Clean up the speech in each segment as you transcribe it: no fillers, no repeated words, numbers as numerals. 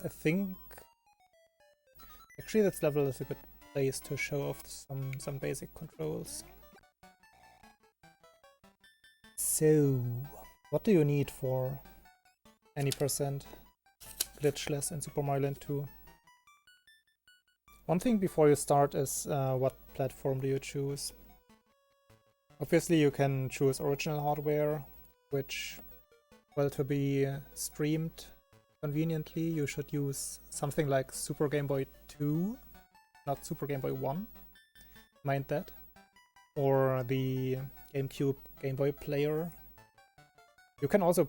I think actually this level is a good place to show off some basic controls. So, what do you need for any percent glitchless in Super Mario Land 2? One thing before you start is what platform do you choose? Obviously you can choose original hardware, which, well, to be streamed conveniently you should use something like Super Game Boy 2, not Super Game Boy 1, mind that, or the GameCube Game Boy player. You can also,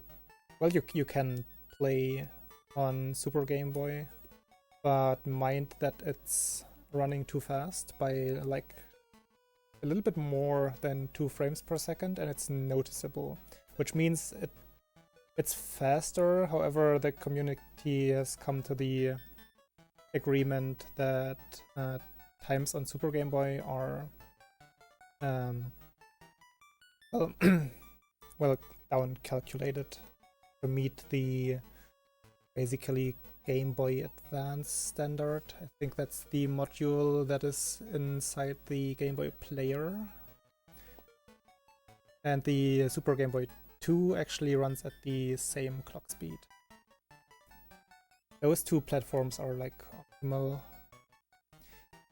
well, you can play on Super Game Boy, but mind that it's running too fast by like a little bit more than 2 frames per second, and it's noticeable, which means it's faster. However, the community has come to the agreement that times on Super Game Boy are well down calculated to meet the basically Game Boy Advance standard. I think that's the module that is inside the Game Boy player. And the Super Game Boy 2 actually runs at the same clock speed. Those two platforms are like optimal.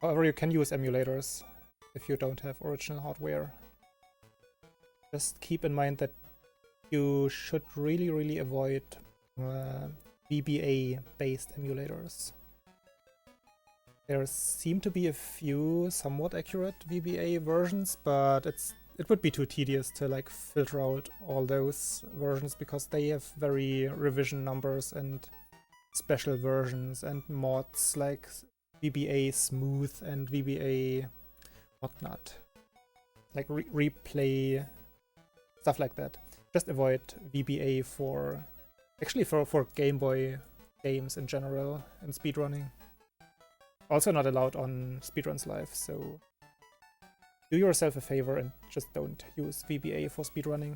However, you can use emulators if you don't have original hardware. Just keep in mind that you should really avoid VBA-based emulators. There seem to be a few somewhat accurate VBA versions, but it would be too tedious to like filter out all those versions because they have very revision numbers and special versions and mods like VBA Smooth and VBA whatnot. Like replay, stuff like that. Just avoid VBA for Game Boy games in general and speedrunning. Also not allowed on Speedruns Live, so do yourself a favor and just don't use VBA for speedrunning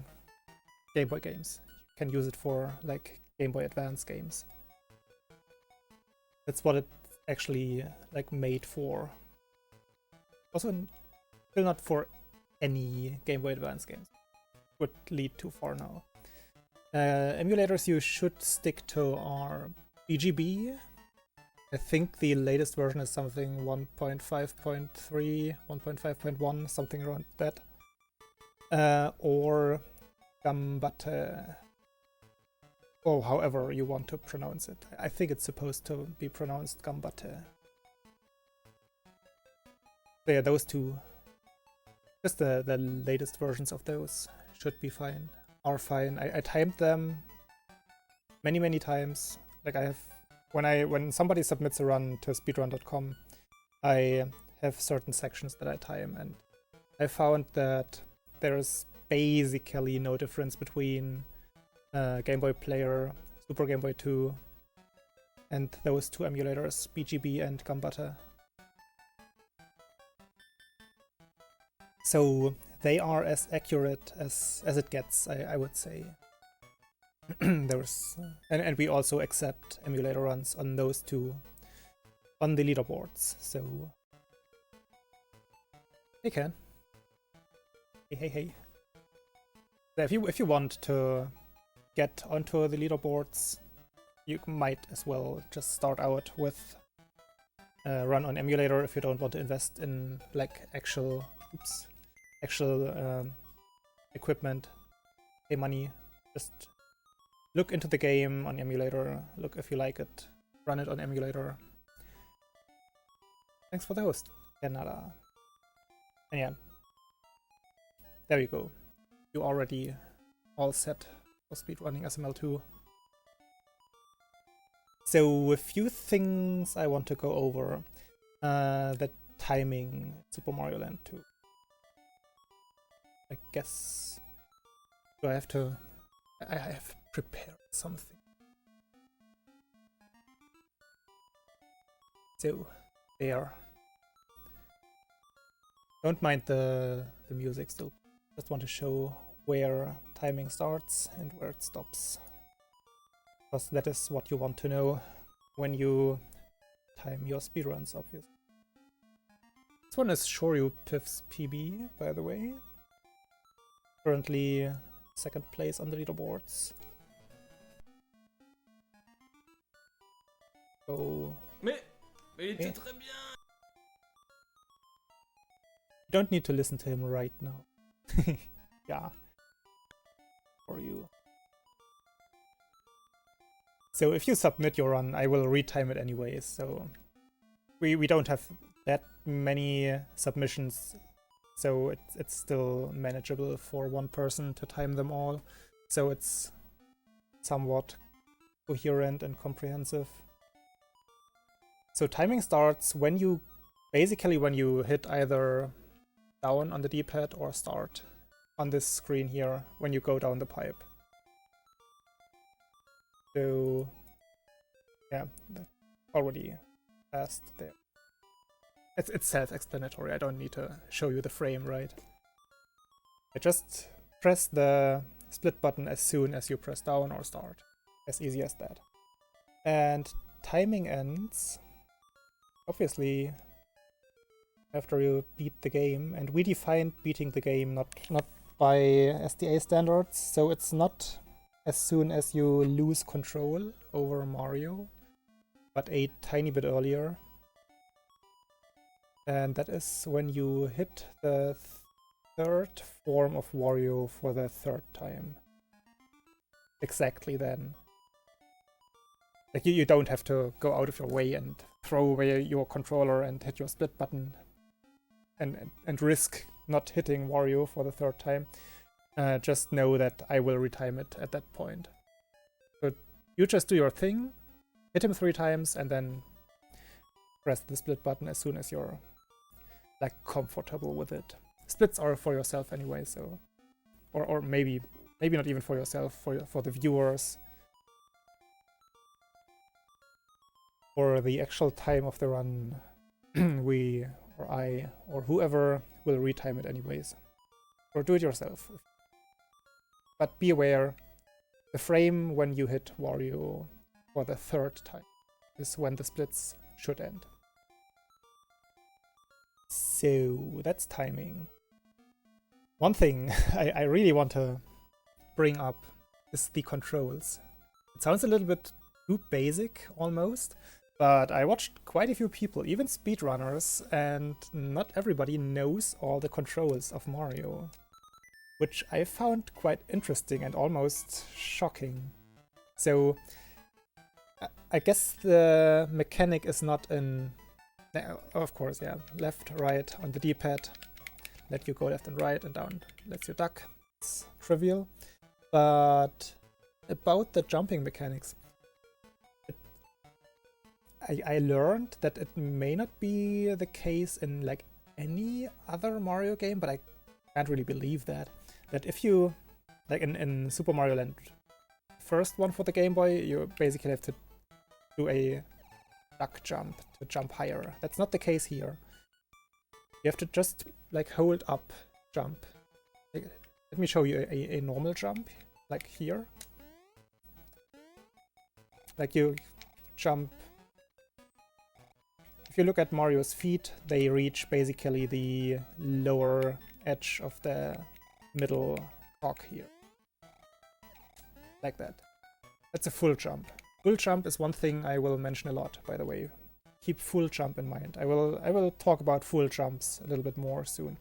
Game Boy games. You can use it for like Game Boy Advance games. That's what it's actually like made for. Also still not for any Game Boy Advance games. Would lead too far now. Emulators you should stick to are BGB. I think the latest version is something 1.5.3, 1.5.1, something around that. Or Gambate. Or however you want to pronounce it. I think it's supposed to be pronounced Gambate. So yeah, those two. Just the latest versions of those should be fine. Are fine. I timed them many times. Like I have when somebody submits a run to speedrun.com, I have certain sections that I time, and I found that there's basically no difference between Game Boy Player, Super Game Boy 2, and those two emulators, BGB and Gambata. So they are as accurate as it gets, I would say. There's and we also accept emulator runs on those two on the leaderboards, so they can. Hey. So if you want to get onto the leaderboards, you might as well just start out with run on emulator if you don't want to invest in like actual equipment, pay money. Just look into the game on emulator, look if you like it, run it on emulator. Thanks for the host, Canada. And yeah, there you go. You already all set for speedrunning SML2. So a few things I want to go over. The timing Super Mario Land 2. I guess I have prepared something. So there. Don't mind the music still. Just want to show where timing starts and where it stops. Because that is what you want to know. when you time your speedruns, obviously. This one is Shoryu Piff's PB, by the way. Currently 2nd place on the leaderboards. So... Mais il était très bien. You don't need to listen to him right now. Yeah. For you. So if you submit your run, I will retime it anyways, so we don't have that many submissions, so it's still manageable for one person to time them all, so it's somewhat coherent and comprehensive. So timing starts when you hit either down on the D-pad or start on this screen here when you go down the pipe. So yeah, already passed there. It's self-explanatory, I don't need to show you the frame, right? I just press the split button as soon as you press down or start. As easy as that. And timing ends, obviously, after you beat the game. And we defined beating the game not by SDA standards, so it's not as soon as you lose control over Mario, but a tiny bit earlier. And that is when you hit the 3rd form of Wario for the 3rd time. Exactly then. Like you don't have to go out of your way and throw away your controller and hit your split button and risk not hitting Wario for the 3rd time. Just know that I will retime it at that point. So you just do your thing, hit him 3 times, and then press the split button as soon as you're like comfortable with it. Splits are for yourself anyway, so or maybe not even for yourself, for the viewers. For the actual time of the run, we or I or whoever will retime it anyways, or do it yourself. But be aware, the frame when you hit Wario for the 3rd time is when the splits should end. So that's timing. One thing I really want to bring up is the controls. It sounds a little bit too basic almost, but I watched quite a few people, even speedrunners, and not everybody knows all the controls of Mario, which I found quite interesting and almost shocking. So I guess the mechanic is not in... Of course, yeah, left, right on the D-pad, let you go left and right and down, lets you duck. It's trivial. But about the jumping mechanics, I learned that it may not be the case in like any other Mario game, but I can't really believe that. That if you, like in Super Mario Land, first one for the Game Boy, you basically have to do a duck jump to jump higher. That's not the case here. You have to just like hold up jump. Like, let me show you a normal jump, like here. Like you jump. If you look at Mario's feet, they reach basically the lower edge of the middle cog here. Like that. That's a full jump. Full jump is one thing I will mention a lot, by the way. Keep full jump in mind. I will talk about full jumps a little bit more soon.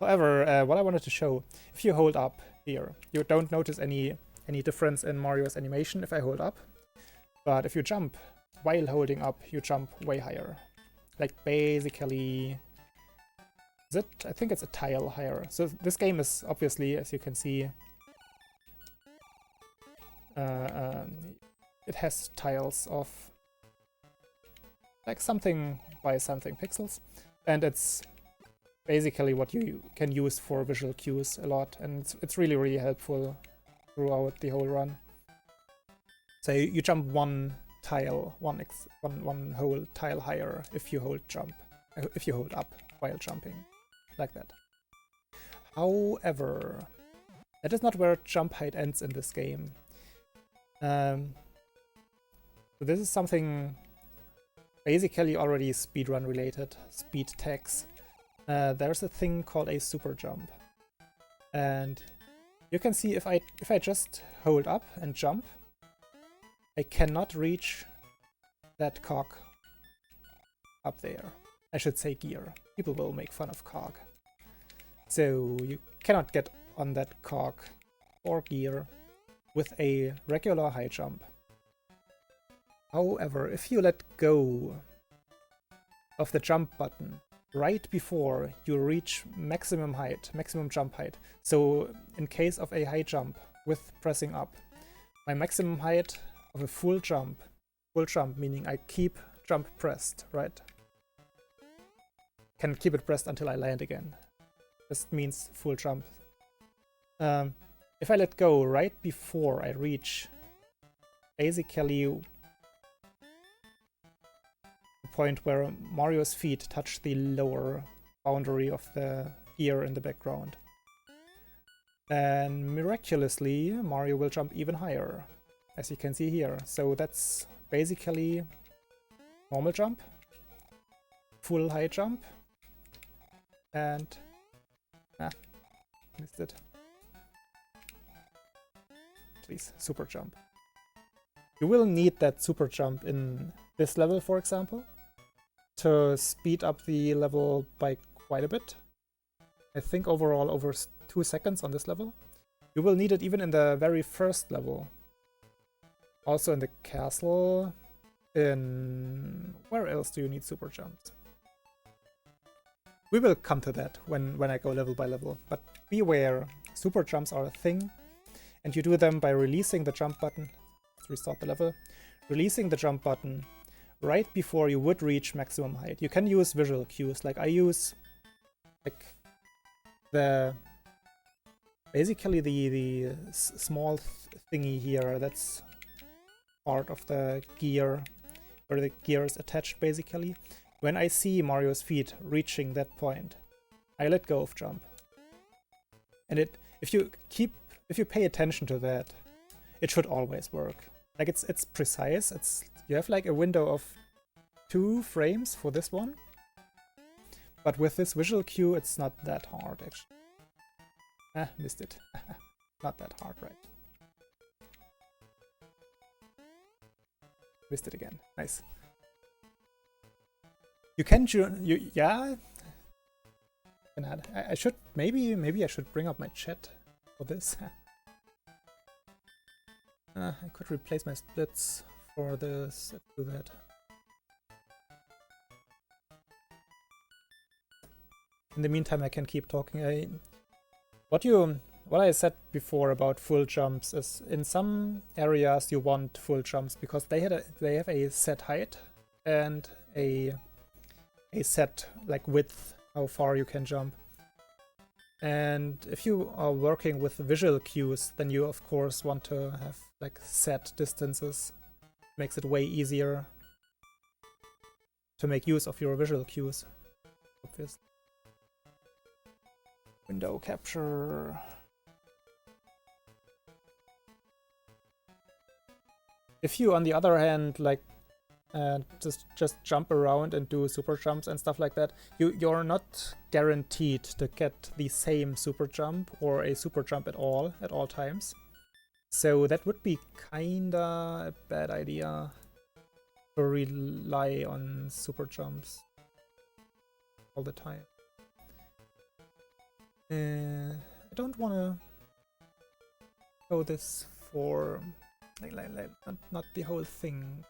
However, what I wanted to show, if you hold up here, you don't notice any difference in Mario's animation if I hold up. But if you jump while holding up, you jump way higher. Like basically, I think it's a tile higher. So this game is obviously, as you can see, it has tiles of like something by something pixels, and it's basically what you can use for visual cues a lot, and it's really helpful throughout the whole run. So you jump one tile, one whole tile higher if you hold up while jumping, like that. However, that is not where jump height ends in this game. So this is something basically already speedrun related, speed tags. There's a thing called a super jump. And you can see if I just hold up and jump, I cannot reach that cog up there. I should say gear. People will make fun of cog. So you cannot get on that cog or gear with a regular high jump. However, if you let go of the jump button right before you reach maximum height, maximum jump height, so in case of a high jump with pressing up, my maximum height of a full jump meaning I keep jump pressed, right? Can keep it pressed until I land again. This means full jump. If I let go right before I reach basically the point where Mario's feet touch the lower boundary of the gear in the background, then miraculously Mario will jump even higher, as you can see here. So that's basically normal jump, full high jump, and missed it. Please, super jump. You will need that super jump in this level, for example, to speed up the level by quite a bit. I think overall over 2 seconds on this level. You will need it even in the very first level. Also in the castle. Where else do you need super jumps? We will come to that when I go level by level, but beware, super jumps are a thing, and you do them by releasing the jump button. Let's restart the level. Releasing the jump button right before you would reach maximum height. You can use visual cues, like I use basically the small thingy here that's part of the gear, where the gear is attached basically. When I see Mario's feet reaching that point, I let go of jump. And if you pay attention to that, it should always work. Like it's precise. You have like a window of 2 frames for this one. But with this visual cue, it's not that hard actually. Missed it. Not that hard, right? Missed it again. Nice. You can yeah. I should maybe I should bring up my chat for this. I could replace my splits for this. Let's do that. In the meantime, I can keep talking. What I said before about full jumps is in some areas you want full jumps because they have a set height and a set like width, how far you can jump. And if you are working with visual cues, then you of course want to have like set distances. Makes it way easier to make use of your visual cues, obviously. Window capture. If you, on the other hand, like just jump around and do super jumps and stuff like that, you're not guaranteed to get the same super jump or a super jump at all times. So that would be kinda a bad idea to rely on super jumps all the time. I don't want to go this for not the whole thing.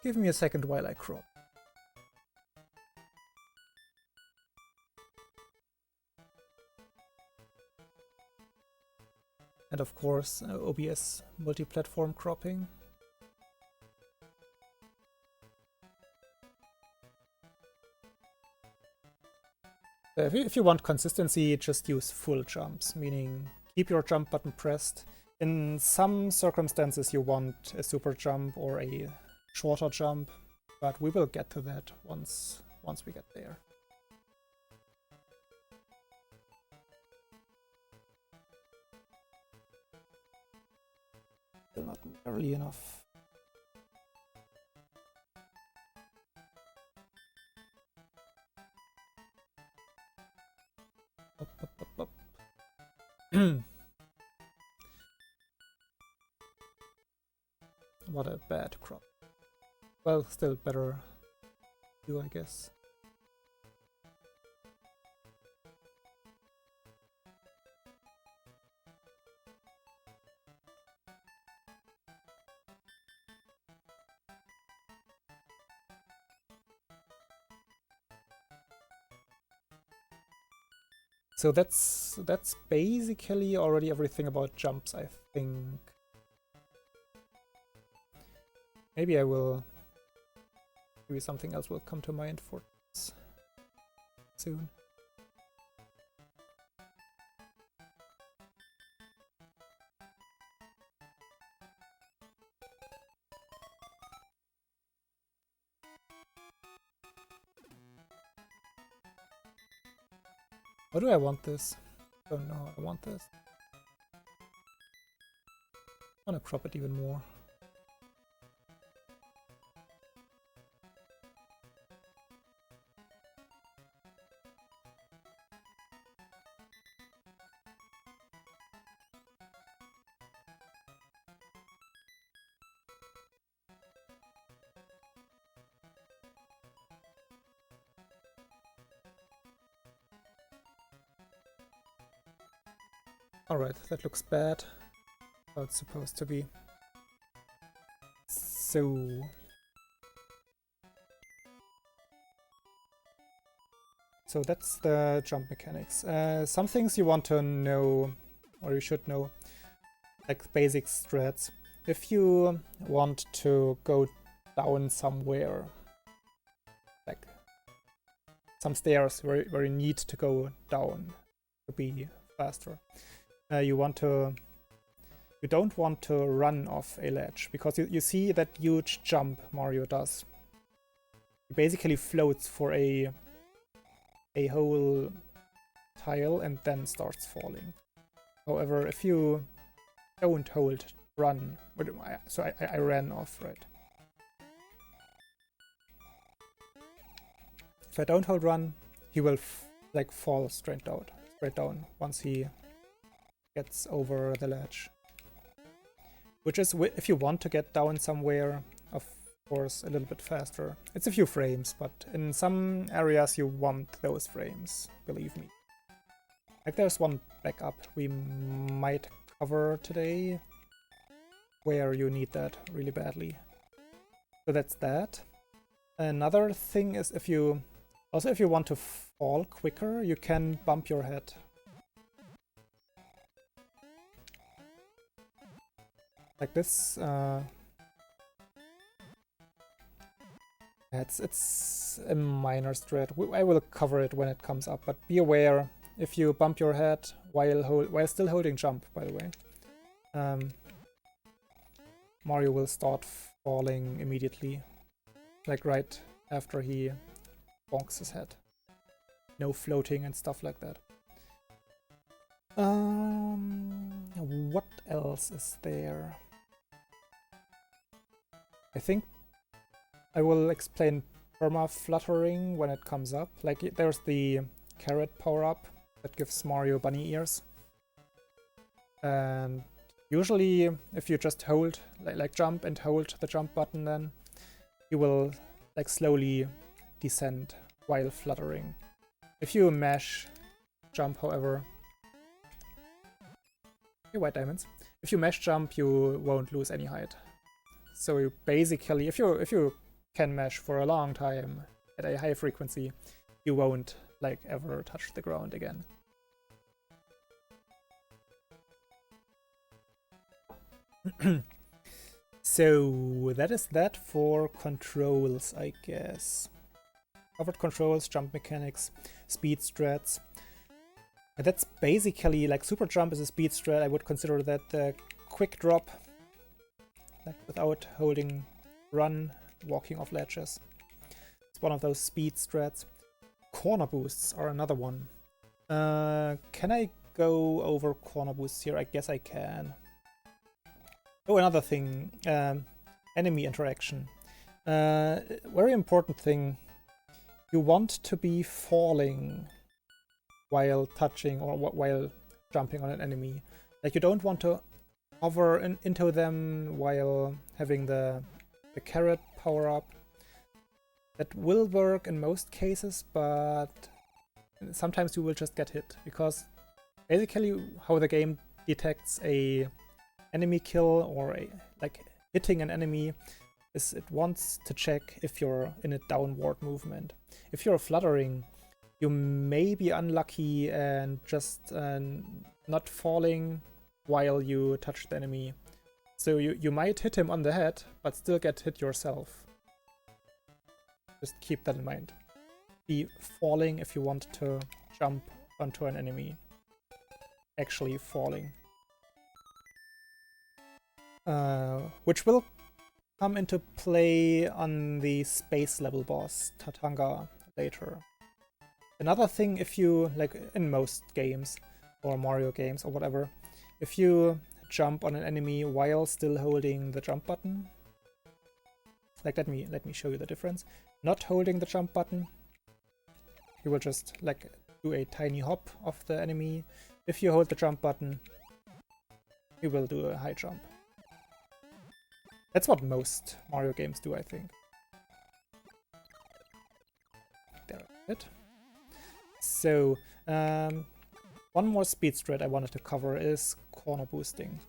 Give me a second while I crop. And of course, OBS multi-platform cropping. If you want consistency, just use full jumps, meaning keep your jump button pressed. In some circumstances you want a super jump or a shorter jump, but we will get to that once we get there. Still not early enough. Up, up, up, up. What a bad crop. Well, still better you, I guess. So that's basically already everything about jumps, I think. Maybe something else will come to mind for this soon. How do I want this? Don't know how I want this. I want to crop it even more. Alright, that looks bad. How it's supposed to be. So that's the jump mechanics. Some things you want to know, or you should know, like basic strats. If you want to go down somewhere, like some stairs where you need to go down to be faster, you don't want to run off a ledge, because you see that huge jump Mario does. He basically floats for a whole tile and then starts falling. However, if you don't hold run, so I ran off, right? If I don't hold run, he will like fall straight down once he gets over the ledge. Which is, if you want to get down somewhere, of course, a little bit faster. It's a few frames, but in some areas you want those frames, believe me. Like there's one backup we might cover today, where you need that really badly. So that's that. Another thing is if you want to fall quicker, you can bump your head. Like this, it's a minor strat. I will cover it when it comes up, but be aware if you bump your head while still holding jump, by the way, Mario will start falling immediately, like right after he bonks his head. No floating and stuff like that. What else is there? I think I will explain perma-fluttering when it comes up. Like, there's the carrot power-up that gives Mario bunny ears. And usually, if you just hold, like jump and hold the jump button, then you will like slowly descend while fluttering. If you mash jump, however... Hey, white diamonds. If you mash jump, you won't lose any height. So you basically, if you can mash for a long time at a high frequency, you won't like ever touch the ground again. So that is that for controls, I guess. Covered controls, jump mechanics, speed strats. And that's basically like super jump is a speed strat. I would consider that the quick drop, like without holding run, walking off ledges. It's one of those speed strats. Corner boosts are another one. Can I go over corner boosts here? I guess I can. Oh, another thing. Enemy interaction. Very important thing. You want to be falling while touching or while jumping on an enemy. Like, you don't want to hover into them while having the carrot power up. That will work in most cases, but sometimes you will just get hit, because basically how the game detects a enemy kill or like hitting an enemy is it wants to check if you're in a downward movement. If you're fluttering, you may be unlucky and just not falling while you touch the enemy. So you might hit him on the head, but still get hit yourself. Just keep that in mind. Be falling if you want to jump onto an enemy. Actually falling. Which will come into play on the space level boss, Tatanga, later. Another thing, if you, like in most games, or Mario games or whatever, if you jump on an enemy while still holding the jump button, like let me show you the difference. Not holding the jump button, you will just like do a tiny hop of the enemy. If you hold the jump button, you will do a high jump. That's what most Mario games do, I think. There, it. So, one more speed strat I wanted to cover is corner boosting.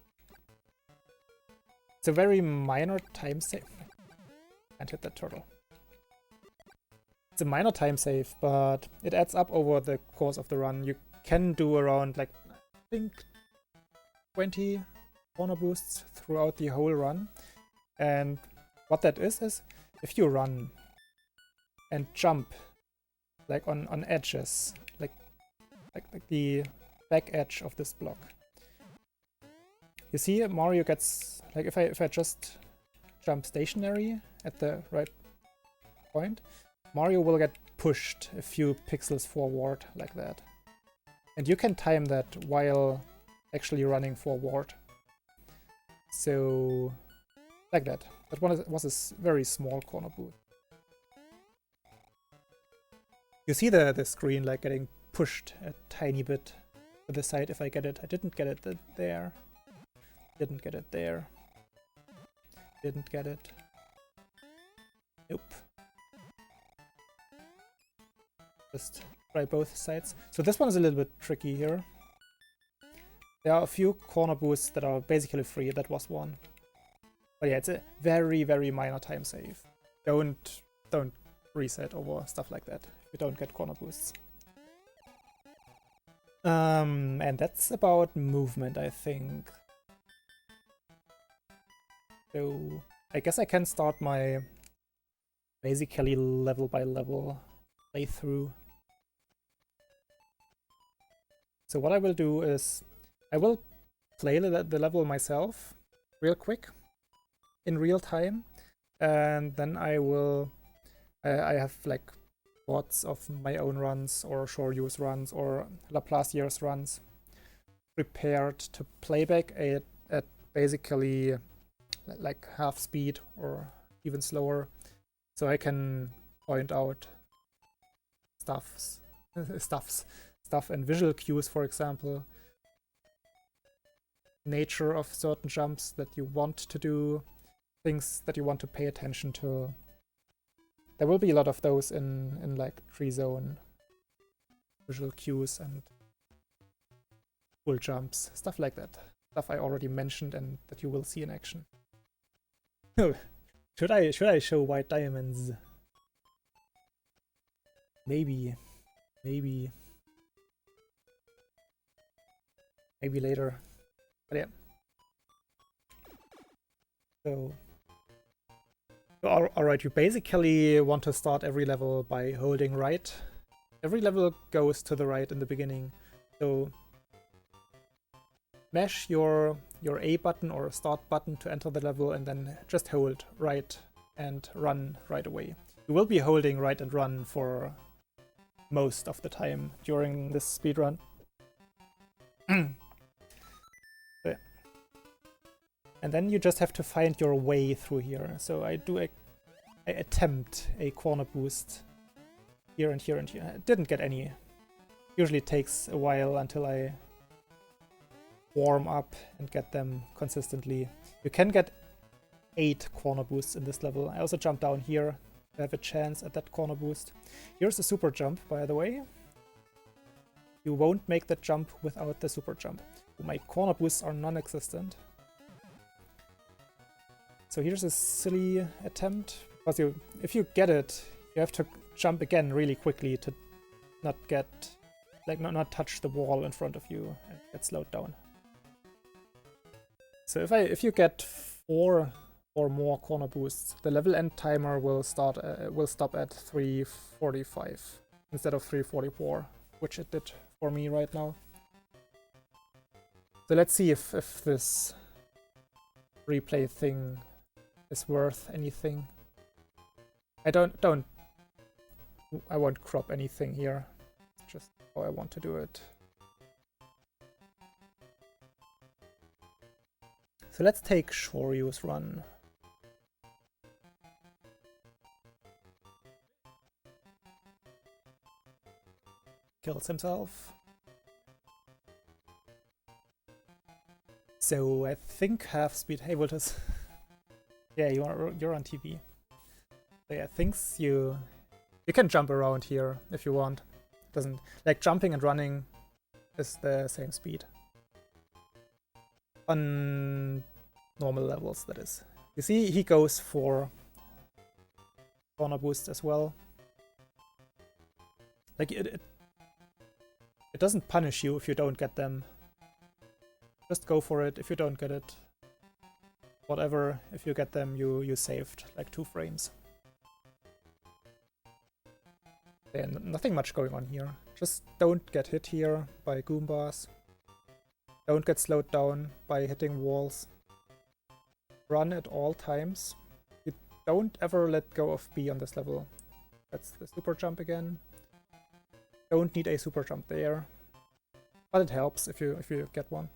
It's a very minor time save. Can't hit that turtle. It's a minor time save, but it adds up over the course of the run. You can do around, like, I think 20 corner boosts throughout the whole run. And what that is if you run and jump like on edges, like the back edge of this block. You see Mario gets, like if I just jump stationary at the right point, Mario will get pushed a few pixels forward like that. And you can time that while actually running forward. So like that. That one was a very small corner boost. You see the screen like getting pushed a tiny bit to the side if I get it. I didn't get it there. Didn't get it there. Didn't get it. Nope. Just try both sides. So this one is a little bit tricky here. There are a few corner boosts that are basically free. That was one. But yeah, it's a very, very minor time save. Don't reset over stuff like that. You don't get corner boosts. And that's about movement, I think. So I guess I can start my basically level by level playthrough. So what I will do is I will play the level myself real quick in real time, and then I have like bots of my own runs or Shoryu's runs or Laplacier's runs prepared to playback at basically like half speed or even slower, so I can point out stuff and visual cues, for example, nature of certain jumps that you want to do, things that you want to pay attention to. There will be a lot of those in like tree zone, visual cues and full jumps, stuff like that. Stuff I already mentioned and that you will see in action. Should I show white diamonds? Maybe later. But yeah. So alright, you basically want to start every level by holding right. Every level goes to the right in the beginning. So mash your A button or start button to enter the level and then just hold right and run right away. You will be holding right and run for most of the time during this speedrun. Yeah. And then you just have to find your way through here. So I attempt a corner boost here and here and here. I didn't get any. usually takes a while until I warm up and get them consistently. You can get 8 corner boosts in this level. I also jump down here to have a chance at that corner boost. Here's the super jump, by the way. You won't make that jump without the super jump. My corner boosts are non-existent. So here's a silly attempt, because if you get it, you have to jump again really quickly to not get, like, not touch the wall in front of you and get slowed down. So if you get 4 or more corner boosts, the level end timer will stop at 3:45 instead of 3:44, which it did for me right now. So let's see if this replay thing is worth anything. I won't crop anything here. It's just how I want to do it. So let's take Shoryu's run. Kills himself. So I think half speed. Hey, Voltus. Yeah, you're on TV. So yeah, things you can jump around here if you want. Doesn't, like, jumping and running is the same speed. On normal levels, that is. You see, he goes for corner boost as well. Like, it doesn't punish you if you don't get them. Just go for it. If you don't get it, whatever. If you get them, you saved like 2 frames. Yeah, nothing much going on here. Just don't get hit here by Goombas. Don't get slowed down by hitting walls. Run at all times. You don't ever let go of B on this level. That's the super jump again. Don't need a super jump there, but it helps if you get one.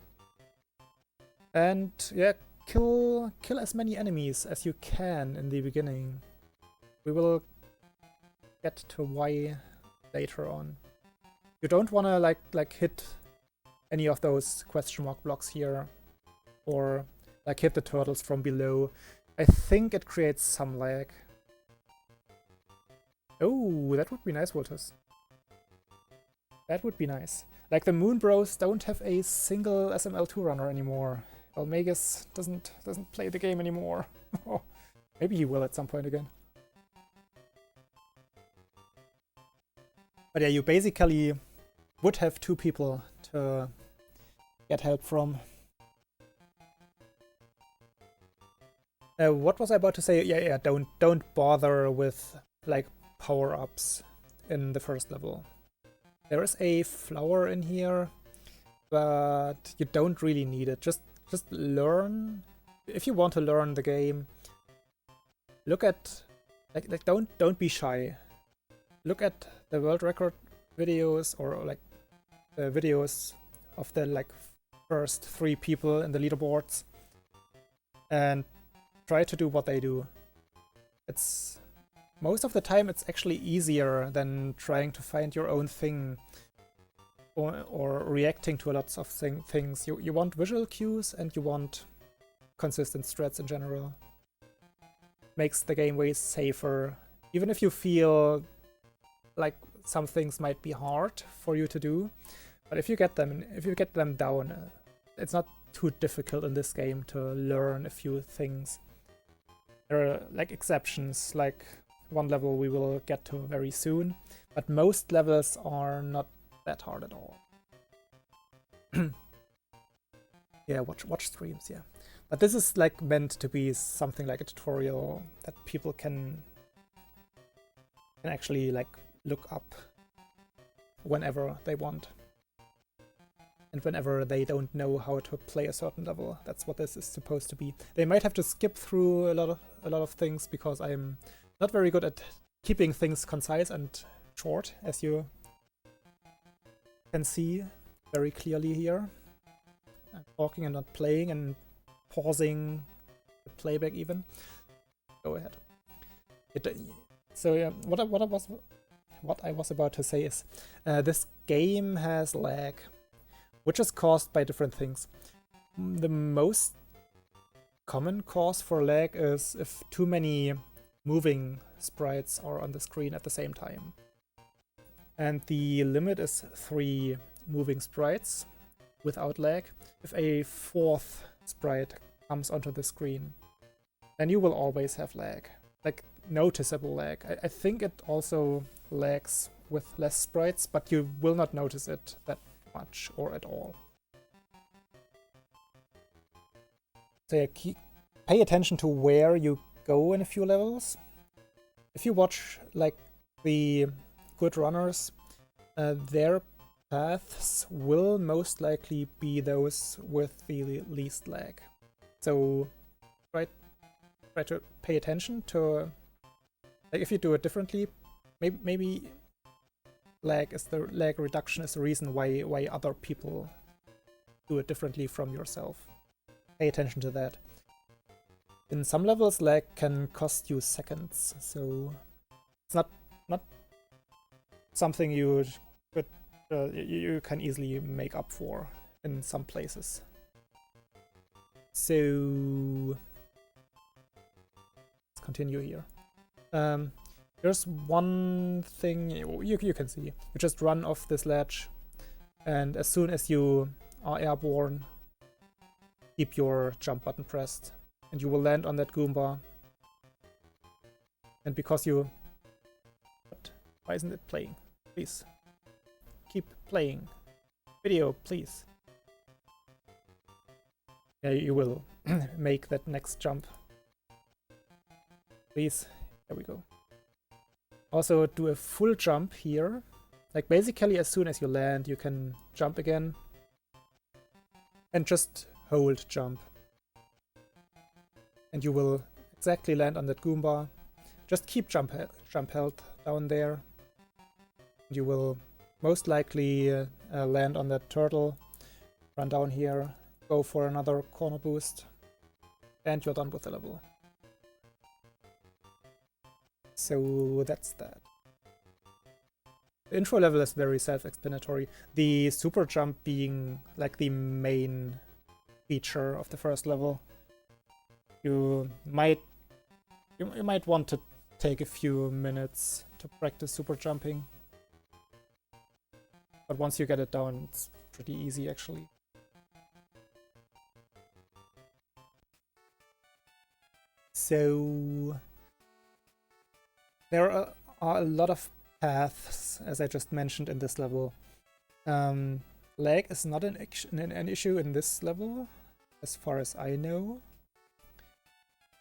And yeah, kill as many enemies as you can in the beginning. We will get to why later on. You don't want to like hit any of those question mark blocks here, or like hit the turtles from below. I think it creates some lag. Oh, that would be nice, Voltus. That would be nice. Like, the Moon Bros don't have a single SML2 runner anymore. Almagus doesn't play the game anymore. Maybe he will at some point again. But yeah, you basically would have 2 people to get help from. What was I about to say? Yeah, don't bother with like power-ups in the first level. There is a flower in here, but you don't really need it. Just learn. If you want to learn the game, look at like don't be shy. Look at the world record videos, or like the videos of the like first 3 people in the leaderboards, and try to do what they do. It's most of the time it's actually easier than trying to find your own thing, or reacting to lots of things. You want visual cues, and you want consistent strats in general. Makes the game way safer, even if you feel like some things might be hard for you to do. But if you get them down, it's not too difficult in this game to learn a few things. There are like exceptions, like one level we will get to very soon, but most levels are not that hard at all. Yeah, watch streams, yeah. But this is like meant to be something like a tutorial that people can actually like look up whenever they want. And whenever they don't know how to play a certain level. That's what this is supposed to be. They might have to skip through a lot of things, because I'm not very good at keeping things concise and short, as you can see very clearly here. I'm talking and not playing, and pausing the playback what what I was about to say is this game has lag, which is caused by different things. The most common cause for lag is if too many moving sprites are on the screen at the same time. And the limit is 3 moving sprites without lag. If a 4th sprite comes onto the screen, then you will always have lag, like noticeable lag. I think it also lags with less sprites, but you will not notice it that much or at all. So yeah, pay attention to where you go in a few levels. If you watch like the good runners, their paths will most likely be those with the least lag. So try to pay attention to, like, if you do it differently, maybe lag reduction is the reason why other people do it differently from yourself. Pay attention to that. In some levels, lag can cost you seconds, so it's not something you can easily make up for in some places. So let's continue here. There's one thing you can see. You just run off this ledge, and as soon as you are airborne, keep your jump button pressed, and you will land on that Goomba. And because you... What? Why isn't it playing? Please. Keep playing. Video, please. Yeah, you will make that next jump. Please. There we go. Also, do a full jump here. Like, basically, as soon as you land, you can jump again. And just hold jump. And you will exactly land on that Goomba. Just keep jump held down there. You will most likely land on that turtle. Run down here. Go for another corner boost. And you're done with the level. So that's that. The intro level is very self-explanatory. The super jump being like the main feature of the first level. You might want to take a few minutes to practice super jumping. But once you get it down, it's pretty easy actually. So there are a lot of paths, as I just mentioned, in this level. Lag is not an issue in this level, as far as I know.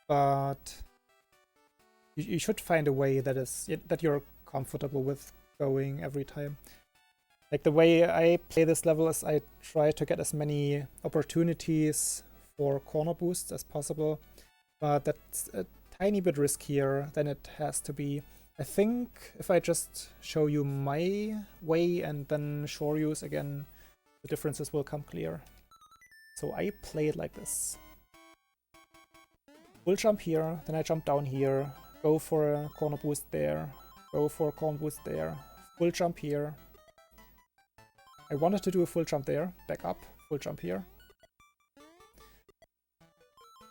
But you should find a way that you're comfortable with going every time. Like, the way I play this level is I try to get as many opportunities for corner boosts as possible, but that's a tiny bit riskier than it has to be. I think if I just show you my way and then Shoryu's again, the differences will come clear. So I play it like this. Full jump here, then I jump down here, go for a corner boost there, go for a corner boost there, full jump here. I wanted to do a full jump there, back up, full jump here.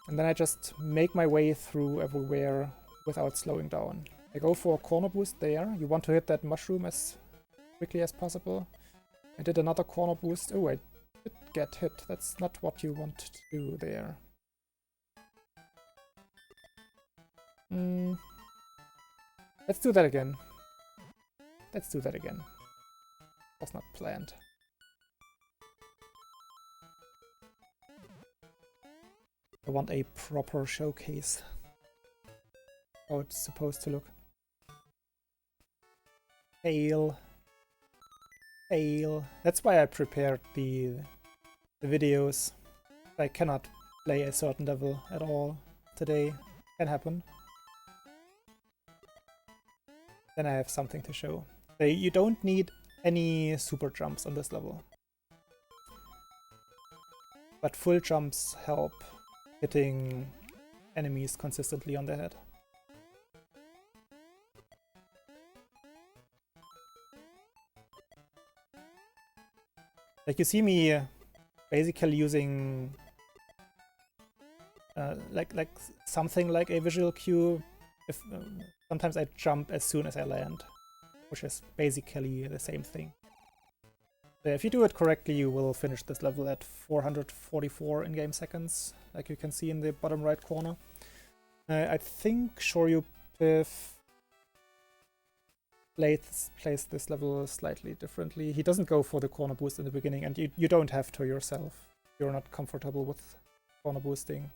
And then I just make my way through everywhere without slowing down. I go for a corner boost there. You want to hit that mushroom as quickly as possible. I did another corner boost. Oh, I did get hit. That's not what you want to do there. Let's do that again. Let's do that again. Was not planned. I want a proper showcase. How it's supposed to look. Fail. Fail. That's why I prepared the videos. I cannot play a certain level at all today. Can happen. Then I have something to show. You don't need any super jumps on this level. But full jumps help hitting enemies consistently on the head. Like you see me basically using like something like a visual cue. If sometimes I jump as soon as I land, which is basically the same thing. So if you do it correctly, you will finish this level at 444 in-game seconds, like you can see in the bottom right corner. I think Shoryu plays this level slightly differently. He doesn't go for the corner boost in the beginning, and you don't have to yourself. You're not comfortable with corner boosting.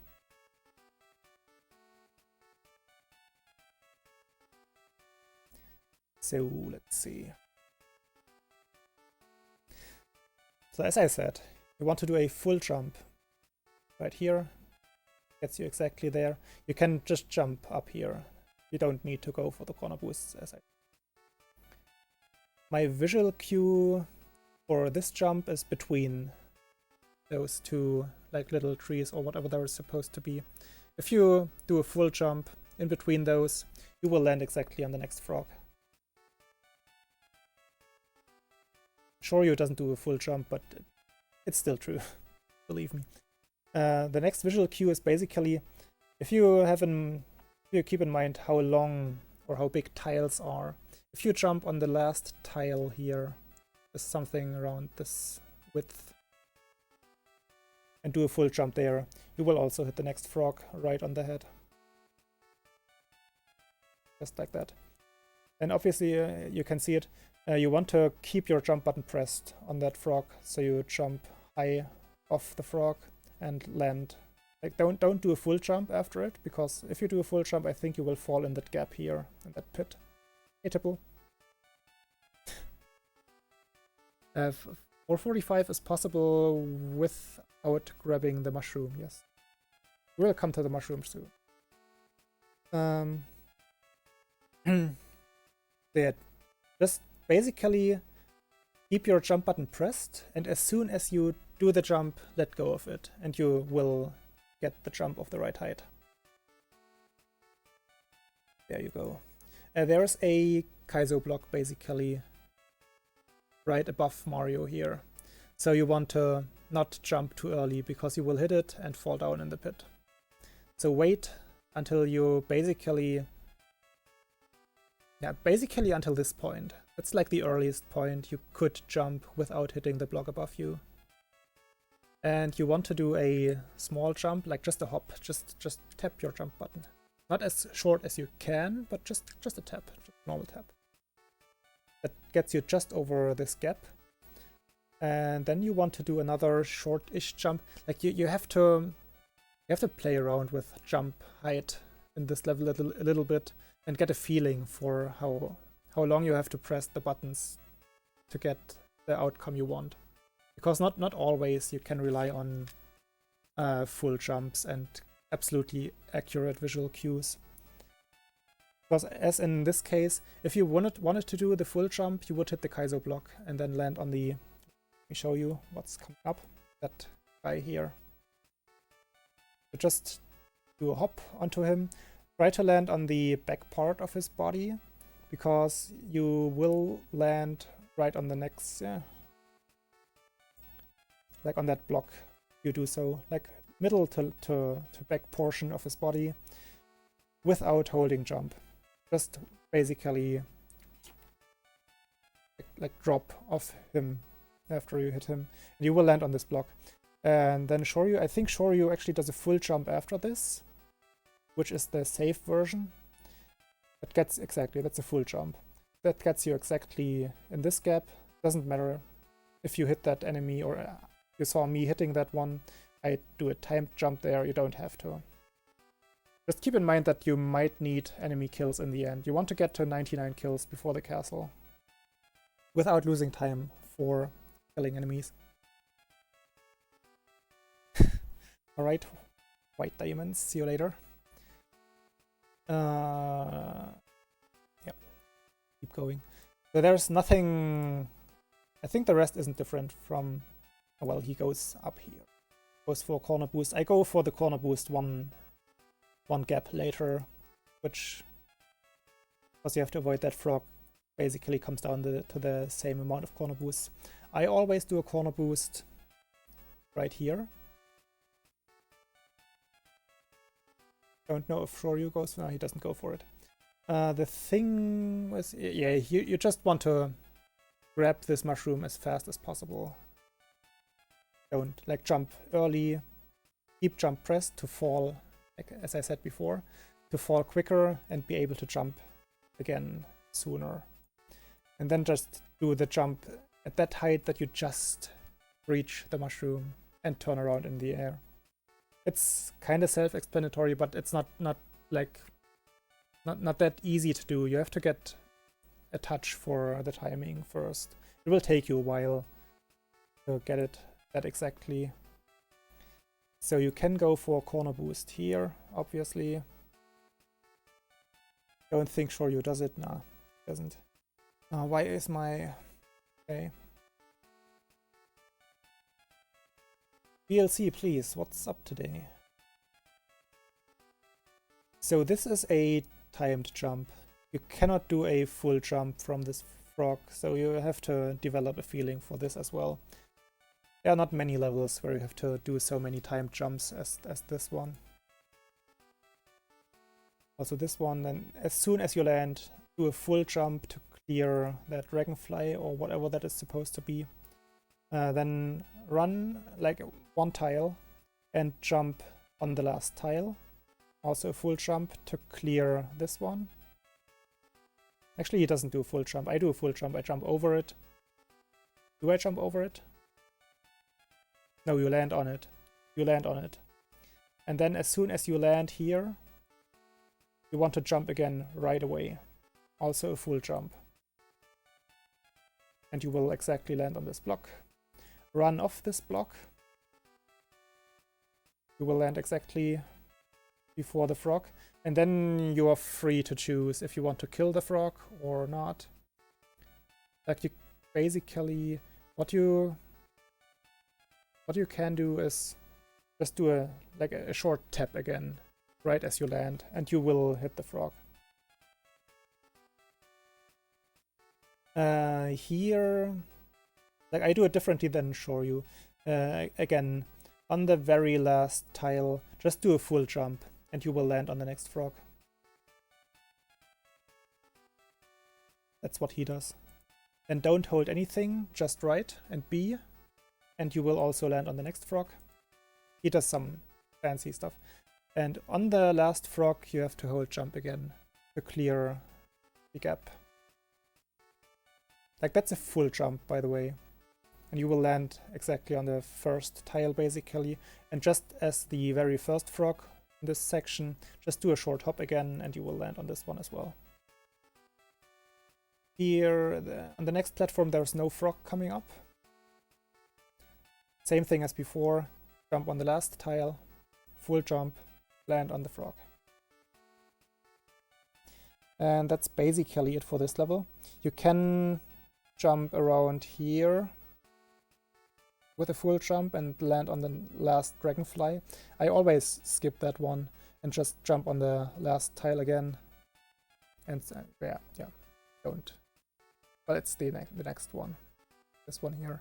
So let's see. So as I said, you want to do a full jump right here. Gets you exactly there. You can just jump up here. You don't need to go for the corner boosts as I. My visual cue for this jump is between those two like little trees or whatever they're supposed to be. If you do a full jump in between those, you will land exactly on the next frog. Shoryu doesn't do a full jump, but it's still true, believe me. The next visual cue is basically, if you keep in mind how long or how big tiles are, if you jump on the last tile here, is something around this width, and do a full jump there, you will also hit the next frog right on the head. Just like that. And obviously you can see it. You want to keep your jump button pressed on that frog, so you jump high off the frog and land. Like don't do a full jump after it, because if you do a full jump, I think you will fall in that gap here, in that pit. Hey, Tipple. 445 is possible without grabbing the mushroom, yes. We'll come to the mushroom soon. Yeah, just basically keep your jump button pressed, and as soon as you do the jump, let go of it, and you will get the jump of the right height. There you go. There's a Kaizo block basically right above Mario here. So you want to not jump too early, because you will hit it and fall down in the pit. So wait until you basically until this point. That's like the earliest point you could jump without hitting the block above you. And you want to do a small jump, like just a hop. Just tap your jump button. Not as short as you can, but just a tap, just a normal tap. That gets you just over this gap. And then you want to do another short-ish jump. Like you have to play around with jump height in this level a little bit, and get a feeling for how long you have to press the buttons to get the outcome you want. Because not always you can rely on full jumps and absolutely accurate visual cues. Because as in this case, if you wanted to do the full jump, you would hit the Kaizo block and then land on the... Let me show you what's coming up. That guy here. So just do a hop onto him. Try to land on the back part of his body, because you will land right on the next, like on that block. You do so, like middle to back portion of his body, without holding jump. Just basically like drop off him after you hit him, and you will land on this block. And then Shoryu, I think Shoryu actually does a full jump after this, which is the safe version. That gets exactly, that's a full jump. That gets you exactly in this gap. Doesn't matter if you hit that enemy, or you saw me hitting that one. I do a timed jump there, you don't have to. Just keep in mind that you might need enemy kills in the end. You want to get to 99 kills before the castle, without losing time for killing enemies. Alright, white diamonds, see you later. Yeah, keep going. So there's nothing... I think the rest isn't different from... Well, he goes up here. Goes for corner boost. I go for the corner boost one gap later, which... Because you have to avoid that frog, basically comes down to the same amount of corner boosts. I always do a corner boost right here. Don't know if Shoryu goes. No, he doesn't go for it. The thing was, yeah, you just want to grab this mushroom as fast as possible. Don't like jump early. Keep jump pressed to fall, like as I said before, to fall quicker and be able to jump again sooner. And then just do the jump at that height that you just reach the mushroom and turn around in the air. It's kind of self-explanatory, but it's not that easy to do. You have to get a touch for the timing first. It will take you a while to get it that exactly. So you can go for a corner boost here, obviously. Don't think Shoryu does it. Nah, doesn't. Why is my... Okay. DLC, please, what's up today? So this is a timed jump. You cannot do a full jump from this frog, so you have to develop a feeling for this as well. There are not many levels where you have to do so many timed jumps as this one. Also this one, then as soon as you land, do a full jump to clear that dragonfly or whatever that is supposed to be. Then run like one tile and jump on the last tile. Also a full jump to clear this one. Actually, he doesn't do a full jump. I do a full jump. I jump over it. Do I jump over it? No, you land on it. You land on it. And then as soon as you land here, you want to jump again right away. Also a full jump. And you will exactly land on this block. Run off this block. You will land exactly before the frog. And then you are free to choose if you want to kill the frog or not. Like you basically, what you can do is just do a short tap again, right as you land, and you will hit the frog. Here, like I do it differently than Shoryu. Again, on the very last tile, just do a full jump, and you will land on the next frog. That's what he does. Then don't hold anything, just right and B, and you will also land on the next frog. He does some fancy stuff. And on the last frog, you have to hold jump again to clear the gap. Like that's a full jump, by the way. And you will land exactly on the first tile, basically. And just as the very first frog in this section, just do a short hop again, and you will land on this one as well. Here, on the next platform, there's no frog coming up. Same thing as before. Jump on the last tile, full jump, land on the frog. And that's basically it for this level. You can jump around here with a full jump and land on the last dragonfly. I always skip that one and just jump on the last tile again. And yeah, don't. But it's the next one. This one here.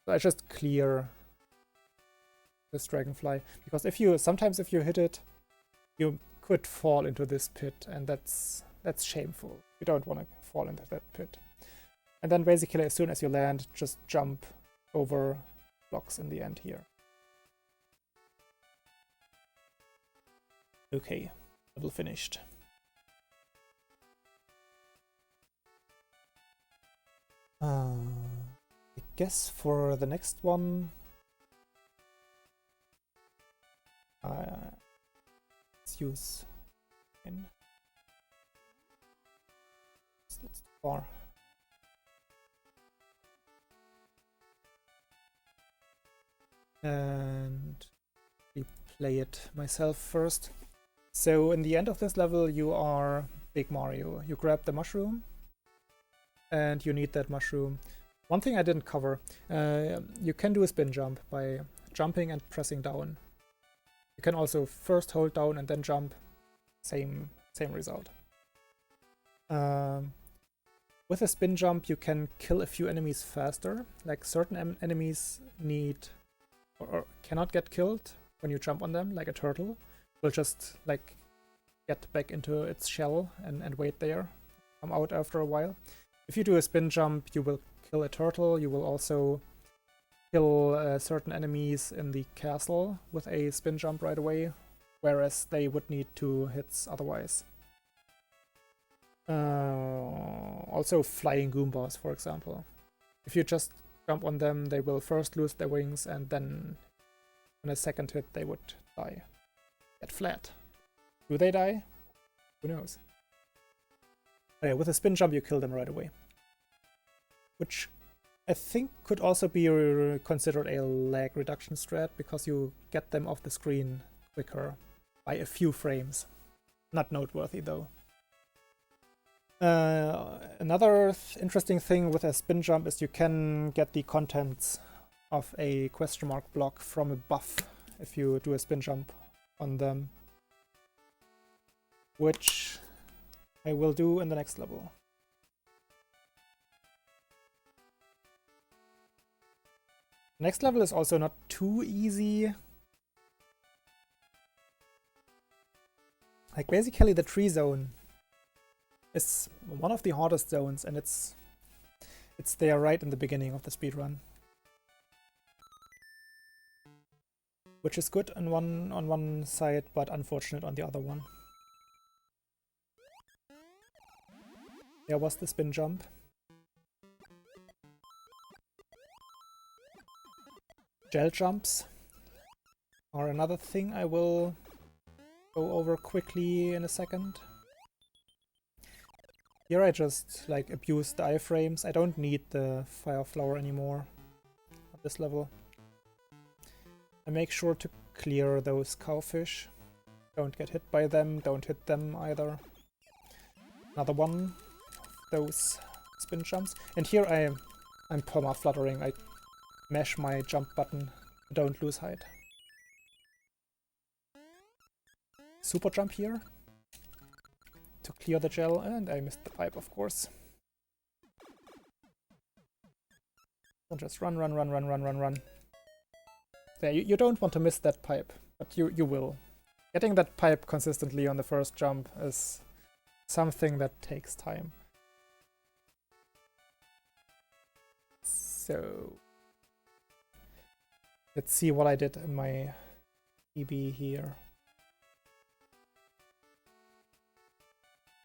So I just clear this dragonfly, because sometimes if you hit it, you could fall into this pit, and that's shameful. You don't want to fall into that pit. And then basically as soon as you land, just jump over blocks in the end here. Okay, level finished. I guess for the next one, let's use in. That's too far. And replay it myself first. So in the end of this level, you are Big Mario. You grab the mushroom, and you need that mushroom. One thing I didn't cover, you can do a spin jump by jumping and pressing down. You can also first hold down and then jump. Same result. With a spin jump, you can kill a few enemies faster. Like certain enemies need or cannot get killed when you jump on them, like a turtle will just like get back into its shell and wait there, come out after a while. If you do a spin jump, you will kill a turtle. You will also kill certain enemies in the castle with a spin jump right away, whereas they would need 2 hits otherwise. Also flying Goombas, for example. If you just jump on them, they will first lose their wings, and then on a second hit they would die. Get flat. Do they die? Who knows? But yeah, with a spin jump you kill them right away. Which I think could also be considered a lag reduction strat, because you get them off the screen quicker by a few frames. Not noteworthy though. Another interesting thing with a spin jump is you can get the contents of a question mark block from a buff if you do a spin jump on them, which I will do in the next level. Next level is also not too easy. Like basically the tree zone is one of the hardest zones, and it's there right in the beginning of the speedrun, which is good on one side but unfortunate on the other one. There was the spin jump. Gel jumps are another thing I will go over quickly in a second. Here I just like abuse the iframes. I don't need the fire flower anymore at this level. I make sure to clear those cowfish. Don't get hit by them, don't hit them either. Another one of those spin jumps. And here I'm perma fluttering. I mash my jump button, don't lose height. Super jump here to clear the gel, and I missed the pipe, of course. Don't just run. There, you don't want to miss that pipe, but you will. Getting that pipe consistently on the first jump is something that takes time. So let's see what I did in my PB here.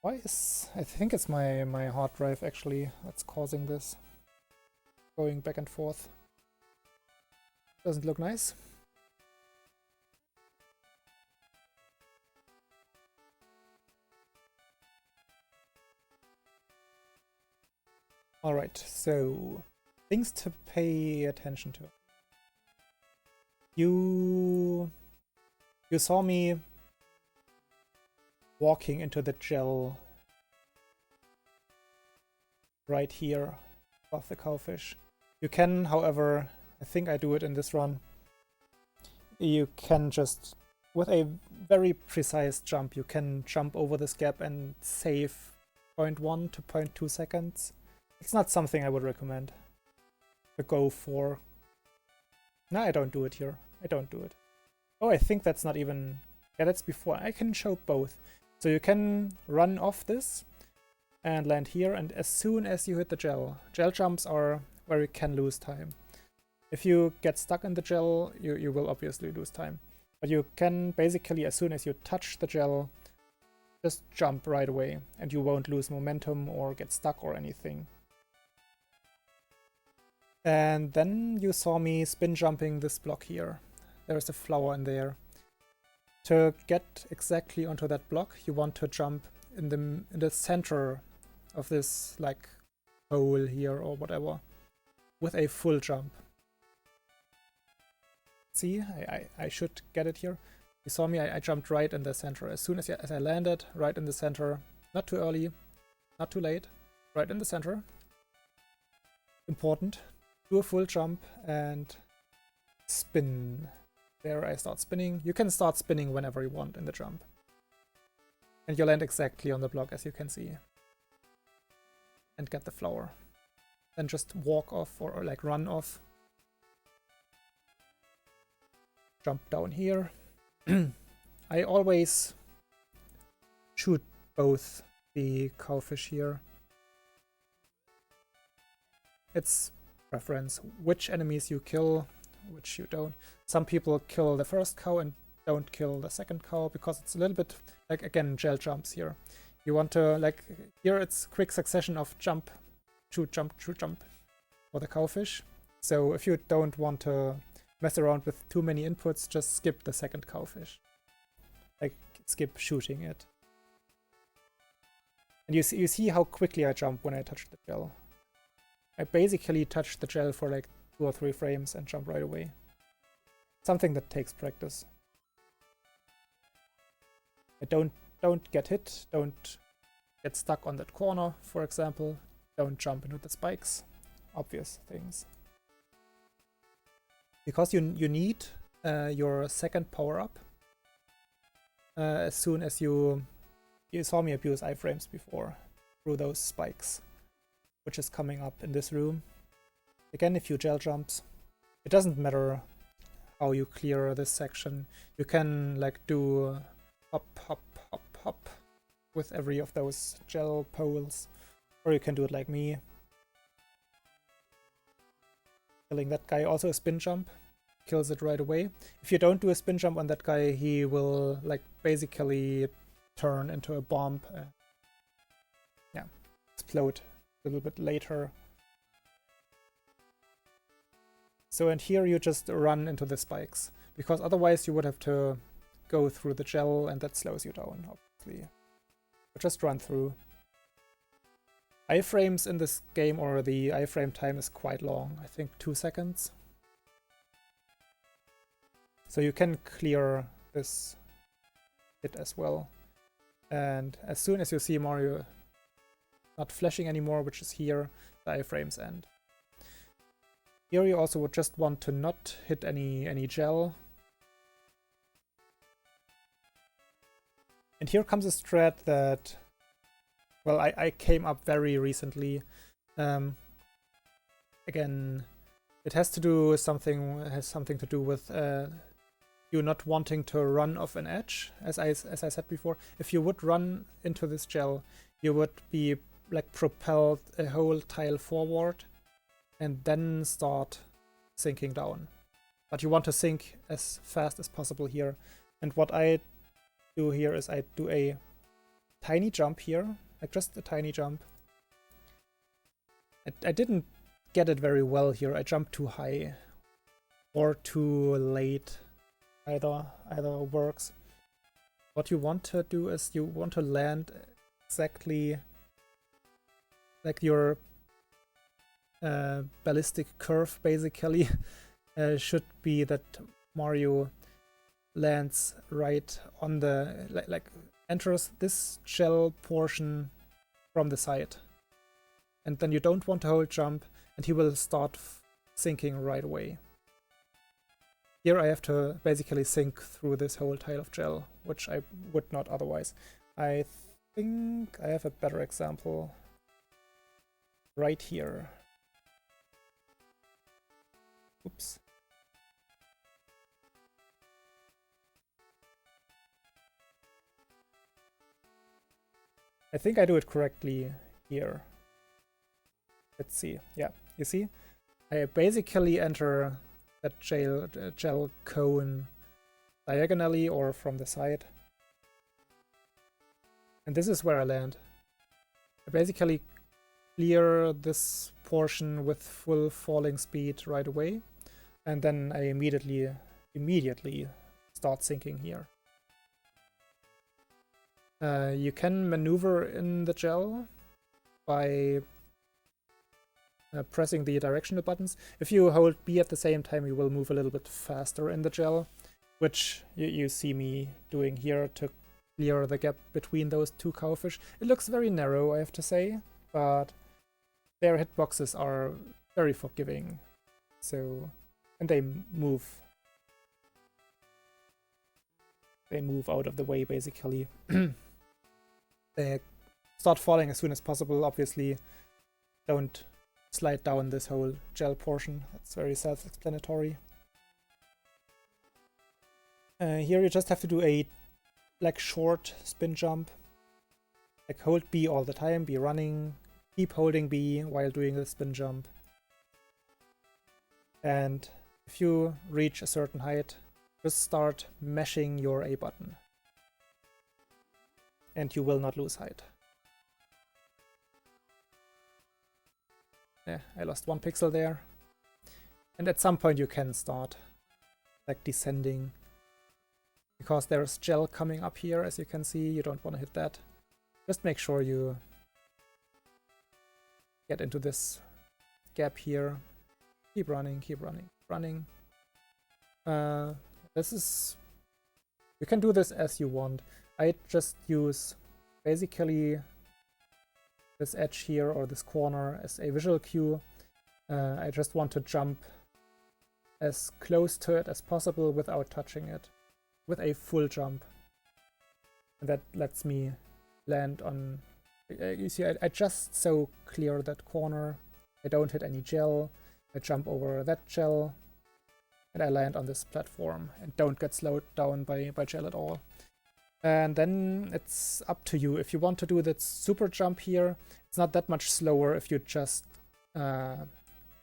Why is... I think it's my hard drive actually that's causing this. Going back and forth. Doesn't look nice. Alright, so things to pay attention to. You saw me walking into the gel right here above the cowfish. You can, however, I think I do it in this run, you can just, with a very precise jump, you can jump over this gap and save 0.1 to 0.2 seconds. It's not something I would recommend to go for. No, I don't do it here. I don't do it. Oh, I think that's not even... Yeah, that's before. I can show both. So you can run off this and land here, and as soon as you hit the gel jumps are where you can lose time. If you get stuck in the gel, you will obviously lose time. But you can basically, as soon as you touch the gel, just jump right away, and you won't lose momentum or get stuck or anything. And then you saw me spin jumping this block here. There's a flower in there. To get exactly onto that block, you want to jump in the center of this like hole here or whatever with a full jump. See, I should get it here. You saw me, I jumped right in the center. As soon as I landed, right in the center. Not too early, not too late. Right in the center. Important. Do a full jump and spin. There I start spinning. You can start spinning whenever you want in the jump. And you land exactly on the block, as you can see. and get the flower. Then just walk off or like run off. Jump down here. I always shoot both the cowfish here. It's preference, which enemies you kill, which you don't. Some people kill the first cow and don't kill the second cow because it's a little bit like, again, gel jumps here. You want to, like, here it's quick succession of jump, shoot, jump for the cowfish. So if you don't want to mess around with too many inputs, just skip the second cowfish. Like, skip shooting it. And you see how quickly I jump when I touch the gel. I basically touch the gel for like 2 or 3 frames and jump right away. Something that takes practice. I don't get hit, don't get stuck on that corner, for example. Don't jump into the spikes. Obvious things. Because you need your second power-up as soon as you saw me abuse iframes before through those spikes, which is coming up in this room. Again, if you gel jumps, it doesn't matter how you clear this section. You can like do hop, hop, hop, hop with every of those gel poles, or you can do it like me. Killing that guy, also a spin jump, kills it right away. If you don't do a spin jump on that guy, he will like basically turn into a bomb. Yeah, explode a little bit later. So, and here you just run into the spikes, because otherwise you would have to go through the gel and that slows you down, obviously. But just run through. Iframes in this game, or the iframe time, is quite long. I think 2 seconds. So you can clear this hit as well. And as soon as you see Mario not flashing anymore, which is here, the iframes end. Here you also would just want to not hit any gel. And here comes a strat that, well, I came up very recently. Again, it has to do with something to do with you not wanting to run off an edge. As I said before, if you would run into this gel, you would be like propelled a whole tile forward and then start sinking down. But you want to sink as fast as possible here. And what I do here is I do a tiny jump here, like just a tiny jump. I didn't get it very well here. I jumped too high or too late. Either works. What you want to do is you want to land exactly like your ballistic curve, basically. Should be that Mario lands right on the, like enters this gel portion from the side. And then you don't want to hold jump, and he will start sinking right away. Here I have to basically sink through this whole tile of gel, which I would not otherwise. I think I have a better example right here. Oops. I think I do it correctly here. Let's see. Yeah, you see? I basically enter that gel cone diagonally or from the side. And this is where I land. I basically clear this portion with full falling speed right away. And then I immediately start sinking here. You can maneuver in the gel by pressing the directional buttons. If you hold B at the same time, you will move a little bit faster in the gel, which you see me doing here to clear the gap between those two cowfish. It looks very narrow, I have to say, but their hitboxes are very forgiving. So, and they move out of the way, basically. They start falling as soon as possible, obviously. don't slide down this whole gel portion. That's very self-explanatory. Here you just have to do a like short spin jump. Like hold B all the time, be running, keep holding B while doing the spin jump. And if you reach a certain height, just start mashing your A button. And you will not lose height. Yeah, I lost 1 pixel there. And at some point you can start like descending. Because there's gel coming up here, as you can see, you don't want to hit that. Just make sure you get into this gap here. Keep running, keep running, running. This is... You can do this as you want. I just use basically this edge here or this corner as a visual cue. I just want to jump as close to it as possible without touching it, with a full jump. And that lets me land on... You see, I just so clear that corner. I don't hit any gel. I jump over that gel. And I land on this platform and don't get slowed down by gel at all. And then it's up to you. If you want to do that super jump here, it's not that much slower if you just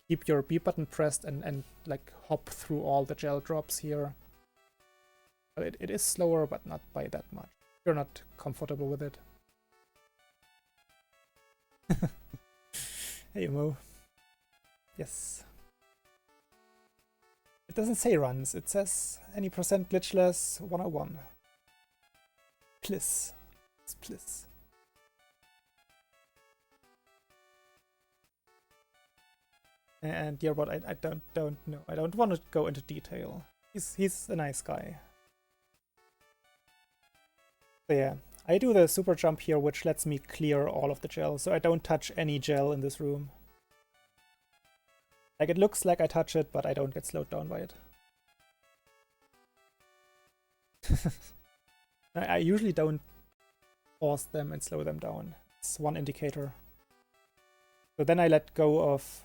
keep your B button pressed and like hop through all the gel drops here. But it is slower, but not by that much. You're not comfortable with it. Hey, Mo. Yes. It doesn't say runs, it says any percent glitchless 101. Pliss. It's pliss. And yeah, but I don't know. I don't want to go into detail. He's a nice guy. So yeah, I do the super jump here, which lets me clear all of the gel, so I don't touch any gel in this room. Like, it looks like I touch it, but I don't get slowed down by it. I usually don't pause them and slow them down. It's one indicator. So then I let go of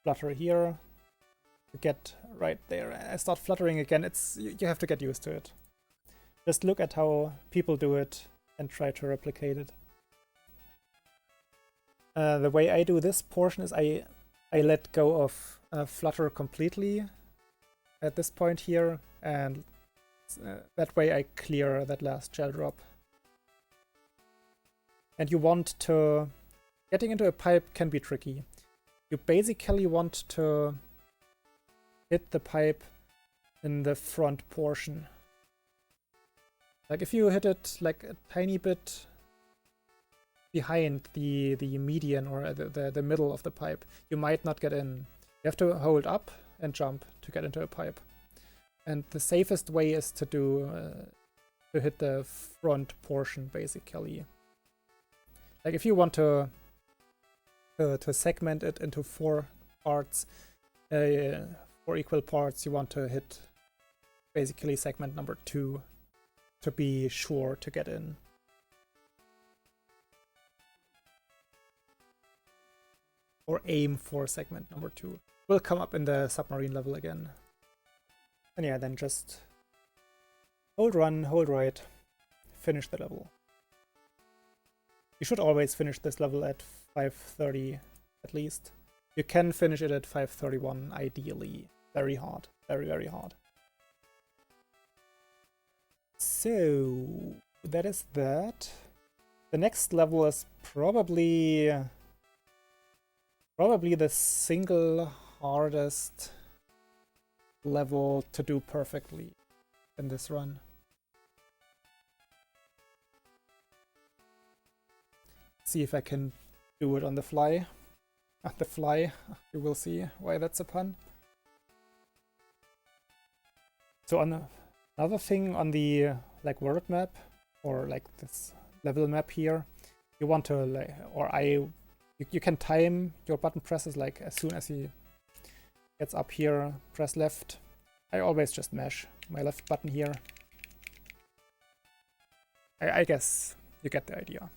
flutter here to get right there. I start fluttering again. You have to get used to it. Just look at how people do it and try to replicate it. The way I do this portion is I let go of flutter completely at this point here, and that way I clear that last gel drop. And you want to... Getting into a pipe can be tricky. You basically want to hit the pipe in the front portion. Like if you hit it like a tiny bit behind the median or the middle of the pipe, you might not get in. You have to hold up and jump to get into a pipe. And the safest way is to hit the front portion, basically. Like if you want to segment it into 4 parts, 4 equal parts, you want to hit basically segment number 2 to be sure to get in. Or aim for segment number 2. Will come up in the submarine level again. And yeah, then just hold run, hold right, finish the level. You should always finish this level at 5:30 at least. You can finish it at 5:31 ideally. Very hard. Very, very hard. So that is that. The next level is probably the single hardest level to do perfectly in this run. See if I can do it on the fly. On the fly, you will see why that's a pun. So on another thing on the like world map or like this level map here, you want to like, you can time your button presses, like as soon as he gets up here, press left. I always just mash my left button here. I guess you get the idea.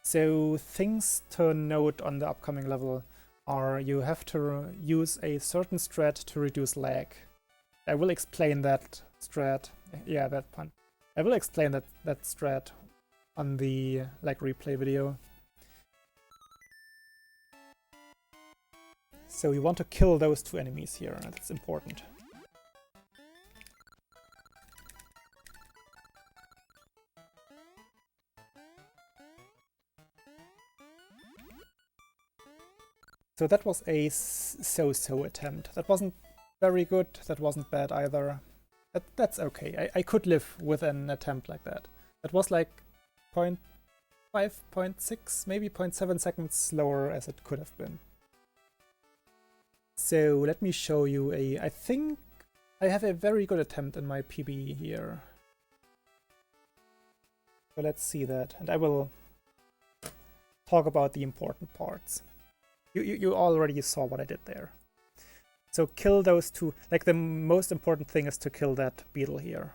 So things to note on the upcoming level are you have to use a certain strat to reduce lag. I will explain that strat. Yeah, that pun. I will explain that strat on the replay video. So you want to kill those two enemies here, and that's important. So that was a so-so attempt. That wasn't very good, that wasn't bad either. That's okay. I could live with an attempt like that. That was like 0.5, 0.6, maybe 0.7 seconds slower as it could have been. So let me show you I think I have a very good attempt in my PB here. So let's see that, and I will talk about the important parts. You already saw what I did there. So kill those two. Like, the most important thing is to kill that beetle here.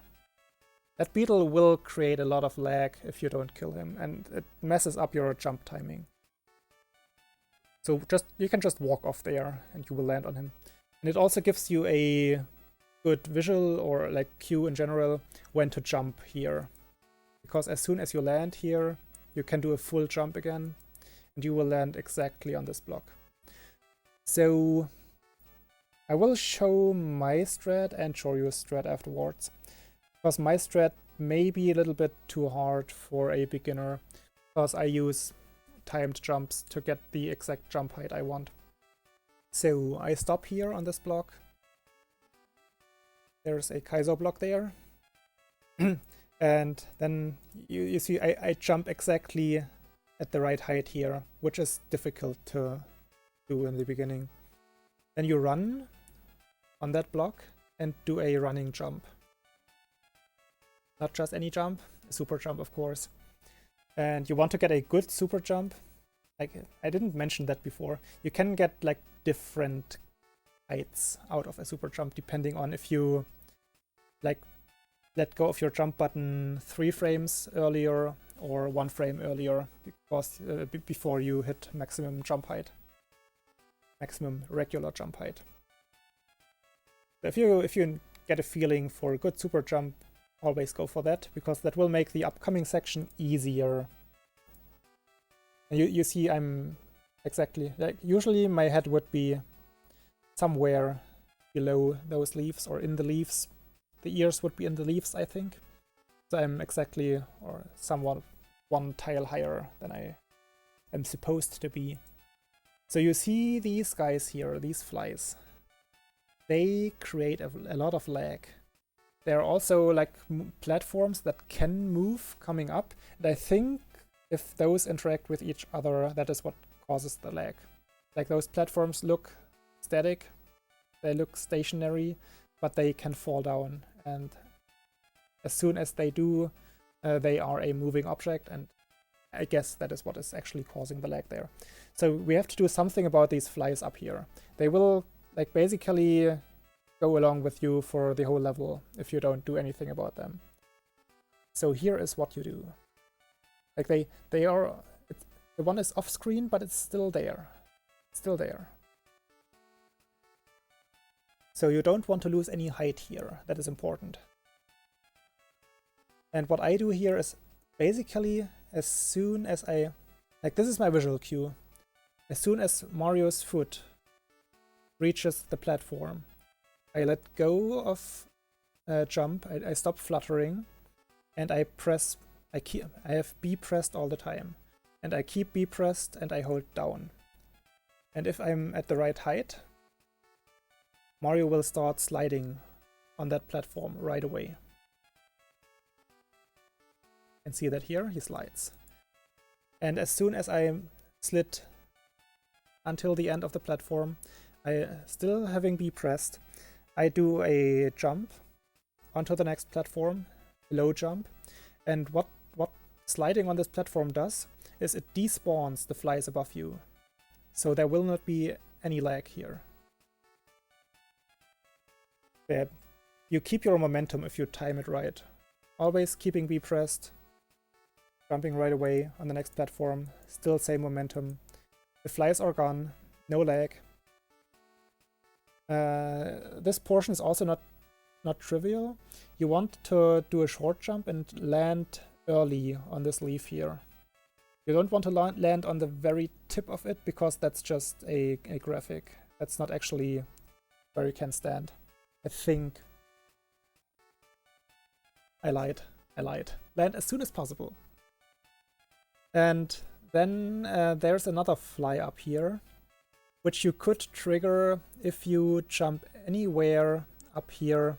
That beetle will create a lot of lag if you don't kill him, and it messes up your jump timing. So you can just walk off there and you will land on him. And it also gives you a good visual, or like cue in general, when to jump here. Because as soon as you land here, you can do a full jump again, and you will land exactly on this block. So I will show my strat and show you a strat afterwards, because my strat may be a little bit too hard for a beginner, because I use timed jumps to get the exact jump height I want. So I stop here on this block. There's a Kaizo block there. And then you see I jump exactly at the right height here, which is difficult to do in the beginning. Then you run on that block and do a running jump. Not just any jump, a super jump, of course. And you want to get a good super jump. Like, I didn't mention that before. You can get like different heights out of a super jump depending on if you like let go of your jump button 3 frames earlier or 1 frame earlier, because before you hit maximum jump height, maximum regular jump height. If you get a feeling for a good super jump, always go for that, because that will make the upcoming section easier. And you see I'm exactly, like, usually my head would be somewhere below those leaves or in the leaves. The ears would be in the leaves, I think. So I'm exactly, or somewhat, 1 tile higher than I am supposed to be. So you see these guys here, these flies. They create a lot of lag. There are also like platforms that can move coming up, and I think if those interact with each other, that is what causes the lag. Like, those platforms look static, they look stationary, but they can fall down, and as soon as they do, they are a moving object, and I guess that is what is actually causing the lag there. So we have to do something about these flies up here. They will like basically go along with you for the whole level if you don't do anything about them. So here is what you do. Like, they are, the one is off screen, but it's still there. Still there. So you don't want to lose any height here. That is important. And what I do here is basically, as soon as like, this is my visual cue. As soon as Mario's foot reaches the platform, I let go of jump, I stop fluttering, and I have B pressed all the time. And I keep B pressed and I hold down. And if I'm at the right height, Mario will start sliding on that platform right away. You can see that here, he slides. And as soon as I slid until the end of the platform, I still having B pressed, I do a jump onto the next platform, low jump, and what sliding on this platform does is it despawns the flies above you. So there will not be any lag here. You keep your momentum if you time it right. Always keeping B pressed, jumping right away on the next platform, still same momentum. The flies are gone, no lag. This portion is also not trivial. You want to do a short jump and land early on this leaf here. You don't want to land on the very tip of it, because that's just a graphic. That's not actually where you can stand. I think I lied. Land as soon as possible. And then there's another fly up here, which you could trigger if you jump anywhere up here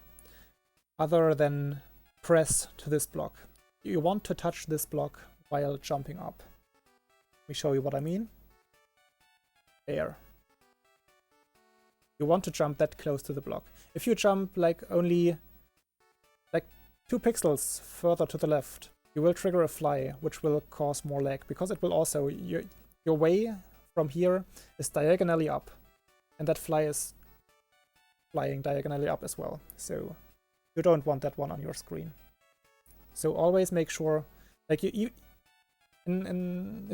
other than press to this block. You want to touch this block while jumping up. Let me show you what I mean. There. You want to jump that close to the block. If you jump like only like 2 pixels further to the left, you will trigger a fly, which will cause more lag, because it will also, your way from here is diagonally up, and that fly is flying diagonally up as well. So you don't want that one on your screen. So always make sure, like if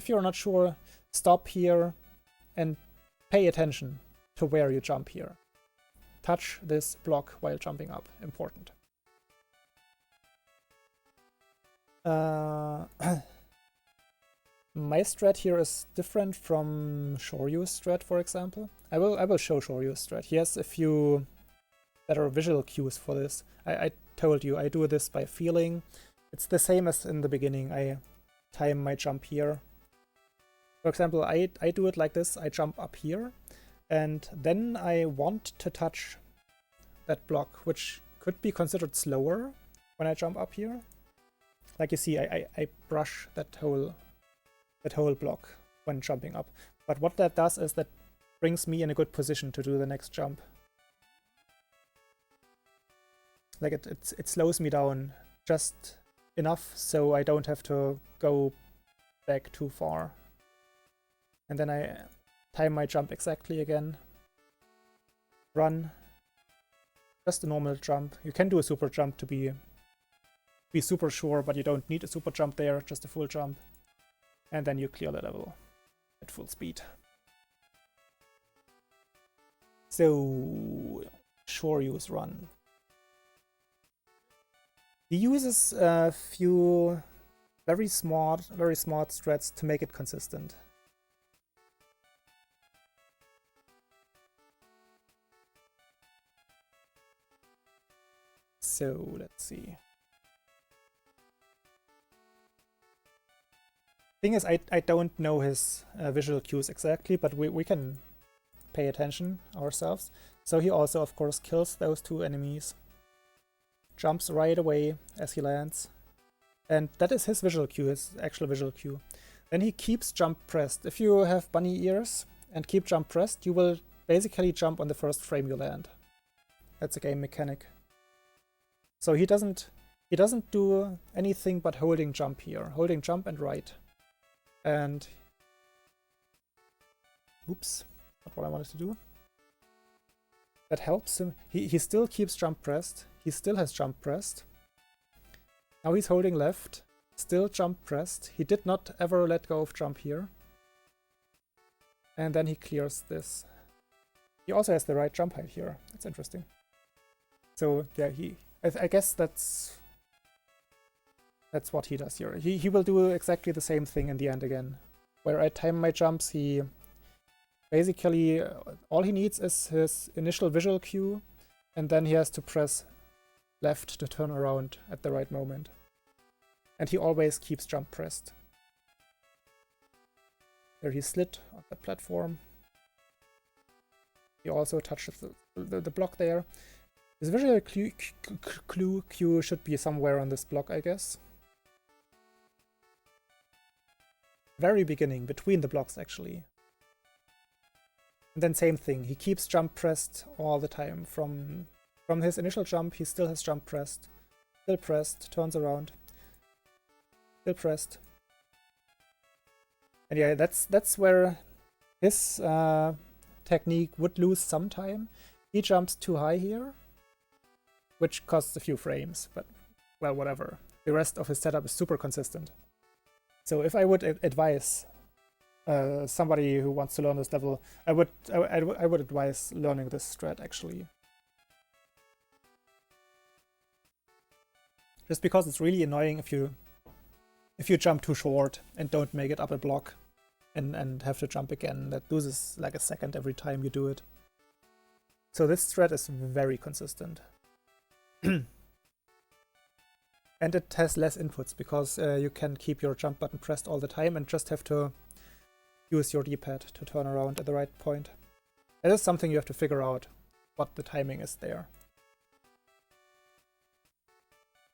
you're not sure, stop here and pay attention to where you jump here. Touch this block while jumping up. Important. My strat here is different from Shoryu's strat, for example. I will show Shoryu's strat. He has a few better visual cues for this. I told you, I do this by feeling. It's the same as in the beginning. I time my jump here. For example, I do it like this. I jump up here, and then I want to touch that block, which could be considered slower when I jump up here. Like you see, I brush that whole block when jumping up. But what that does is that brings me in a good position to do the next jump. Like it slows me down just enough so I don't have to go back too far. And then I time my jump exactly again. Run. Just a normal jump. You can do a super jump to be super sure, but you don't need a super jump there, just a full jump. And then you clear the level at full speed. So, Shoryu's run. He uses a few very smart strats to make it consistent. So, let's see. Thing is, I don't know his visual cues exactly, but we can pay attention ourselves. So he also, of course, kills those 2 enemies. Jumps right away as he lands. And that is his visual cue, his actual visual cue. Then he keeps jump pressed. If you have bunny ears and keep jump pressed, you will basically jump on the first frame you land. That's a game mechanic. So he doesn't do anything but holding jump here. Holding jump and right. And oops, not what I wanted to do. That helps him. He still keeps jump pressed. He still has jump pressed. Now he's holding left. Still jump pressed. He did not ever let go of jump here. And then he clears this. He also has the right jump height here. That's interesting. So yeah, I guess that's what he does here. He will do exactly the same thing in the end again. Where I time my jumps, he basically, all he needs is his initial visual cue, and then he has to press left to turn around at the right moment. And he always keeps jump pressed. There he slid on the platform. He also touches the block there. His visual cue should be somewhere on this block, I guess. Very beginning, between the blocks actually. And then same thing, he keeps jump pressed all the time. From his initial jump, he still has jump pressed. Still pressed, turns around. Still pressed. And yeah, that's where his technique would lose some time. He jumps too high here, which costs a few frames, but well, whatever. The rest of his setup is super consistent. So if I would advise somebody who wants to learn this level, I would advise learning this strat actually. Just because it's really annoying if you jump too short and don't make it up a block and have to jump again. That loses like a second every time you do it. So this strat is very consistent. And it has less inputs because you can keep your jump button pressed all the time and just have to use your D-pad to turn around at the right point. That is something you have to figure out, what the timing is there.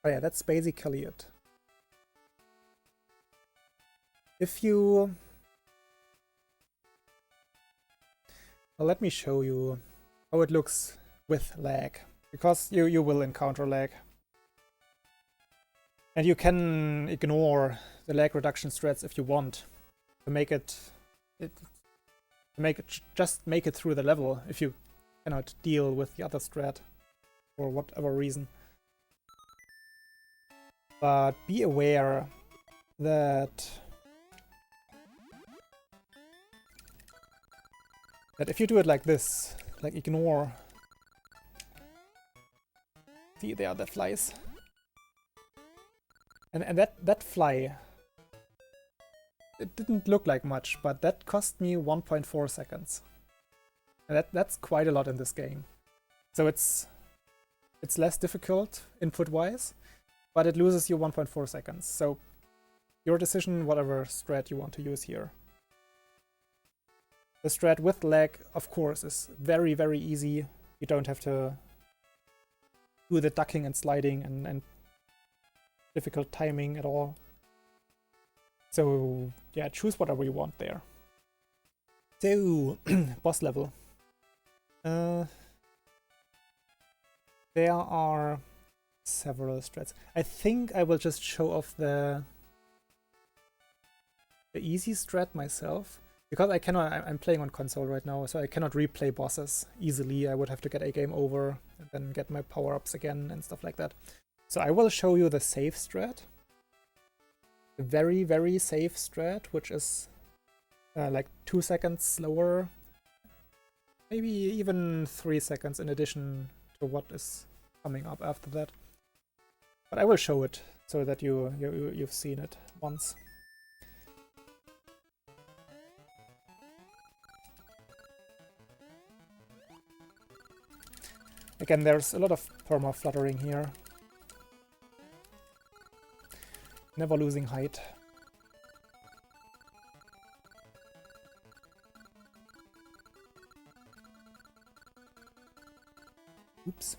Oh yeah, that's basically it. If you... Well, let me show you how it looks with lag, because you will encounter lag. And you can ignore the lag reduction strats if you want to make it just make it through the level if you cannot deal with the other strat for whatever reason. But be aware that if you do it like this, like ignore, see, there are the flies. And that fly, it didn't look like much, but that cost me 1.4 seconds. And that's quite a lot in this game. So it's less difficult input-wise, but it loses you 1.4 seconds. So your decision, whatever strat you want to use here. The strat with lag, of course, is very, very easy. You don't have to do the ducking and sliding and difficult timing at all. So yeah, choose whatever you want there. So, boss level. There are several strats. I think I will just show off the easy strat myself, because I cannot. I'm playing on console right now, so I cannot replay bosses easily. I would have to get a game over and then get my power-ups again and stuff like that. So I will show you the safe strat. The very, very safe strat, which is like 2 seconds slower. Maybe even 3 seconds in addition to what is coming up after that. But I will show it so that you've seen it once. Again, there's a lot of perma-fluttering here. Never losing height. Oops.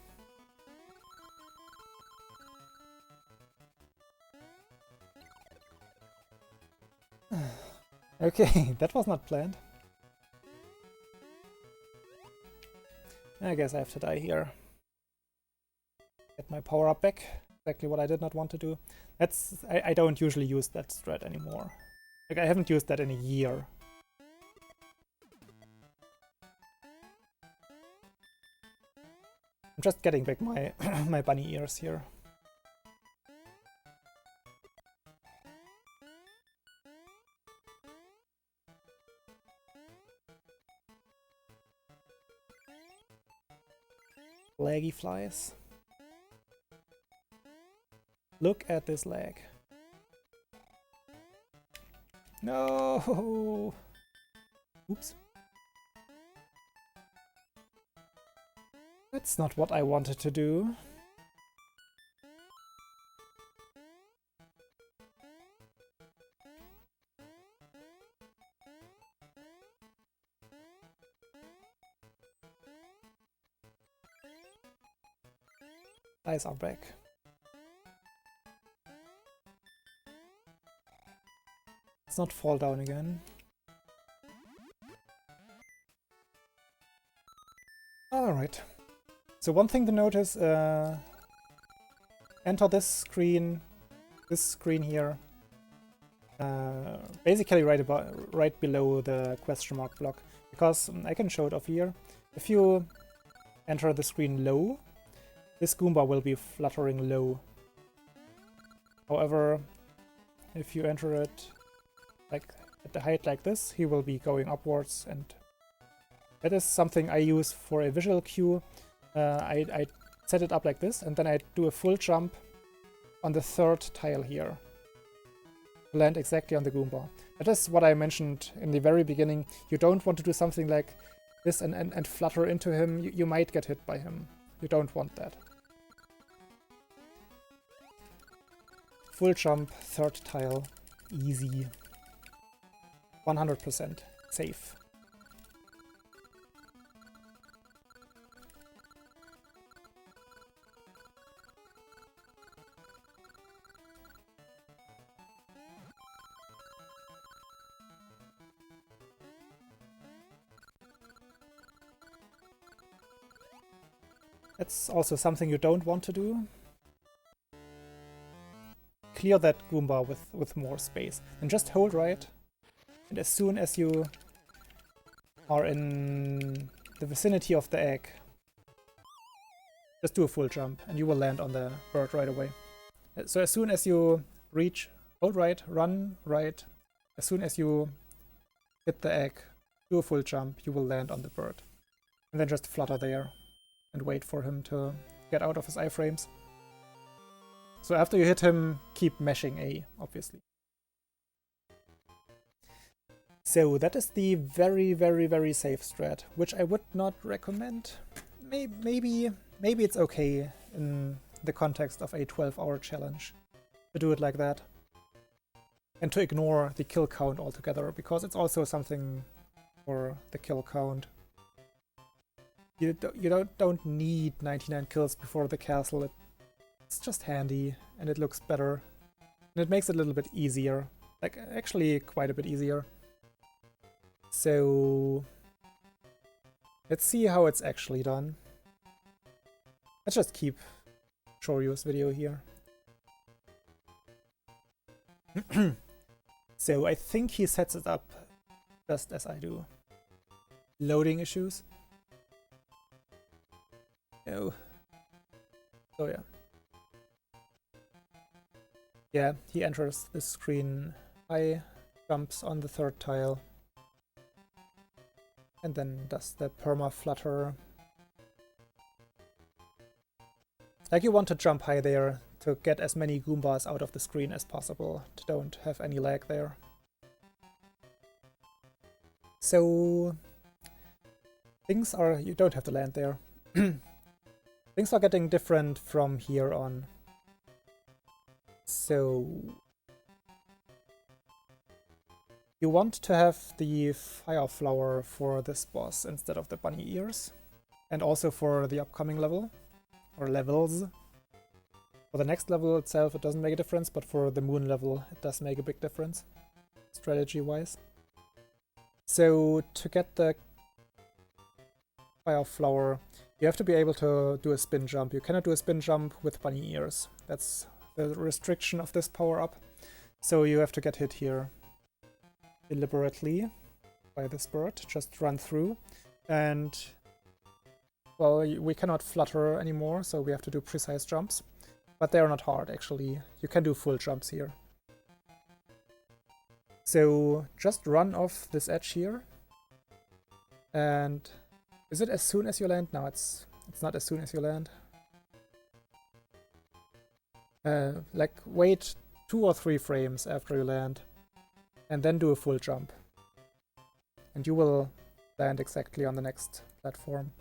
Okay, that was not planned. I guess I have to die here. Get my power up back. Exactly what I did not want to do. I don't usually use that strat anymore. Like, I haven't used that in a year. I'm just getting back my my bunny ears here. Laggy flies. Look at this lag. No! Oops. That's not what I wanted to do. Eyes are back. Let's not fall down again. Alright. So one thing to notice, enter this screen here, basically right below the question mark block, because I can show it off here. If you enter the screen low, this Goomba will be fluttering low. However, if you enter it like at the height like this, he will be going upwards, and that is something I use for a visual cue. I set it up like this, and then I do a full jump on the third tile here. Land exactly on the Goomba. That is what I mentioned in the very beginning. You don't want to do something like this and flutter into him. You might get hit by him. You don't want that. Full jump, third tile, easy. 100% safe. That's also something you don't want to do. Clear that Goomba with more space. And just hold right. And as soon as you are in the vicinity of the egg, just do a full jump and you will land on the bird right away. So as soon as you reach, hold right, run right. As soon as you hit the egg, do a full jump, you will land on the bird. And then just flutter there and wait for him to get out of his iframes. So after you hit him, keep mashing A, obviously. So that is the very, very, very safe strat, which I would not recommend. Maybe it's okay in the context of a 12-hour challenge to do it like that. And to ignore the kill count altogether, because it's also something for the kill count. You don't need 99 kills before the castle. It's just handy, and it looks better. And it makes it a little bit easier. Like, actually quite a bit easier. So let's see how it's actually done. Let's just keep Shoryu's video here. So I think he sets it up just as I do. Loading issues. Oh. Oh yeah. Yeah, he enters the screen high, jumps on the third tile, and then does the perma flutter. Like, you want to jump high there to get as many Goombas out of the screen as possible, to don't have any lag there. So things are... you don't have to land there. Things are getting different from here on. So you want to have the fire flower for this boss instead of the bunny ears, and also for the upcoming level, or levels. For the next level itself it doesn't make a difference, but for the moon level it does make a big difference, strategy-wise. So to get the fire flower, you have to be able to do a spin jump. You cannot do a spin jump with bunny ears. That's the restriction of this power-up. So you have to get hit here deliberately by this bird. Just run through. And, well, we cannot flutter anymore, so we have to do precise jumps. But they are not hard, actually. You can do full jumps here. So just run off this edge here. And is it as soon as you land? No, it's not as soon as you land. Like, wait 2 or 3 frames after you land, and then do a full jump. And you will land exactly on the next platform.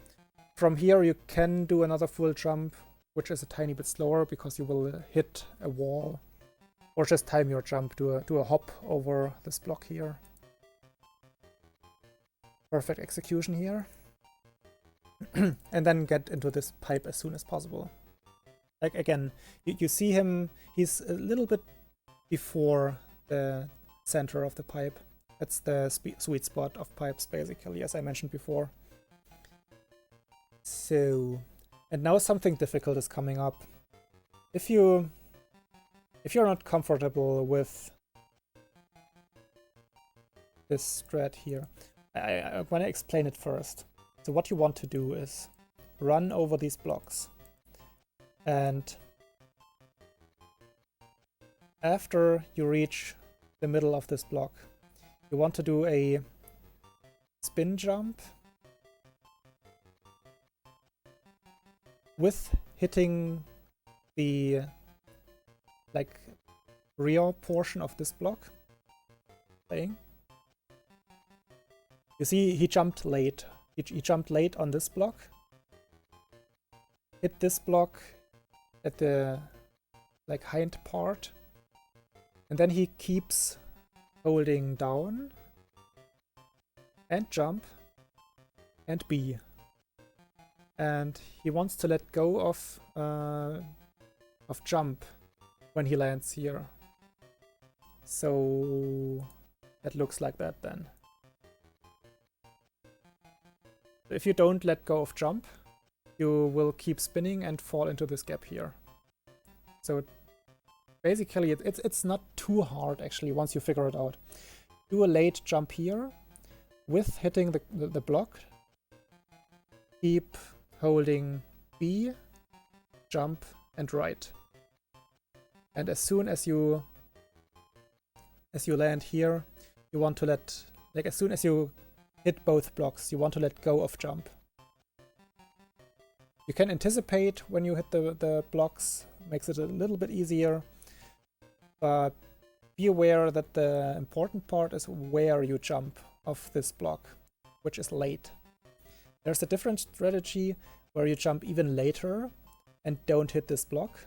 From here you can do another full jump, which is a tiny bit slower, because you will hit a wall. Or just time your jump, do a hop over this block here. Perfect execution here. And then get into this pipe as soon as possible. Like, again, you see him, he's a little bit before the center of the pipe. That's the sweet spot of pipes, basically, as I mentioned before. So, and now something difficult is coming up. If you're not comfortable with this strat here, I want to explain it first. So what you want to do is run over these blocks. And after you reach the middle of this block, you want to do a spin jump with hitting the like rear portion of this block. Playing. You see, he jumped late. He jumped late on this block. Hit this block at the like hind part, and then he keeps holding down and jump and B, and he wants to let go of jump when he lands here. So it looks like that then. If you don't let go of jump, you will keep spinning and fall into this gap here. So basically it's not too hard actually once you figure it out. Do a late jump here with hitting the block. Keep holding B, jump and right. And as soon as you land here, you want to let, like as soon as you hit both blocks, you want to let go of jump. You can anticipate when you hit the blocks, makes it a little bit easier, but be aware that the important part is where you jump off this block, which is late. There's a different strategy where you jump even later and don't hit this block,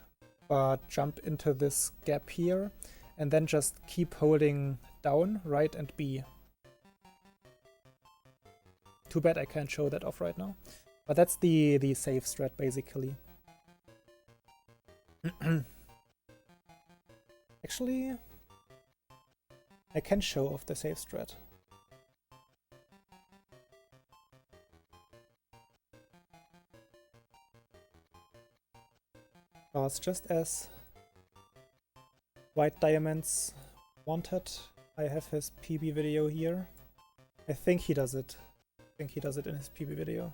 but jump into this gap here and then just keep holding down, right and B. Too bad I can't show that off right now. But that's the safe strat basically. Actually, I can show off the safe strat. It's just as White Diamonds wanted. I have his PB video here. I think he does it. I think he does it in his PB video.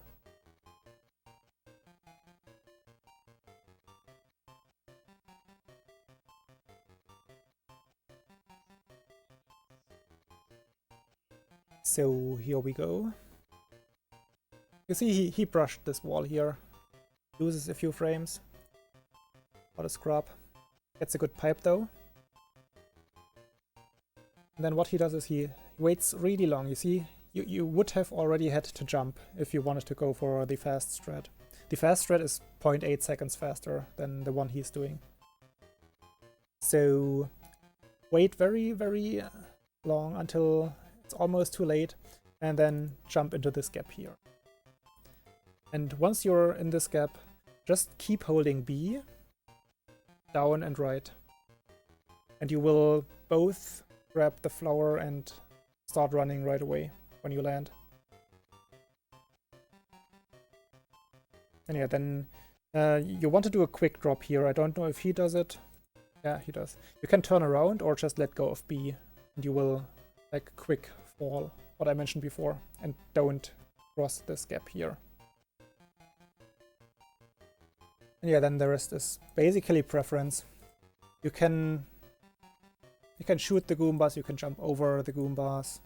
So here we go. You see he brushed this wall here. Loses a few frames. What a scrub. Gets a good pipe though. And then what he does is he waits really long. You see, you would have already had to jump if you wanted to go for the fast strat. The fast strat is 0.8 seconds faster than the one he's doing. So wait very, very long until it's almost too late, and then jump into this gap here. And once you're in this gap, just keep holding B, down and right. And you will both grab the flower and start running right away when you land. And yeah, then you want to do a quick drop here. I don't know if he does it. Yeah, he does. You can turn around or just let go of B, and you will like quick fall, what I mentioned before, and don't cross this gap here. And yeah, then the rest is basically preference. You can shoot the Goombas, you can jump over the Goombas.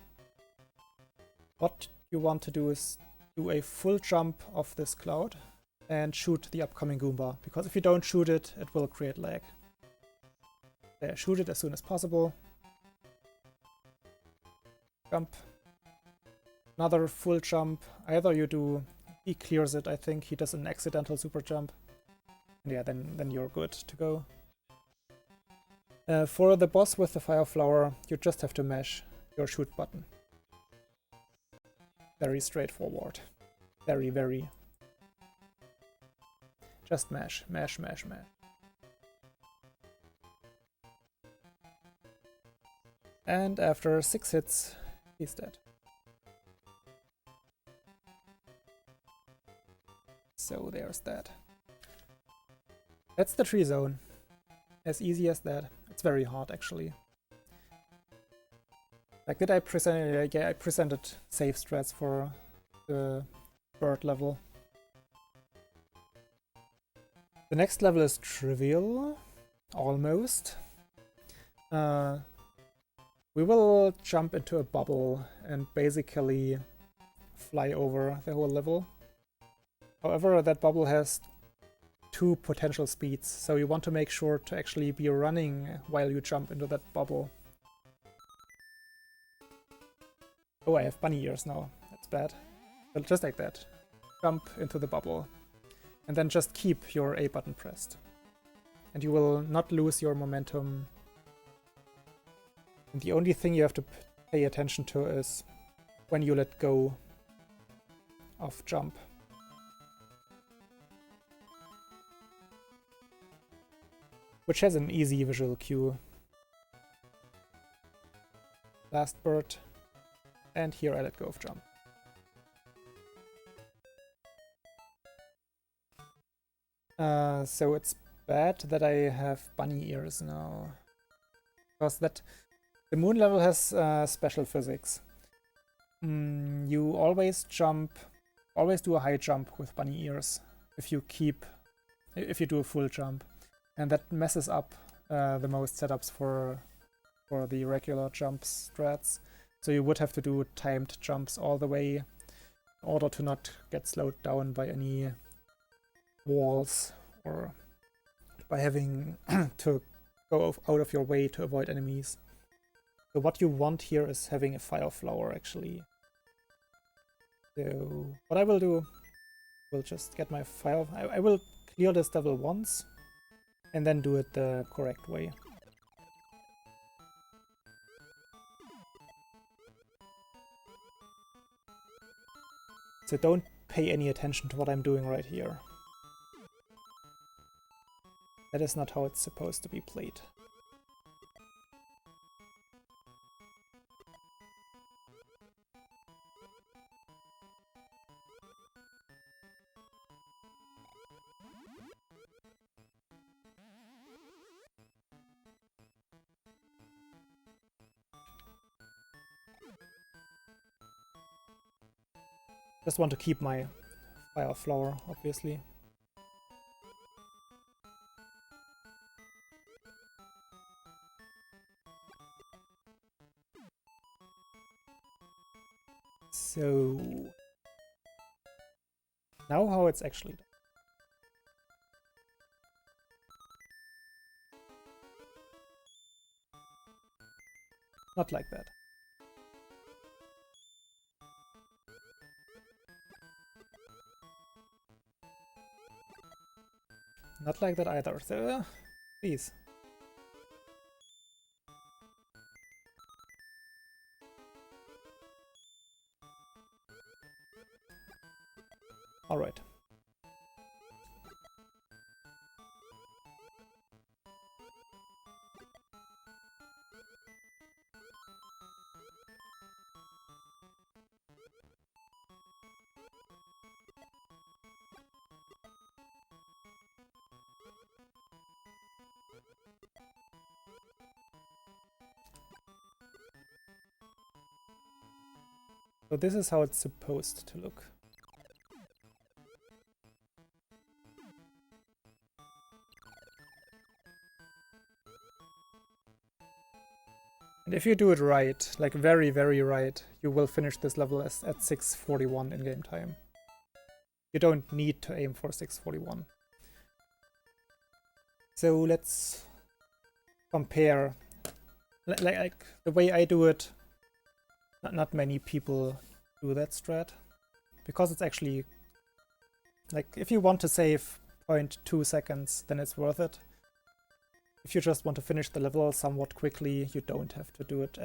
What you want to do is do a full jump off this cloud and shoot the upcoming Goomba, because if you don't shoot it, it will create lag. There, shoot it as soon as possible. Jump. Another full jump. Either you do, he clears it, I think. He does an accidental super jump. And yeah, then you're good to go. For the boss with the fire flower, you just have to mash your shoot button. Very straightforward. Very, very. Just mash, mash, mash, mash. And after 6 hits, he's dead. So there's that. That's the tree zone. As easy as that. It's very hard actually. Like, did I present? Yeah, I presented safe strats for the bird level. The next level is trivial, almost. We will jump into a bubble and basically fly over the whole level. However, that bubble has 2 potential speeds, so you want to make sure to actually be running while you jump into that bubble. Oh, I have bunny ears now. That's bad. But just like that. Jump into the bubble. And then just keep your A button pressed. And you will not lose your momentum. And the only thing you have to pay attention to is when you let go of jump. Which has an easy visual cue. Last bird. And here I let go of jump. So it's bad that I have bunny ears now. Because the moon level has special physics. You always do a high jump with bunny ears if you do a full jump. And that messes up the most setups for the regular jump strats. So you would have to do timed jumps all the way in order to not get slowed down by any walls or by having to go out of your way to avoid enemies. So what you want here is having a fire flower, actually. So what I will do, will just get my fire. I will clear this level once and then do it the correct way. So don't pay any attention to what I'm doing right here. That is not how it's supposed to be played. Just want to keep my fire flower, obviously. So now how it's actually done. Not like that. Not like that either. So, please. All right. So this is how it's supposed to look. And if you do it right, like very, very right, you will finish this level at 6:41 in game time. You don't need to aim for 6:41. So let's compare. Like the way I do it, not many people do that strat. Because it's actually, like, if you want to save 0.2 seconds, then it's worth it. If you just want to finish the level somewhat quickly, you don't have to do it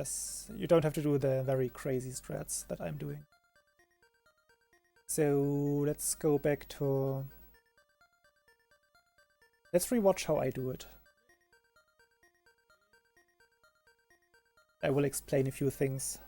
you don't have to do the very crazy strats that I'm doing. So let's go back to... Let's rewatch how I do it. I will explain a few things.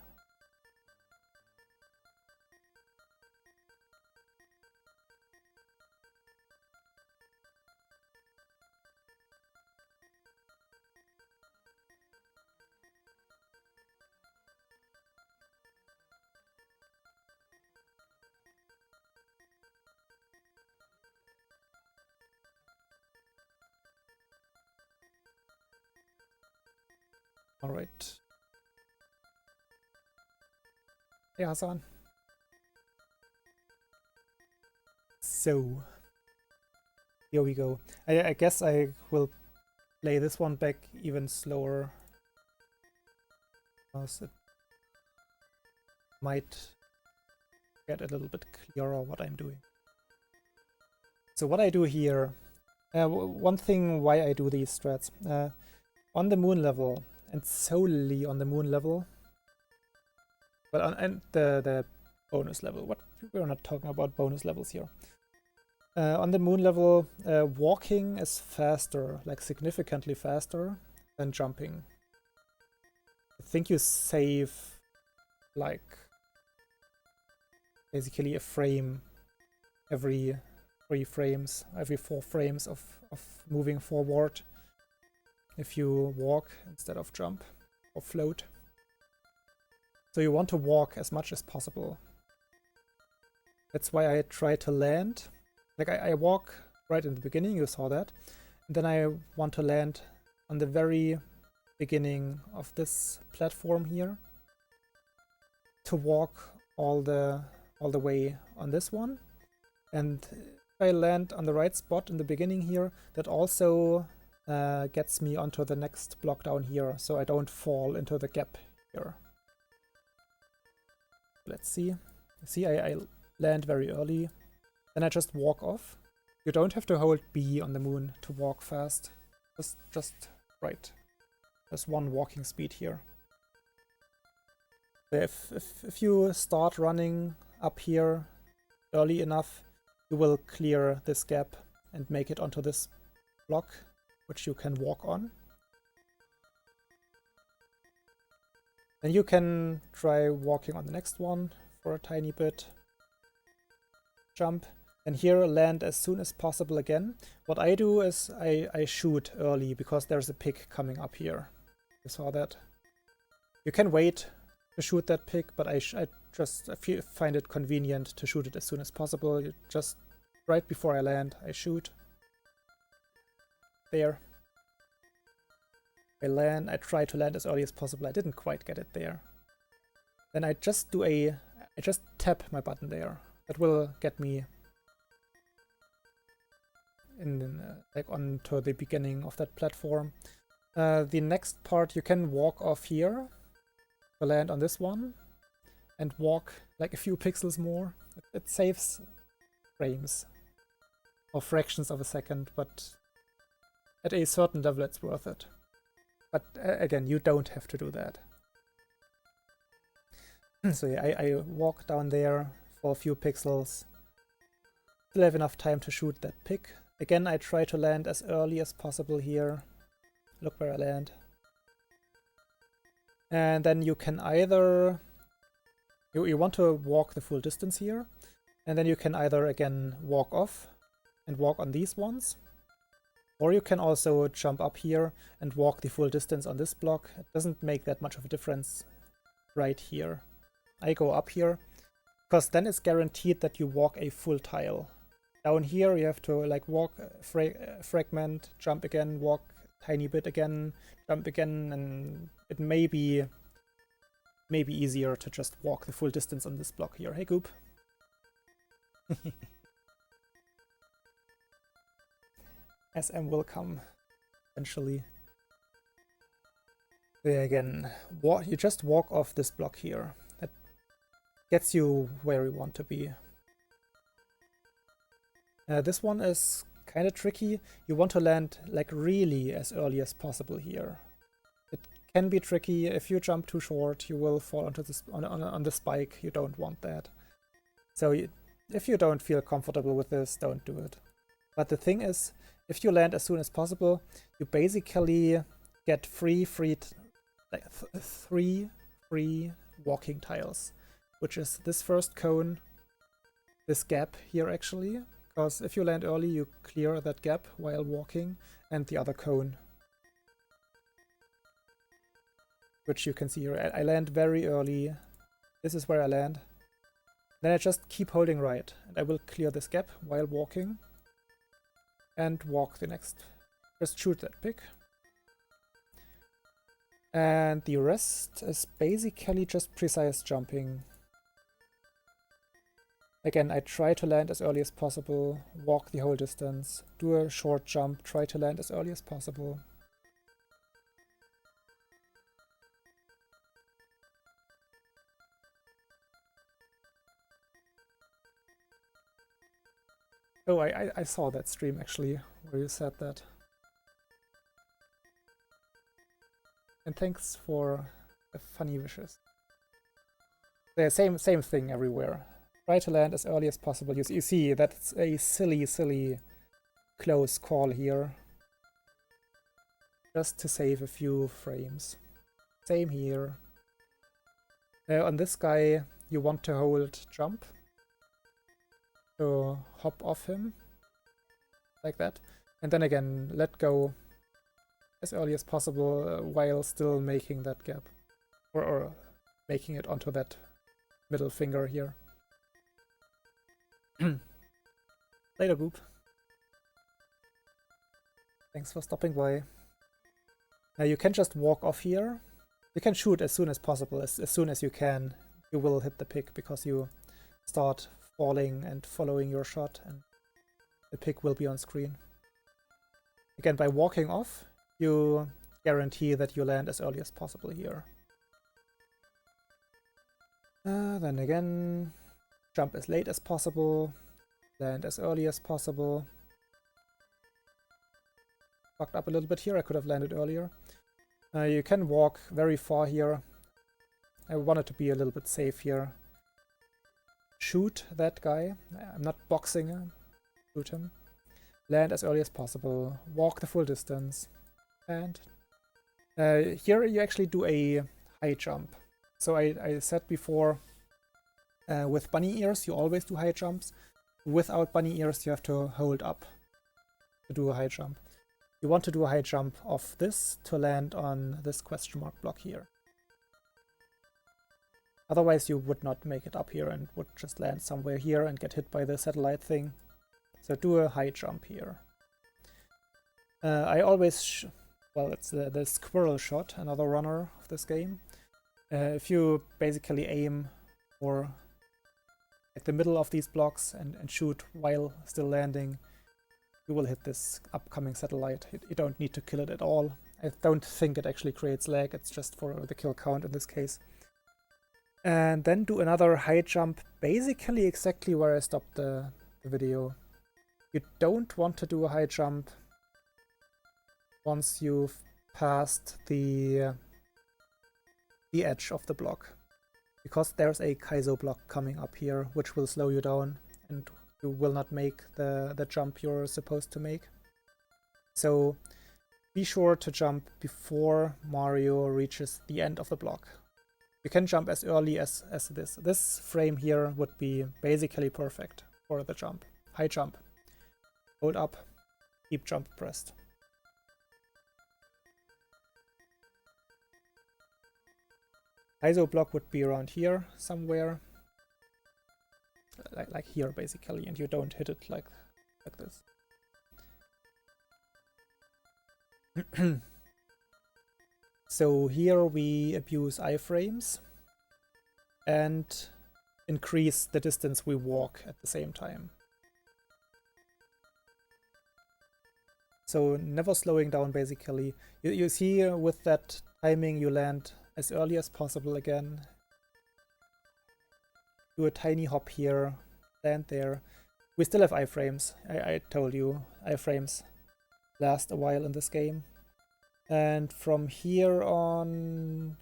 All right. Hey Hassan. So, here we go. I guess I will play this one back even slower, because it might get a little bit clearer what I'm doing. So what I do here, one thing why I do these strats, on the moon level, and solely on the moon level, but and the bonus level. We're not talking about bonus levels here. On the moon level, walking is faster, like significantly faster than jumping. I think you save like basically a frame every 3 frames, every 4 frames of moving forward if you walk instead of jump or float. So you want to walk as much as possible. That's why I try to land. Like I walk right in the beginning, you saw that. And then I want to land on the very beginning of this platform here to walk all the way on this one. And if I land on the right spot in the beginning here, that also gets me onto the next block down here, so I don't fall into the gap here. Let's see. See, I land very early. Then I just walk off. You don't have to hold B on the moon to walk fast. Just right. There's one walking speed here. If you start running up here early enough, you will clear this gap and make it onto this block, which you can walk on. Then you can try walking on the next one for a tiny bit. Jump. And here land as soon as possible again. What I do is I shoot early because there's a pig coming up here. You saw that? You can wait to shoot that pig, but I just find it convenient to shoot it as soon as possible. Just right before I land, I shoot. There. I land. I try to land as early as possible. I didn't quite get it there. Then I just tap my button there. That will get me like onto the beginning of that platform. The next part you can walk off here to land on this one and walk like a few pixels more. It saves frames or fractions of a second, but at a certain level it's worth it. But again, you don't have to do that. So yeah, I walk down there for a few pixels. Still have enough time to shoot that pig. Again, I try to land as early as possible here. Look where I land. And then you can either... You want to walk the full distance here. And then you can either, again, walk off and walk on these ones. Or you can also jump up here and walk the full distance on this block. It doesn't make that much of a difference right here. I go up here, because then it's guaranteed that you walk a full tile. Down here you have to like walk, fragment, jump again, walk tiny bit again, jump again, and it may be easier to just walk the full distance on this block here. Hey Goop. SM will come eventually. There again, you just walk off this block here. That gets you where you want to be. This one is kind of tricky. You want to land like really as early as possible here. It can be tricky. If you jump too short, you will fall onto this on the spike. You don't want that. So if you don't feel comfortable with this, don't do it. But the thing is, if you land as soon as possible, you basically get three free walking tiles, which is this first cone, this gap here actually, because if you land early, you clear that gap while walking, and the other cone, which you can see here. I land very early. This is where I land. Then I just keep holding right, and I will clear this gap while walking, and walk the next. Just shoot that pig. And the rest is basically just precise jumping. Again, I try to land as early as possible, walk the whole distance, do a short jump, try to land as early as possible. Oh, I saw that stream actually, where you said that. And thanks for the funny wishes. The same thing everywhere. Try to land as early as possible. You see, that's a silly close call here. Just to save a few frames. Same here. On this guy, you want to hold jump. To hop off him. Like that. And then again, let go as early as possible while still making that gap. Or making it onto that middle finger here. Later, Goop. Thanks for stopping by. You can just walk off here. You can shoot as soon as possible. As soon as you can, you will hit the pick because you start falling and following your shot, and the pick will be on screen. Again, by walking off, you guarantee that you land as early as possible here. Then again, jump as late as possible, land as early as possible. Fucked up a little bit here, I could have landed earlier. You can walk very far here. I wanted to be a little bit safe here. Shoot that guy. I'm not boxing him. Shoot him. Land as early as possible. Walk the full distance. And here you actually do a high jump. So I said before, with bunny ears you always do high jumps. Without bunny ears you have to hold up to do a high jump. You want to do a high jump off this to land on this question mark block here. Otherwise you would not make it up here and would just land somewhere here and get hit by the satellite thing. So do a high jump here. I always, well, it's the squirrel shot, another runner of this game. If you basically aim for like the middle of these blocks and shoot while still landing, you will hit this upcoming satellite. You don't need to kill it at all. I don't think it actually creates lag, it's just for the kill count in this case. And then do another high jump, basically exactly where I stopped the video. You don't want to do a high jump once you've passed the edge of the block, because there's a Kaizo block coming up here which will slow you down and you will not make the jump you're supposed to make. So be sure to jump before Mario reaches the end of the block. You can jump as early as this. This frame here would be basically perfect for the jump. High jump. Hold up. Keep jump pressed. ISO block would be around here somewhere. Like here basically, and you don't hit it like this. So here we abuse iframes and increase the distance we walk at the same time. So never slowing down basically. You see with that timing you land as early as possible again. Do a tiny hop here, land there. We still have iframes. I told you, iframes last a while in this game. And from here on,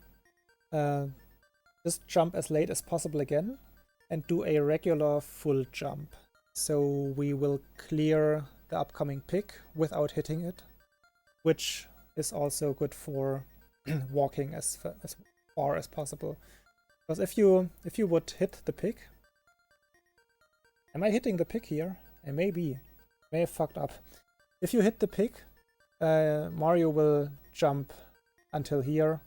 just jump as late as possible again and do a regular full jump. So we will clear the upcoming pick without hitting it, which is also good for walking as far as possible. Because if you would hit the pick, am I hitting the pick here? I may be. May have fucked up. If you hit the pick, Mario will jump until here,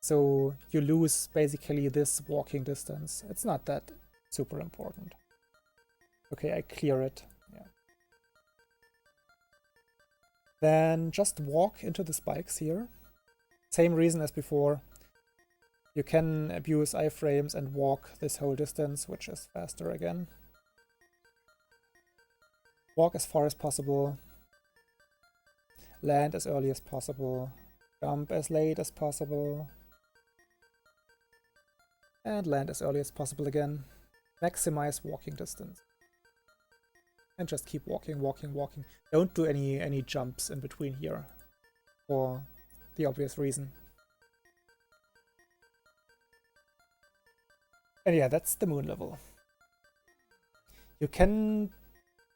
so you lose basically this walking distance. It's not that super important. Okay, I clear it. Yeah. Then just walk into the spikes here. Same reason as before. You can abuse iframes and walk this whole distance, which is faster again. Walk as far as possible. Land as early as possible. Jump as late as possible. And land as early as possible again. Maximize walking distance. And just keep walking, walking, walking. Don't do any jumps in between here. For the obvious reason. And yeah, that's the moon level. You can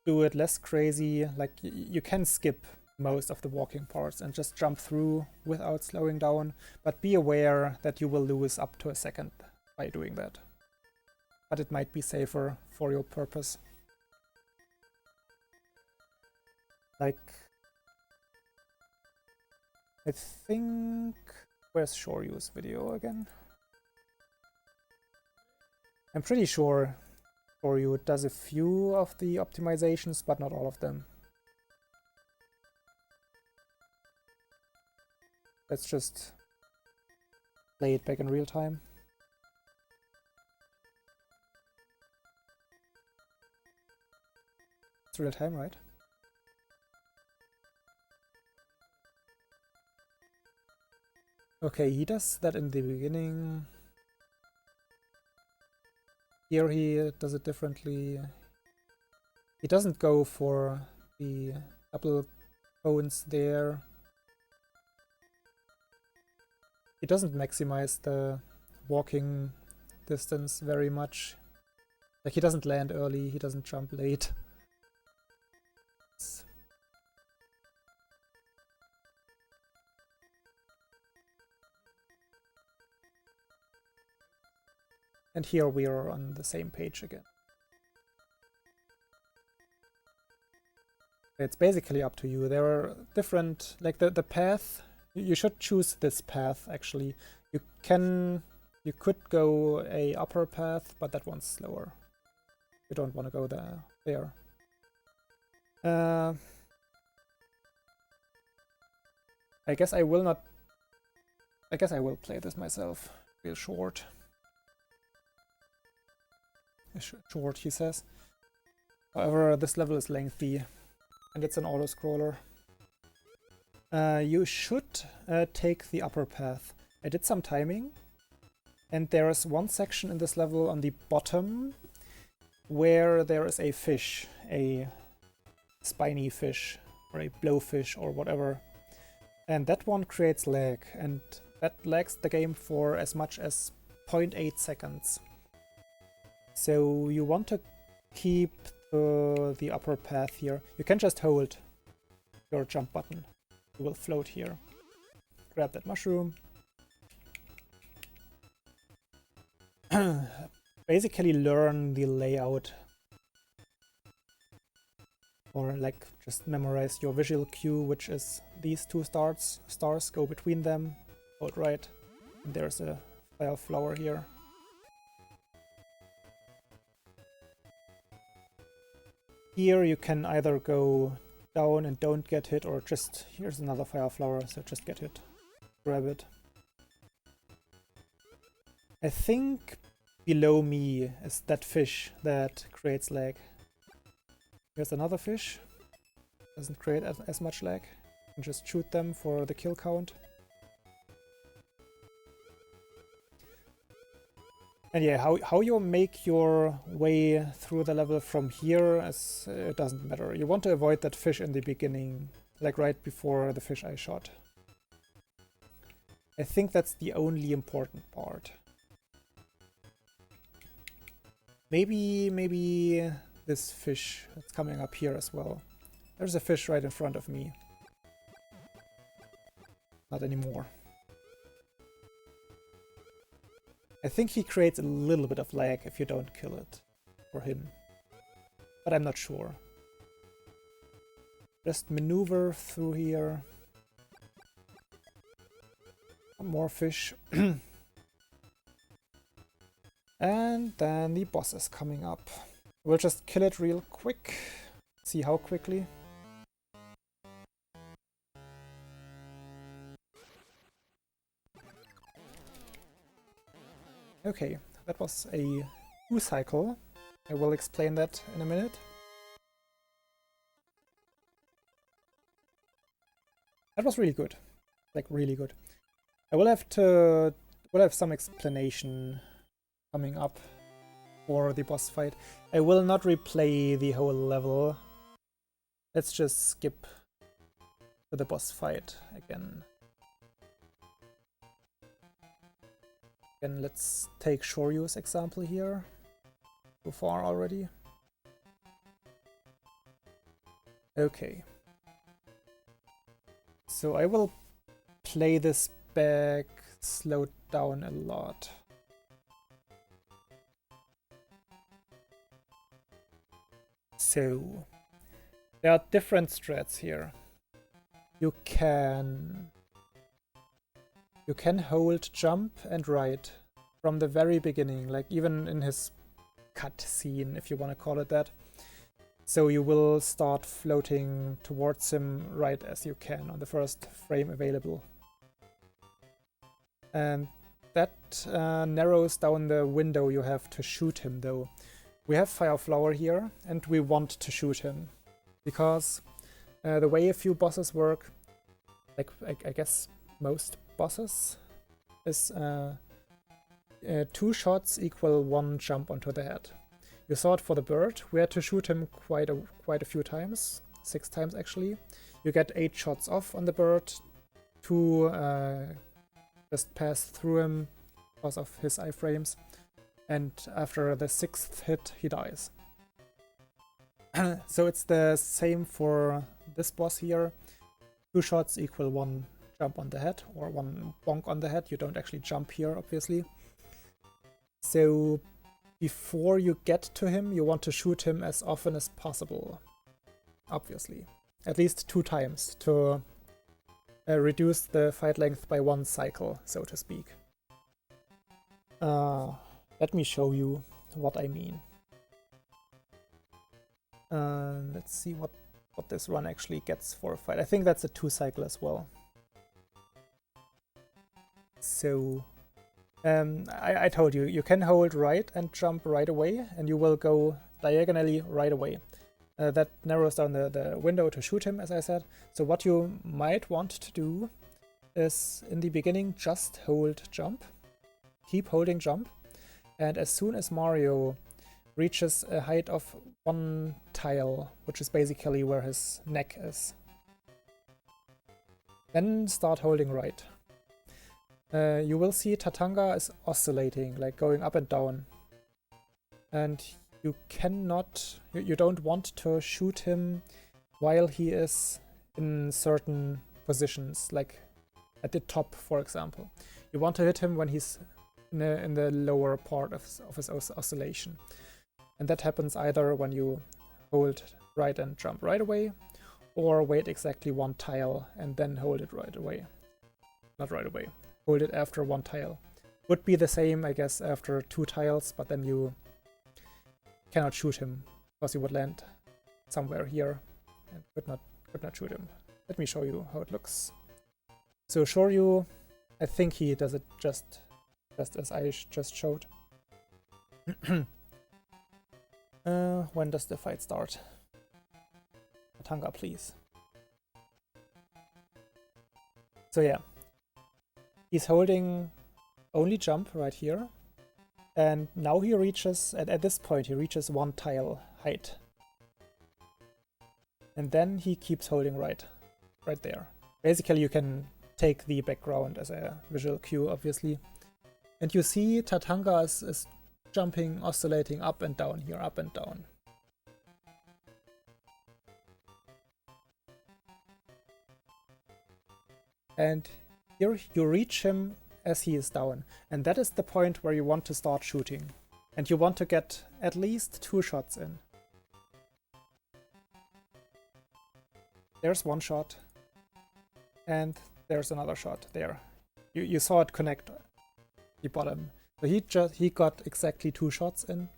do it less crazy, like you can skip most of the walking parts and just jump through without slowing down, but be aware that you will lose up to a second by doing that. But it might be safer for your purpose. Like, I think... Where's Shoryu's video again? I'm pretty sure Shoryu does a few of the optimizations, but not all of them. Let's just play it back in real time. It's real time, right? Okay, he does that in the beginning. Here he does it differently. He doesn't go for the double cones there. He doesn't maximize the walking distance very much. Like, he doesn't land early, he doesn't jump late. And here we are on the same page again. It's basically up to you. There are different, like the path, you should choose this path actually. You could go a upper path, but that one's slower. You don't want to go there. I guess I will play this myself. Real short. Short, he says. However, this level is lengthy, and it's an auto-scroller. You should take the upper path. I did some timing, and there is one section in this level on the bottom where there is a fish, a spiny fish, or a blowfish, or whatever. And that one creates lag, and that lags the game for as much as 0.8 seconds. So you want to keep the upper path here. You can just hold your jump button. You will float here. Grab that mushroom. Basically learn the layout. Or like just memorize your visual cue, which is these two stars. Go between them. Hold right. And there's a fire flower here. Here you can either go down and don't get hit, or just, here's another fire flower, so just get hit. Grab it. I think below me is that fish that creates lag. Here's another fish. Doesn't create as much lag. You can just shoot them for the kill count. And yeah, how you make your way through the level from here, it doesn't matter. You want to avoid that fish in the beginning, like right before the fish I shot. I think that's the only important part. Maybe this fish that's coming up here as well. There's a fish right in front of me. Not anymore. I think he creates a little bit of lag if you don't kill it for him, but I'm not sure. Just maneuver through here. One more fish. And then the boss is coming up. We'll just kill it real quick. See how quickly. Okay, that was a 2 cycle. I will explain that in a minute. That was really good. Like, really good. I will have some explanation coming up for the boss fight. I will not replay the whole level. Let's just skip to the boss fight again. Again, let's take Shoryu's example here. So far already. Okay. So I will play this back, slowed down a lot. So there are different strats here. You can hold jump and right from the very beginning, like even in his cutscene, if you want to call it that. So you will start floating towards him right as you can on the first frame available. And that narrows down the window you have to shoot him, though. We have Fire Flower here, and we want to shoot him. Because the way a few bosses work, like I guess most bosses, is 2 shots equal 1 jump onto the head. You saw it for the bird. We had to shoot him quite a few times, 6 times actually. You get 8 shots off on the bird, 2 just pass through him because of his iframes, and after the 6th hit he dies. So it's the same for this boss here. 2 shots equal 1 jump on the head, or 1 bonk on the head. You don't actually jump here, obviously. So before you get to him, you want to shoot him as often as possible, obviously. At least 2 times to reduce the fight length by 1 cycle, so to speak. Let me show you what I mean. Let's see what this run actually gets for a fight. I think that's a 2 cycle as well. So I told you, you can hold right and jump right away, and you will go diagonally right away. That narrows down the window to shoot him, as I said. So what you might want to do is, in the beginning, just hold jump. Keep holding jump. And as soon as Mario reaches a height of 1 tile, which is basically where his neck is, then start holding right. You will see Tatanga is oscillating, like going up and down. And you cannot, you don't want to shoot him while he is in certain positions, like at the top, for example. You want to hit him when he's in the lower part of his oscillation. And that happens either when you hold right and jump right away, or wait exactly 1 tile and then hold it right away. Not right away. Hold it after 1 tile. Would be the same, I guess, after 2 tiles, but then you cannot shoot him because you would land somewhere here and could not shoot him. Let me show you how it looks. So Shoryu, I think he does it just as I just showed. When does the fight start? Tatanga, please. So yeah, he's holding only jump right here, and now he reaches, at this point he reaches 1 tile height. And then he keeps holding right there. Basically you can take the background as a visual cue, obviously. And you see Tatanga is jumping, oscillating up and down here, up and down. And here you reach him as he is down. And that is the point where you want to start shooting. And you want to get at least 2 shots in. There's 1 shot. And there's another shot there. You saw it connect the bottom. So he got exactly 2 shots in.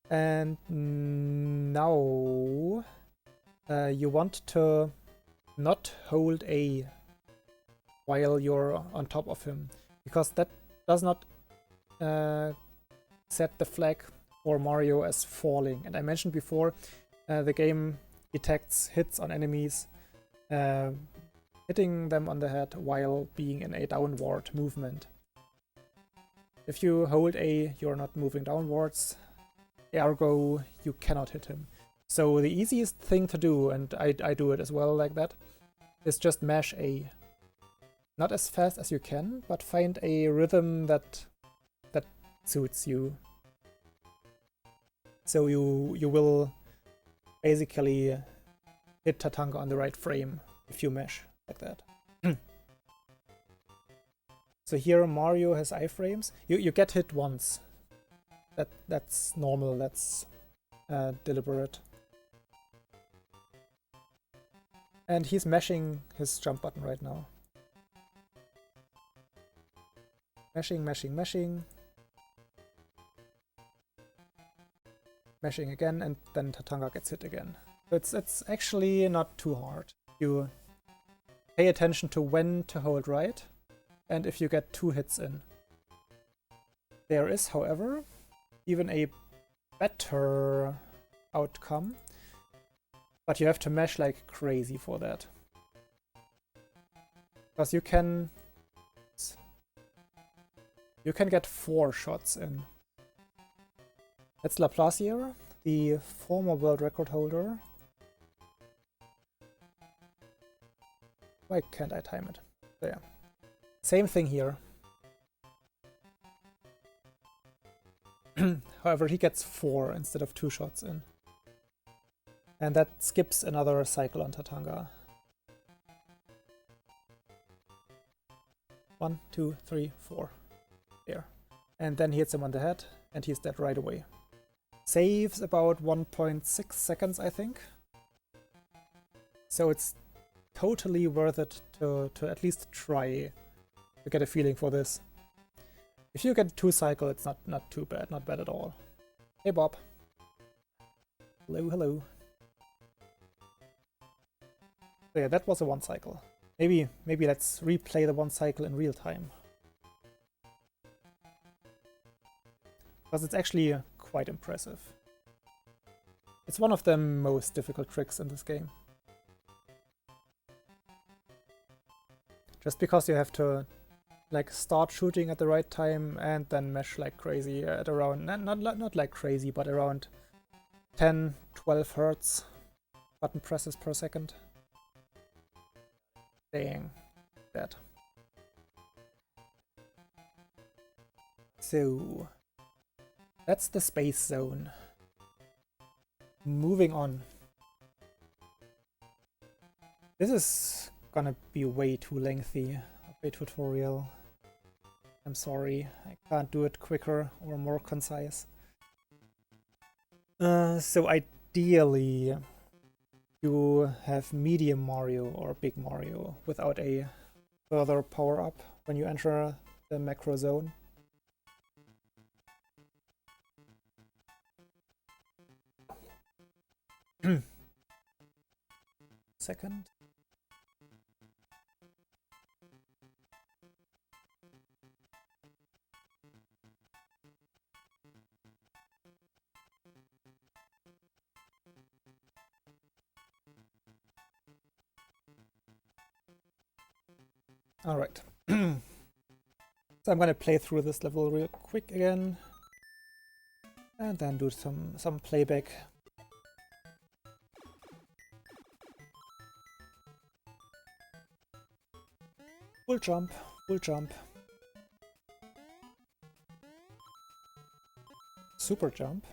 And now you want to not hold A while you're on top of him, because that does not set the flag for Mario as falling. And I mentioned before, the game detects hits on enemies hitting them on the head while being in a downward movement. If you hold A, you're not moving downwards, ergo you cannot hit him. So the easiest thing to do, and I do it as well like that, is just mash A. Not as fast as you can, but find a rhythm that suits you. So you will basically hit Tatanka on the right frame if you mash like that. So here Mario has iframes. You get hit once. That's normal, that's deliberate. And he's mashing his jump button right now. Mashing, mashing, mashing. Mashing again, and then Tatanka gets hit again. So it's actually not too hard. You pay attention to when to hold right, and if you get 2 hits in. There is, however, even a better outcome, but you have to mash like crazy for that. Because you can get 4 shots in. That's Laplacier, the former world record holder. Why can't I time it? There. Same thing here. However, he gets 4 instead of 2 shots in. And that skips another cycle on Tatanka. 1, 2, 3, 4. There. And then he hits him on the head, and he's dead right away. Saves about 1.6 seconds, I think. So it's totally worth it to at least try to get a feeling for this. If you get 2 cycle, it's not too bad, not bad at all. Hey Bob. Hello, hello. So yeah, that was a 1 cycle. Maybe let's replay the 1 cycle in real time. Because it's actually quite impressive. It's one of the most difficult tricks in this game. Just because you have to like start shooting at the right time and then mash like crazy at around, not like crazy, but around 10-12 hertz button presses per second. Dang, that. So that's the space zone. Moving on. This is gonna be way too lengthy of a tutorial. I'm sorry, I can't do it quicker or more concise. So ideally you have medium Mario or big Mario without a further power up when you enter the macro zone. Second. Alright. So I'm gonna play through this level real quick again. And then do some playback. Full jump, full jump. Super jump.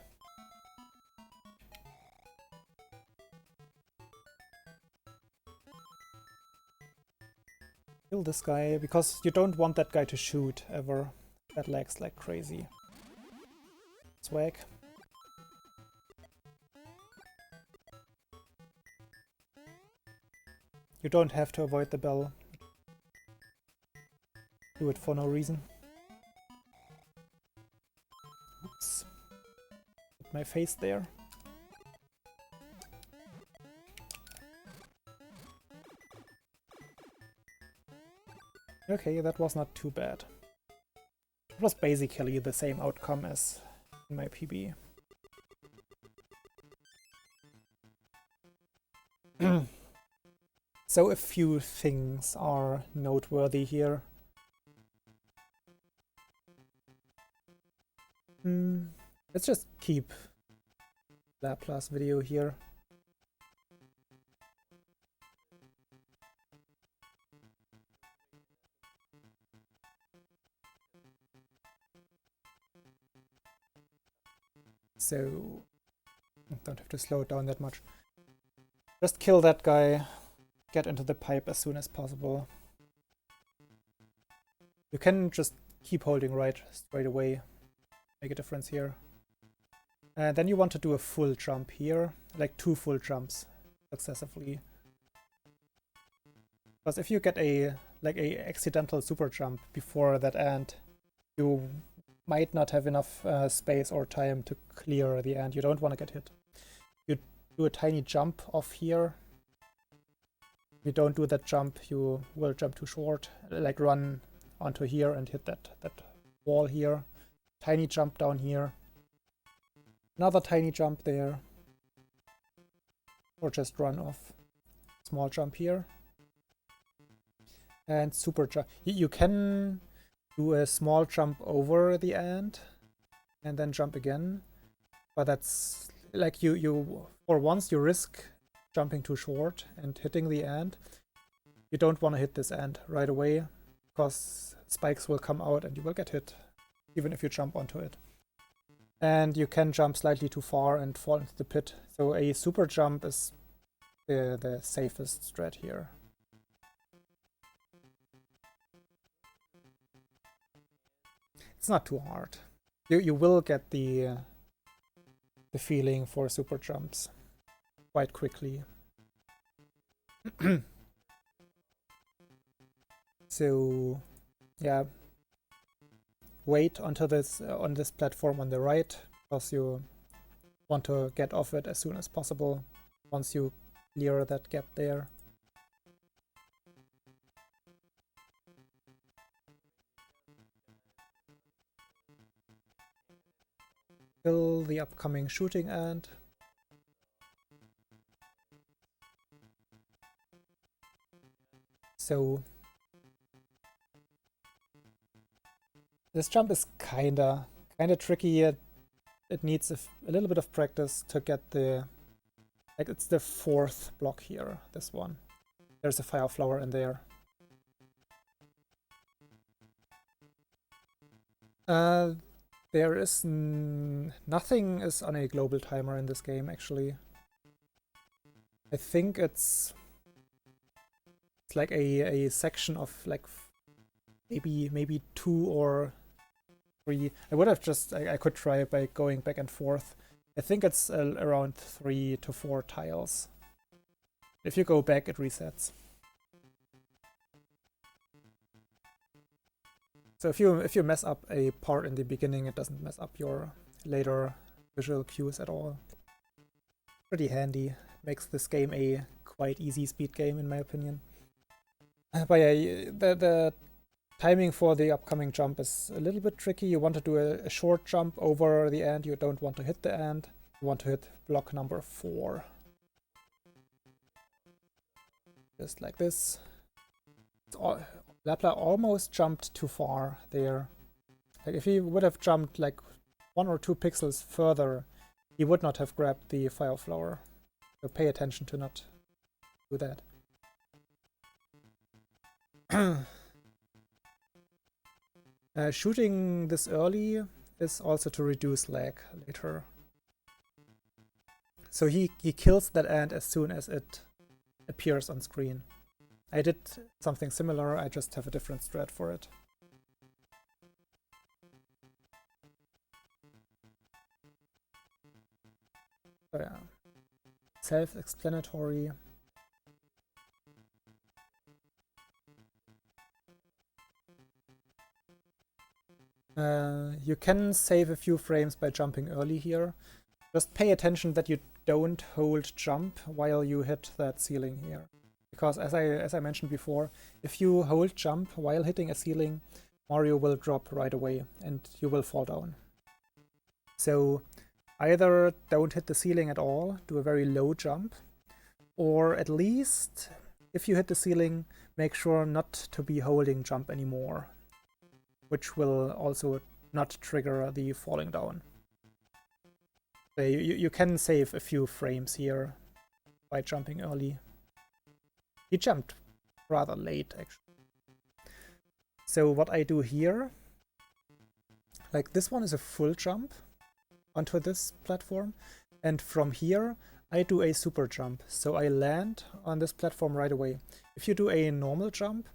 Kill this guy, because you don't want that guy to shoot ever. That lags like crazy. Swag. You don't have to avoid the bell. Do it for no reason. Oops. Put my face there. Okay, that was not too bad. It was basically the same outcome as in my PB. So a few things are noteworthy here. Let's just keep Laplace video here. So don't have to slow it down that much. Just kill that guy, get into the pipe as soon as possible. You can just keep holding right straight away, make a difference here. And then you want to do a full jump here, like 2 full jumps successively. Because if you get a accidental super jump before that end, you might not have enough space or time to clear the end. You don't want to get hit. You do a tiny jump off here. If you don't do that jump, you will jump too short. Like run onto here and hit that wall here. Tiny jump down here. Another tiny jump there. Or just run off. Small jump here. And super jump. You can do a small jump over the end and then jump again. But that's like you for once you risk jumping too short and hitting the end. You don't want to hit this end right away because spikes will come out and you will get hit even if you jump onto it. And you can jump slightly too far and fall into the pit. So a super jump is the safest strat here. It's not too hard. You will get the feeling for super jumps quite quickly. So yeah, wait until this on this platform on the right, because you want to get off it as soon as possible once you clear that gap there. Kill the upcoming shooting ant. So this jump is kinda tricky. It needs a little bit of practice to get the, like, it's the 4th block here, this one. There's a fire flower in there. There is nothing is on a global timer in this game, actually. I think it's like a section of like maybe 2 or 3. I would have just I could try by going back and forth. I think it's around 3 to 4 tiles. If you go back, it resets. So if you mess up a part in the beginning, it doesn't mess up your later visual cues at all. Pretty handy. Makes this game a quite easy speed game, in my opinion. But yeah, the timing for the upcoming jump is a little bit tricky. You want to do a short jump over the end. You don't want to hit the end. You want to hit block number 4. Just like this. Lapla almost jumped too far there. Like if he would have jumped like 1 or 2 pixels further, he would not have grabbed the fire flower. So pay attention to not do that. Shooting this early is also to reduce lag later. So he kills that ant as soon as it appears on screen. I did something similar, I just have a different strat for it. So yeah, self-explanatory. You can save a few frames by jumping early here. Just pay attention that you don't hold jump while you hit that ceiling here. Because as I mentioned before, if you hold jump while hitting a ceiling, Mario will drop right away and you will fall down. So either don't hit the ceiling at all, do a very low jump, or at least if you hit the ceiling, make sure not to be holding jump anymore, which will also not trigger the falling down. So you can save a few frames here by jumping early. He jumped rather late, actually. So what I do here, like this one is a full jump onto this platform, and from here I do a super jump. So I land on this platform right away. If you do a normal jump,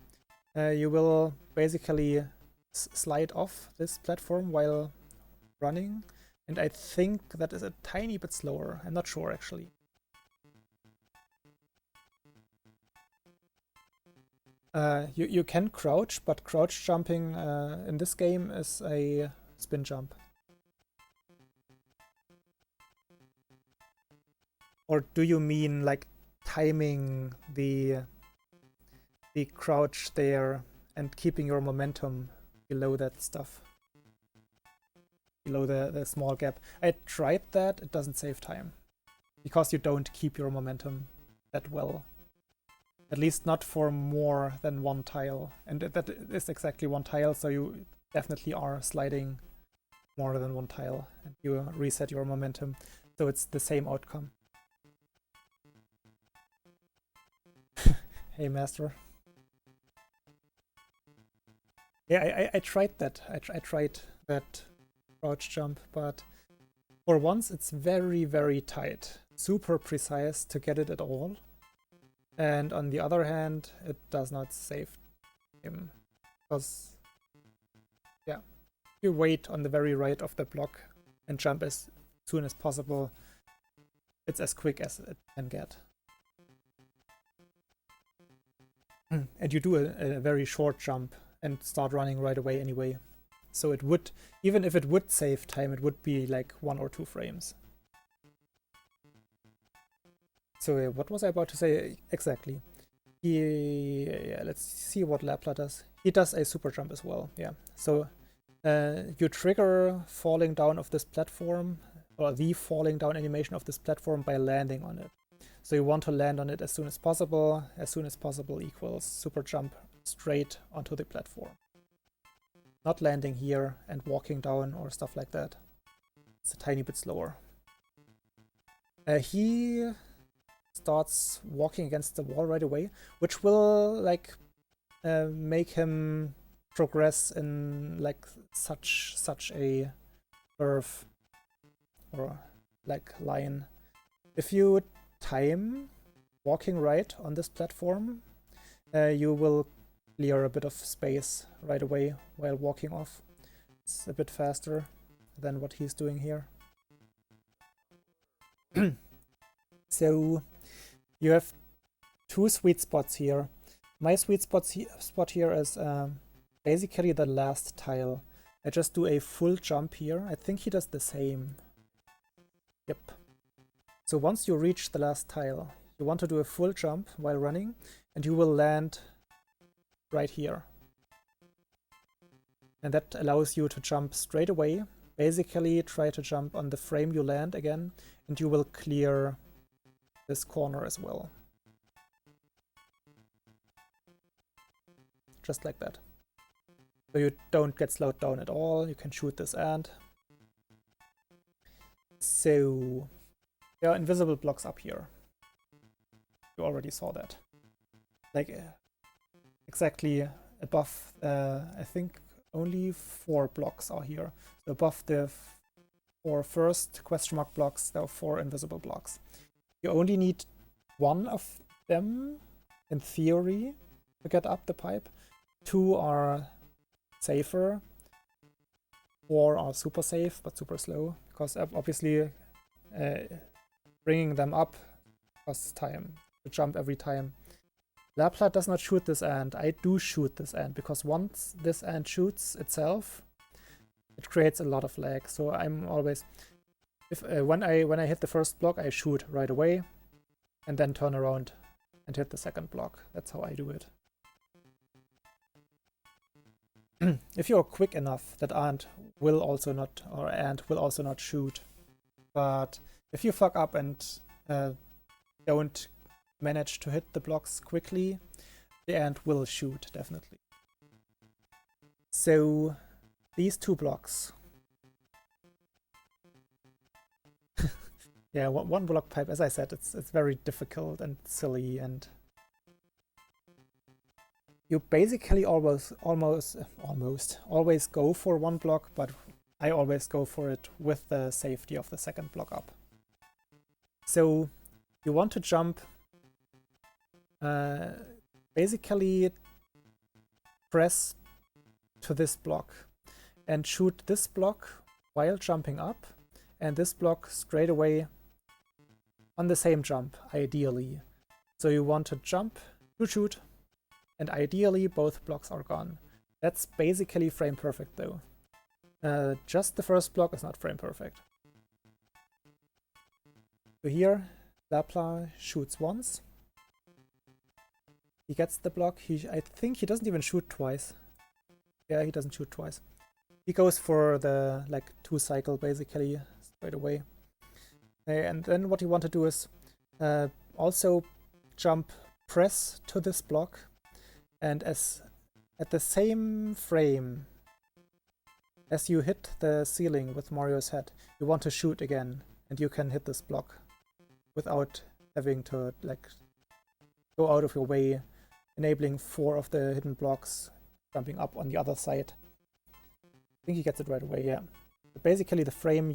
you will basically slide off this platform while running, and I think that is a tiny bit slower. I'm not sure actually. You can crouch, but crouch jumping in this game is a spin jump. Or do you mean like timing the crouch there and keeping your momentum below that stuff? Below the small gap. I tried that, it doesn't save time. Because you don't keep your momentum that well. At least not for more than one tile. And that is exactly one tile, so you definitely are sliding more than one tile. And you reset your momentum, so it's the same outcome. Hey, Master. Yeah, I tried that. I tried that crouch jump, but for once it's very, very tight. Super precise to get it at all. And on the other hand, it does not save him. Because, yeah, you wait on the very right of the block and jump as soon as possible. It's as quick as it can get. And you do a very short jump and start running right away anyway. So it would, even if it would save time, it would be like 1 or 2 frames. So what was I about to say exactly? Yeah, let's see what Lapla does. He does a super jump as well, yeah. So you trigger falling down of this platform, or the falling down animation of this platform by landing on it. So you want to land on it as soon as possible. As soon as possible equals super jump straight onto the platform. Not landing here and walking down or stuff like that. It's a tiny bit slower. He starts walking against the wall right away, which will like make him progress in like such a curve or like line. If you time walking right on this platform, you will clear a bit of space right away while walking off. It's a bit faster than what he's doing here. So you have 2 sweet spots here. My sweet spot here is basically the last tile. I just do a full jump here. I think he does the same. Yep. So once you reach the last tile, you want to do a full jump while running, and you will land right here. And that allows you to jump straight away. Basically, try to jump on the frame you land again, and you will clear this corner as well. Just like that. So you don't get slowed down at all. You can shoot this ant. So there are invisible blocks up here. You already saw that. Like exactly above, I think only 4 blocks are here. So above the 4 first question mark blocks, there are 4 invisible blocks. You only need 1 of them, in theory, to get up the pipe. 2 are safer. 4 are super safe, but super slow, because obviously bringing them up costs time. To jump every time. Lapla does not shoot this ant. I do shoot this ant, because once this ant shoots itself, it creates a lot of lag. So I'm always, if when I hit the first block, I shoot right away, and then turn around and hit the second block. That's how I do it. If you're quick enough, that ant will also not shoot. But if you fuck up and don't manage to hit the blocks quickly, the ant will shoot, definitely. So these two blocks. Yeah, one block pipe, as I said, it's very difficult and silly, and you basically always go for one block, but I always go for it with the safety of the second block up. So you want to jump, basically press to this block and shoot this block while jumping up, and this block straight away on the same jump, ideally. So you want to jump to shoot, and ideally both blocks are gone. That's basically frame perfect though. Just the first block is not frame perfect. So here, Lapla shoots once. He gets the block. I think he doesn't even shoot twice. Yeah, he doesn't shoot twice. He goes for the like 2 cycle basically straight away. And then what you want to do is also jump press to this block, and at the same frame as you hit the ceiling with Mario's head, you want to shoot again, and you can hit this block without having to like go out of your way, enabling 4 of the hidden blocks, jumping up on the other side. I think he gets it right away, yeah. But basically the frame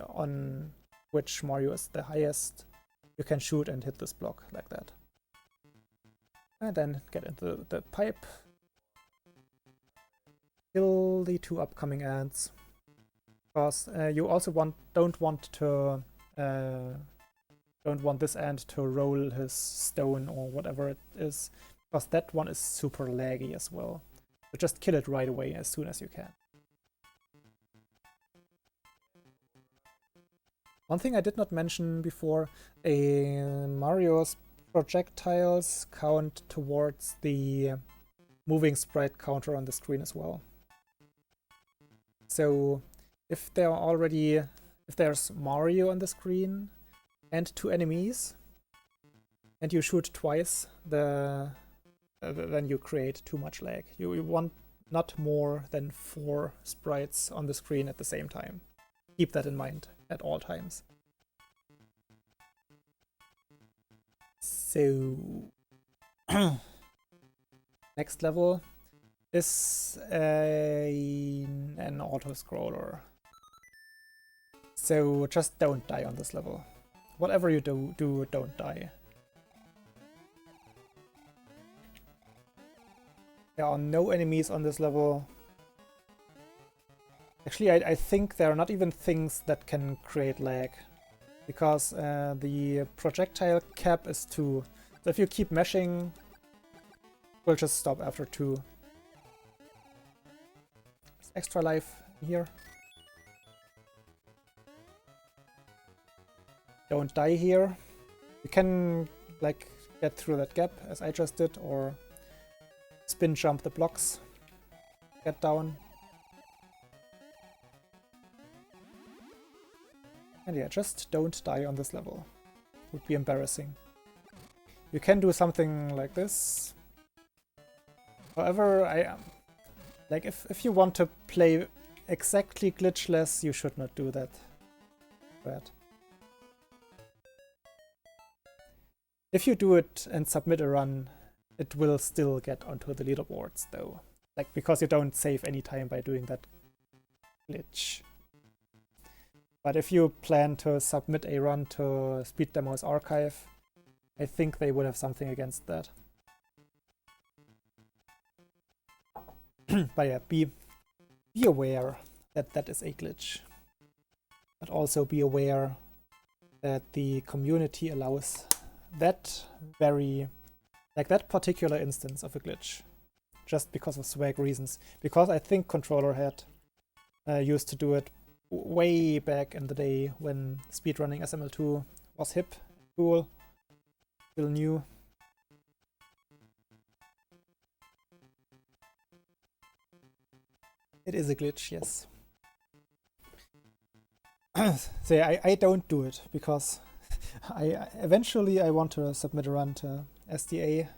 on which Mario is the highest, you can shoot and hit this block like that. And then get into the pipe. Kill the 2 upcoming ants. Because you also don't want this ant to roll his stone or whatever it is, because that one is super laggy as well. So just kill it right away as soon as you can. One thing I did not mention before, Mario's projectiles count towards the moving sprite counter on the screen as well. So if there's Mario on the screen and 2 enemies, and you shoot twice, then you create too much lag. You want not more than 4 sprites on the screen at the same time. Keep that in mind at all times. So next level is an auto-scroller. So just don't die on this level. Whatever you do, don't die. There are no enemies on this level. Actually, I think there are not even things that can create lag, because the projectile cap is 2. So if you keep meshing, we'll just stop after 2. There's extra life here. Don't die here. You can like get through that gap as I just did, or spin jump the blocks, get down. And yeah, just don't die on this level. Would be embarrassing. You can do something like this. However, like if you want to play exactly glitchless, you should not do that. But if you do it and submit a run, it will still get onto the leaderboards though. Like, because you don't save any time by doing that glitch. But if you plan to submit a run to Speed Demo's archive, I think they would have something against that. But yeah, be aware that that is a glitch. But also be aware that the community allows that that particular instance of a glitch, just because of swag reasons. Because I think Controller had used to do it way back in the day when speedrunning SML2 was hip, cool, still new. It is a glitch, yes. So yeah, I don't do it because Eventually I want to submit a run to SDA.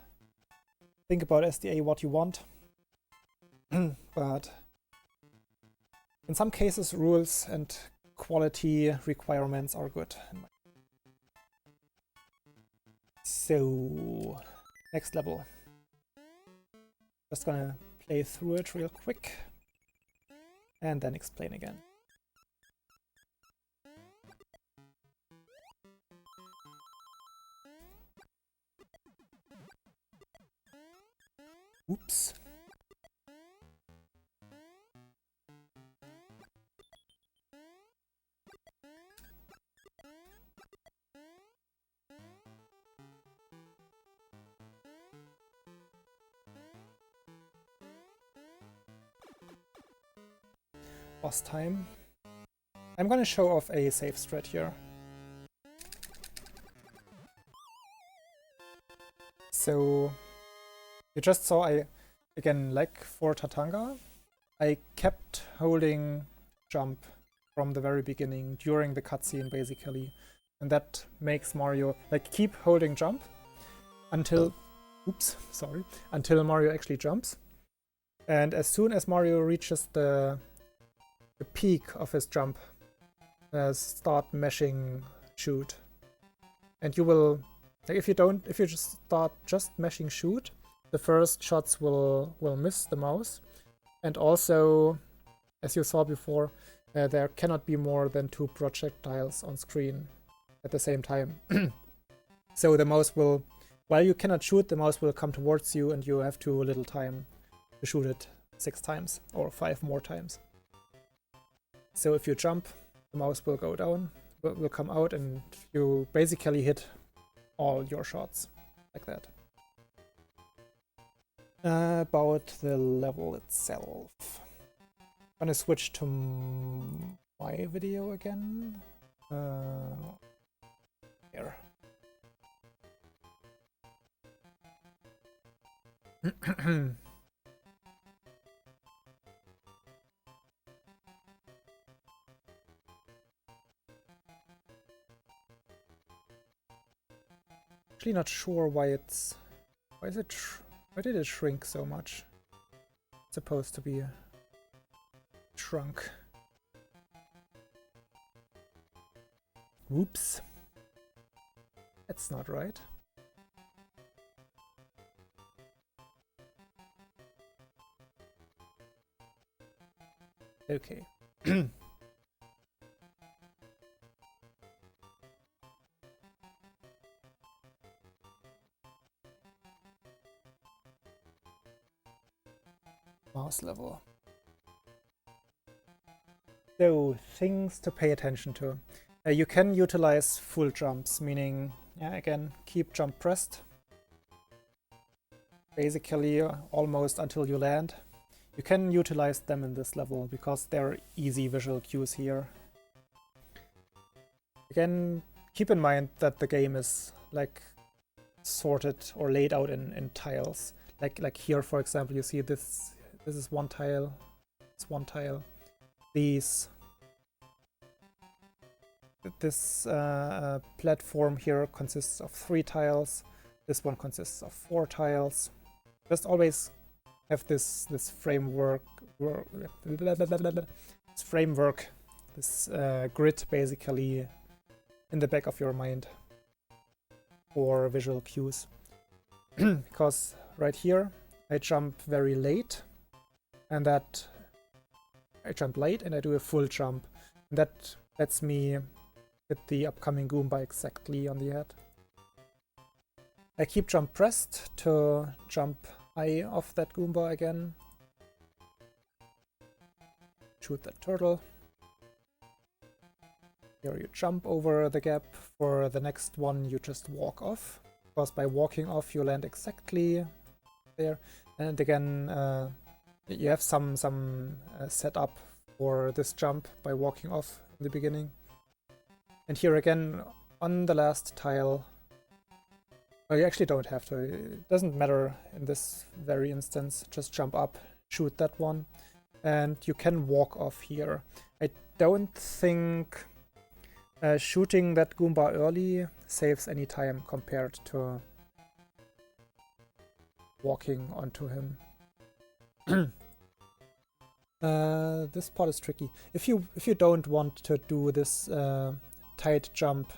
Think about SDA what you want. But in some cases rules and quality requirements are good. So, next level. Just gonna play through it real quick and then explain again. Oops. Boss time. I'm gonna show off a safe strat here. So you just saw again, like for Tatanga, I kept holding jump from the very beginning during the cutscene basically. And that makes Mario like keep holding jump until until Mario actually jumps. And as soon as Mario reaches the peak of his jump, start meshing shoot. And you will, like if you just start meshing shoot, the first shots will miss the mouse. And also, as you saw before, there cannot be more than 2 projectiles on screen at the same time. So the mouse will, while you cannot shoot, the mouse will come towards you and you have too little time to shoot it 6 times or 5 more times. So if you jump, the mouse will go down, will come out, and you basically hit all your shots like that. About the level itself. I'm gonna switch to my video again. Here. Actually not sure why did it shrink so much? It's supposed to be shrunk. Whoops. That's not right. Okay. Mouse level. So, things to pay attention to. You can utilize full jumps, meaning, yeah, again, keep jump pressed. Basically, almost until you land. You can utilize them in this level because they're easy visual cues here. Again, keep in mind that the game is like sorted or laid out in tiles. Like here, for example, you see this is one tile, it's one tile. This platform here consists of 3 tiles. This one consists of 4 tiles. Just always have this framework, this grid basically in the back of your mind for visual cues. Because right here I jump very late, and that I jump late and I do a full jump. And that lets me hit the upcoming Goomba exactly on the head. I keep jump pressed to jump high off that Goomba again. Shoot that turtle. Here you jump over the gap. For the next one you just walk off, because by walking off you land exactly there. And again, you have some setup for this jump by walking off in the beginning. And here again, on the last tile, well, you actually don't have to. It doesn't matter in this very instance. Just jump up, shoot that one, and you can walk off here. I don't think Shooting that Goomba early saves any time compared to walking onto him. This part is tricky. If you don't want to do this tight jump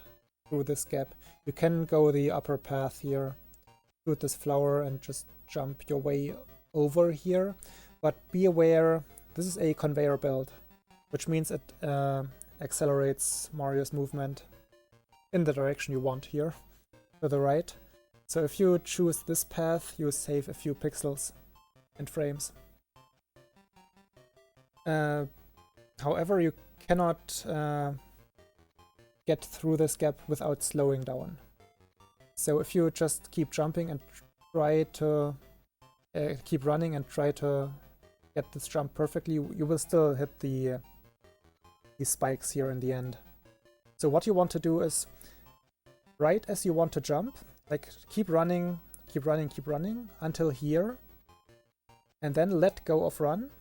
through this gap, you can go the upper path here, shoot this flower and just jump your way over here. But be aware, this is a conveyor belt, which means it accelerates Mario's movement in the direction you want here, to the right. So if you choose this path, you save a few pixels and frames. However, you cannot get through this gap without slowing down. So if you just keep jumping and try to keep running and try to get this jump perfectly, you will still hit the spikes here in the end. So what you want to do is, right as you want to jump, like keep running until here, and then let go of run.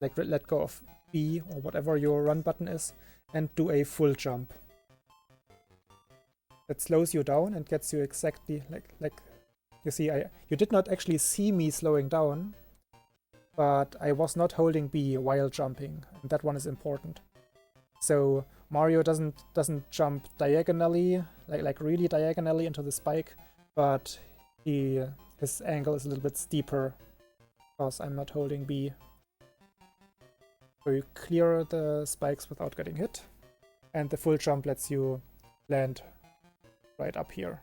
Like let go of B or whatever your run button is, and do a full jump. That slows you down and gets you exactly like you see, you did not actually see me slowing down, but I was not holding B while jumping, and that one is important. So Mario doesn't jump diagonally, like really diagonally into the spike, but his angle is a little bit steeper because I'm not holding B. So you clear the spikes without getting hit, and the full jump lets you land right up here.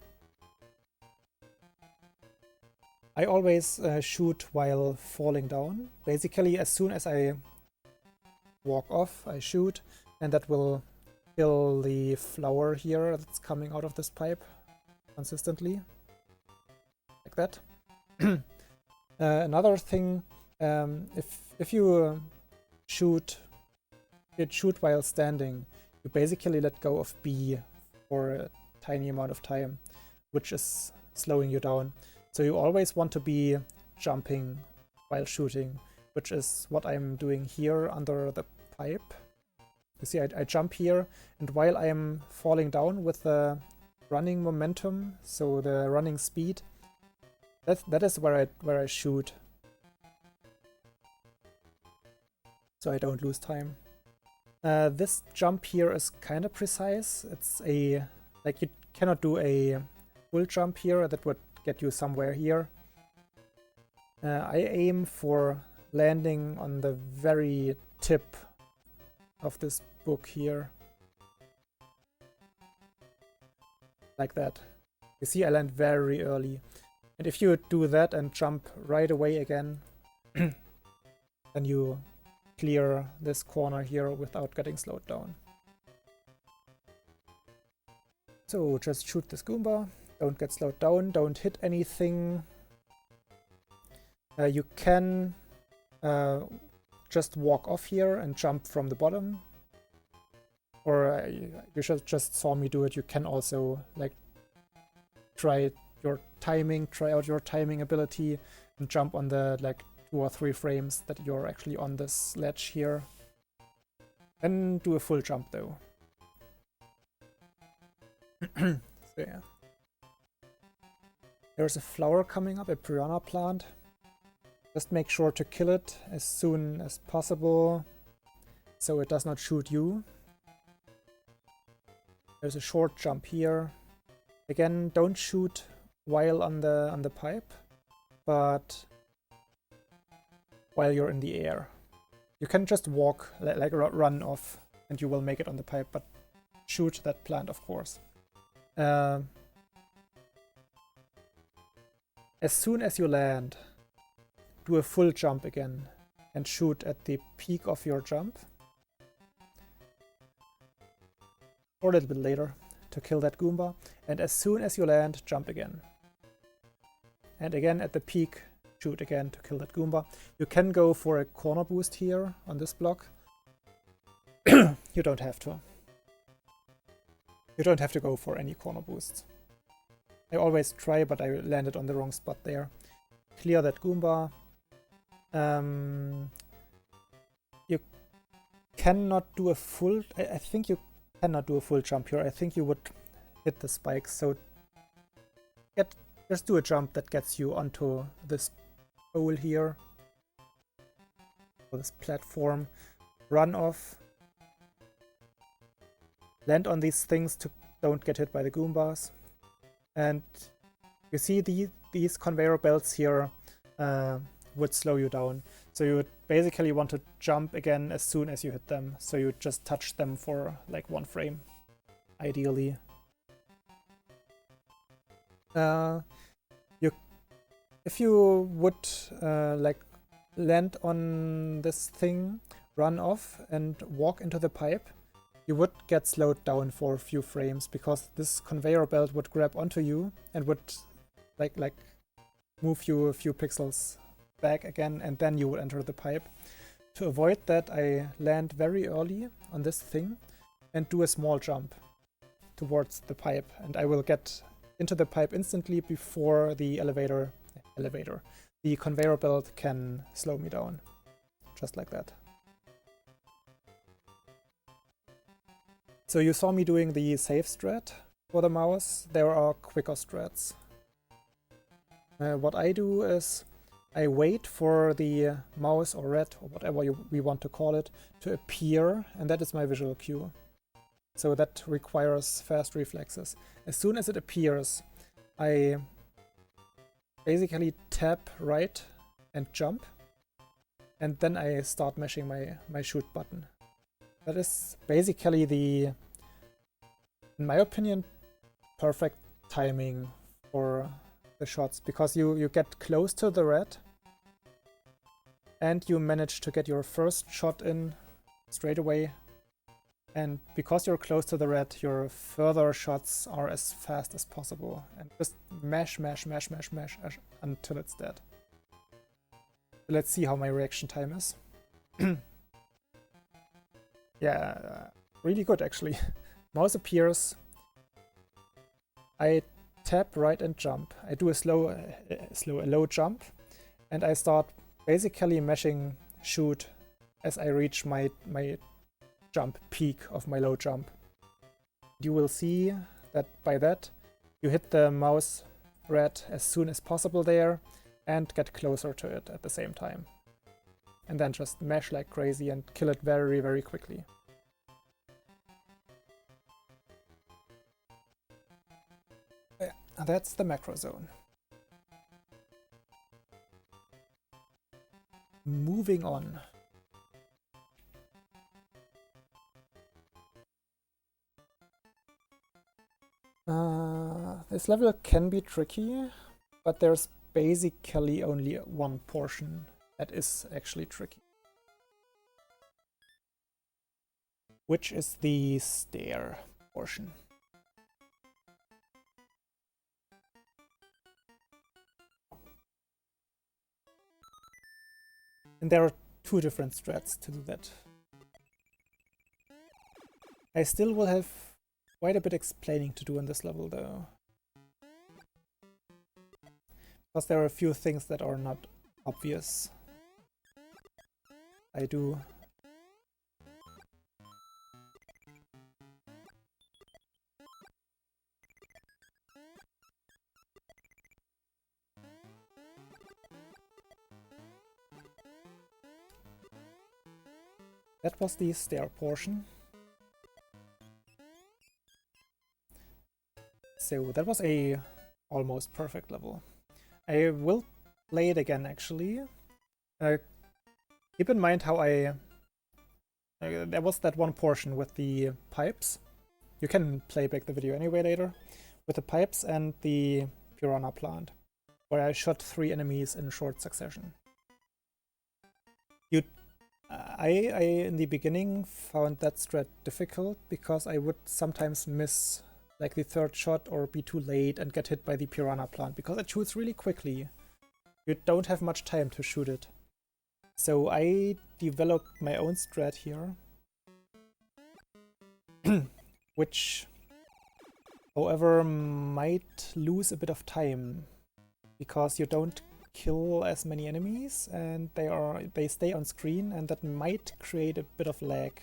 I always shoot while falling down. Basically, as soon as I walk off, I shoot, and that will kill the flower here that's coming out of this pipe consistently, like that. Another thing, if you shoot while standing, you basically let go of B for a tiny amount of time, which is slowing you down. So you always want to be jumping while shooting, which is what I'm doing here under the pipe. You see, I jump here, and while I am falling down with the running momentum, so the running speed, that is where I shoot, so I don't lose time. This jump here is kind of precise. It's like you cannot do a full jump here. That would get you somewhere here. I aim for landing on the very tip of this book here. Like that. You see, I land very early. And if you do that and jump right away again, then you clear this corner here without getting slowed down. So just shoot this Goomba. Don't get slowed down, don't hit anything. You can just walk off here and jump from the bottom. Or you just saw me do it. You can also like try out your timing ability and jump on the like 2 or 3 frames that you're actually on this ledge here. Then do a full jump though. So yeah. There's a flower coming up, a piranha plant. Just make sure to kill it as soon as possible so it does not shoot you. There's a short jump here. Again, don't shoot while on the pipe, but while you're in the air. You can just walk, like run off, and you will make it on the pipe, but shoot that plant, of course. As soon as you land, do a full jump again and shoot at the peak of your jump. Or a little bit later to kill that Goomba. And as soon as you land, jump again. And again at the peak, shoot again to kill that Goomba. You can go for a corner boost here on this block. You don't have to. You don't have to go for any corner boosts. I always try, but I landed on the wrong spot there. Clear that Goomba. You cannot do a full... I think you cannot do a full jump here. I think you would hit the spikes, so just do a jump that gets you onto this pole here, or this platform, run off, land on these things to don't get hit by the Goombas, and you see these conveyor belts here would slow you down. So you would basically want to jump again as soon as you hit them. So you just touch them for like 1 frame, ideally. If you would like land on this thing, run off and walk into the pipe, you would get slowed down for a few frames because this conveyor belt would grab onto you and would like move you a few pixels back again, and then you will enter the pipe. To avoid that, I land very early on this thing and do a small jump towards the pipe, and I will get into the pipe instantly before the the conveyor belt can slow me down. Just like that. So you saw me doing the safe strat for the mouse. There are quicker strats. What I do is I wait for the mouse or rat or whatever we want to call it to appear, and that is my visual cue. So that requires fast reflexes. As soon as it appears, I basically tap right and jump, and then I start mashing my shoot button. That is basically the, in my opinion, perfect timing for the shots, because you get close to the rat and you manage to get your first shot in straight away, and because you're close to the rat, your further shots are as fast as possible, and just mash until it's dead. Let's see how my reaction time is. Yeah, really good actually. Mouse appears, I tap right and jump. I do a low jump, and I start basically mashing shoot as I reach my jump peak of my low jump. You will see that by that you hit the mouse rat as soon as possible there and get closer to it at the same time. And then just mash like crazy and kill it very, very quickly. Yeah, that's the macro zone. Moving on. This level can be tricky, but there's basically only one portion that is actually tricky, which is the stair portion. And there are two different strats to do that. I still will have quite a bit explaining to do in this level though, because there are a few things that are not obvious. I do. That was the stair portion. So that was a almost perfect level. I will play it again actually. Keep in mind how there was that one portion with the pipes. You can play back the video anyway later. With the pipes and the piranha plant, where I shot 3 enemies in short succession. I in the beginning found that strat difficult because I would sometimes miss like the 3rd shot or be too late and get hit by the piranha plant because it shoots really quickly. You don't have much time to shoot it. So I developed my own strat here, which however might lose a bit of time because you don't kill as many enemies and they stay on screen, and that might create a bit of lag.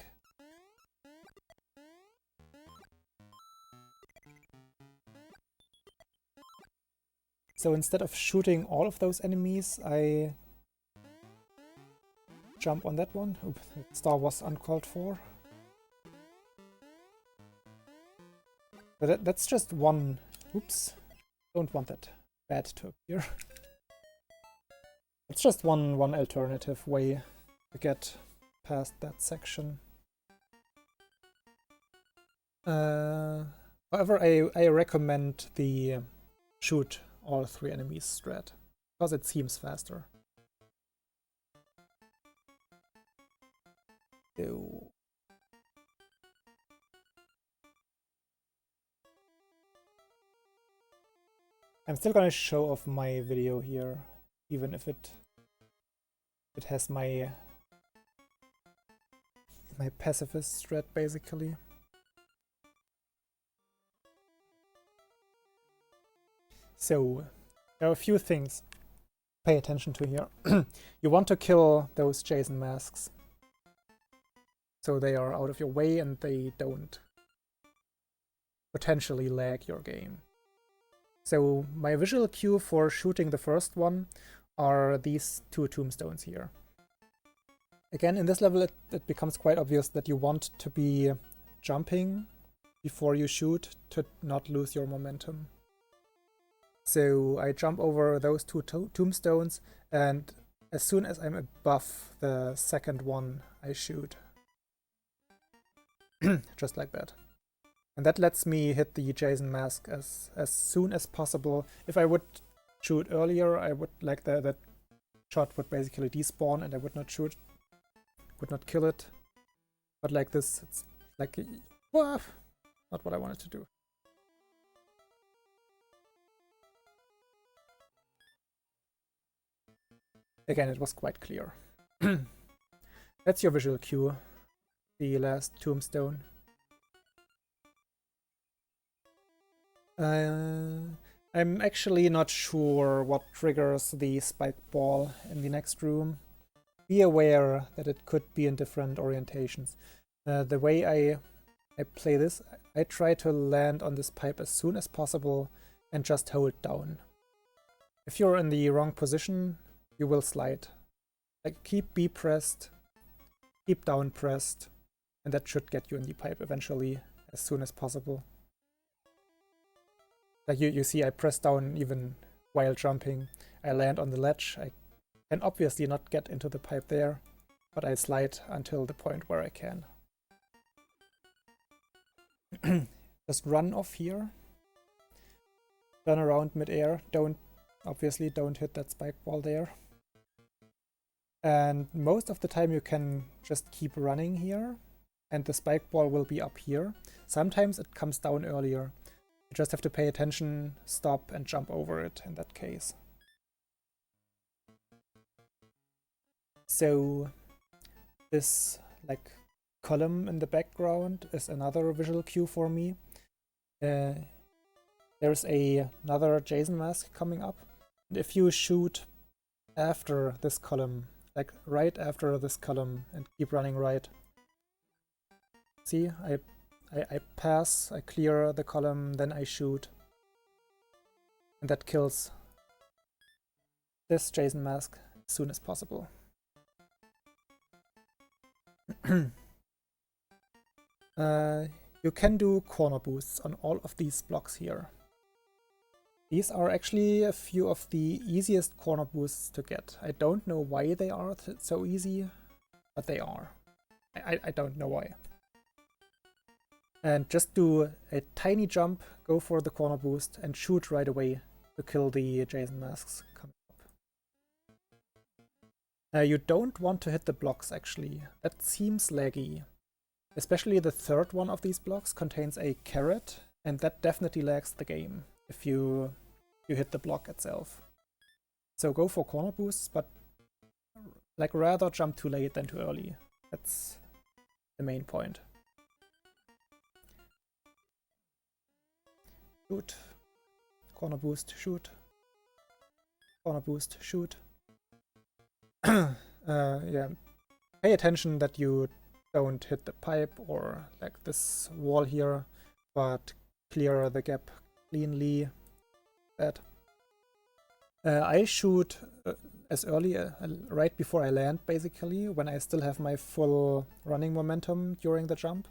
So instead of shooting all of those enemies, I jump on that one. Oops, the star was uncalled for. But that's just one... Oops. Don't want that bad to appear. It's just one alternative way to get past that section. However, I recommend the shoot all 3 enemies strat, because it seems faster. So... I'm still gonna show off my video here, even if it has my pacifist strat basically. So there are a few things to pay attention to here. You want to kill those Jason masks, so they are out of your way and they don't potentially lag your game. So my visual cue for shooting the first one are these 2 tombstones here. Again, in this level it becomes quite obvious that you want to be jumping before you shoot to not lose your momentum. So I jump over those 2 tombstones, and as soon as I'm above the second one, I shoot. Just like that. And that lets me hit the Jason mask as soon as possible. If I would shoot earlier, I would like that shot would basically despawn and I would not shoot, would not kill it. But like this, it's like, well, not what I wanted to do. Again, it was quite clear. That's your visual cue, the last tombstone. I'm actually not sure what triggers the spike ball in the next room. Be aware that it could be in different orientations. The way I play this, I try to land on this pipe as soon as possible and just hold down. If you're in the wrong position, you will slide. Like, keep B pressed, keep down pressed, and that should get you in the pipe eventually as soon as possible. Like you see, I press down even while jumping. I land on the ledge. I can obviously not get into the pipe there, but I slide until the point where I can. Just run off here. Turn around mid-air. Obviously don't hit that spike ball there. And most of the time you can just keep running here, and the spike ball will be up here. Sometimes it comes down earlier. You just have to pay attention, stop, and jump over it in that case. So this like column in the background is another visual cue for me. There's another Jason mask coming up. And if you shoot after this column, like right after this column, and keep running right, see, I pass, I clear the column, then I shoot. And that kills this Jason mask as soon as possible. You can do corner boosts on all of these blocks here. These are actually a few of the easiest corner boosts to get. I don't know why they are so easy, but they are. I don't know why. And just do a tiny jump, go for the corner boost, and shoot right away to kill the Jason masks coming up. You don't want to hit the blocks, actually. That seems laggy. Especially the third one of these blocks contains a carrot, and that definitely lags the game if you hit the block itself. So go for corner boosts, but like rather jump too late than too early. That's the main point. Shoot. Corner boost, shoot. Corner boost, shoot. Yeah. Pay attention that you don't hit the pipe or like this wall here, but clear the gap cleanly. That. I shoot as early, right before I land, basically, when I still have my full running momentum during the jump.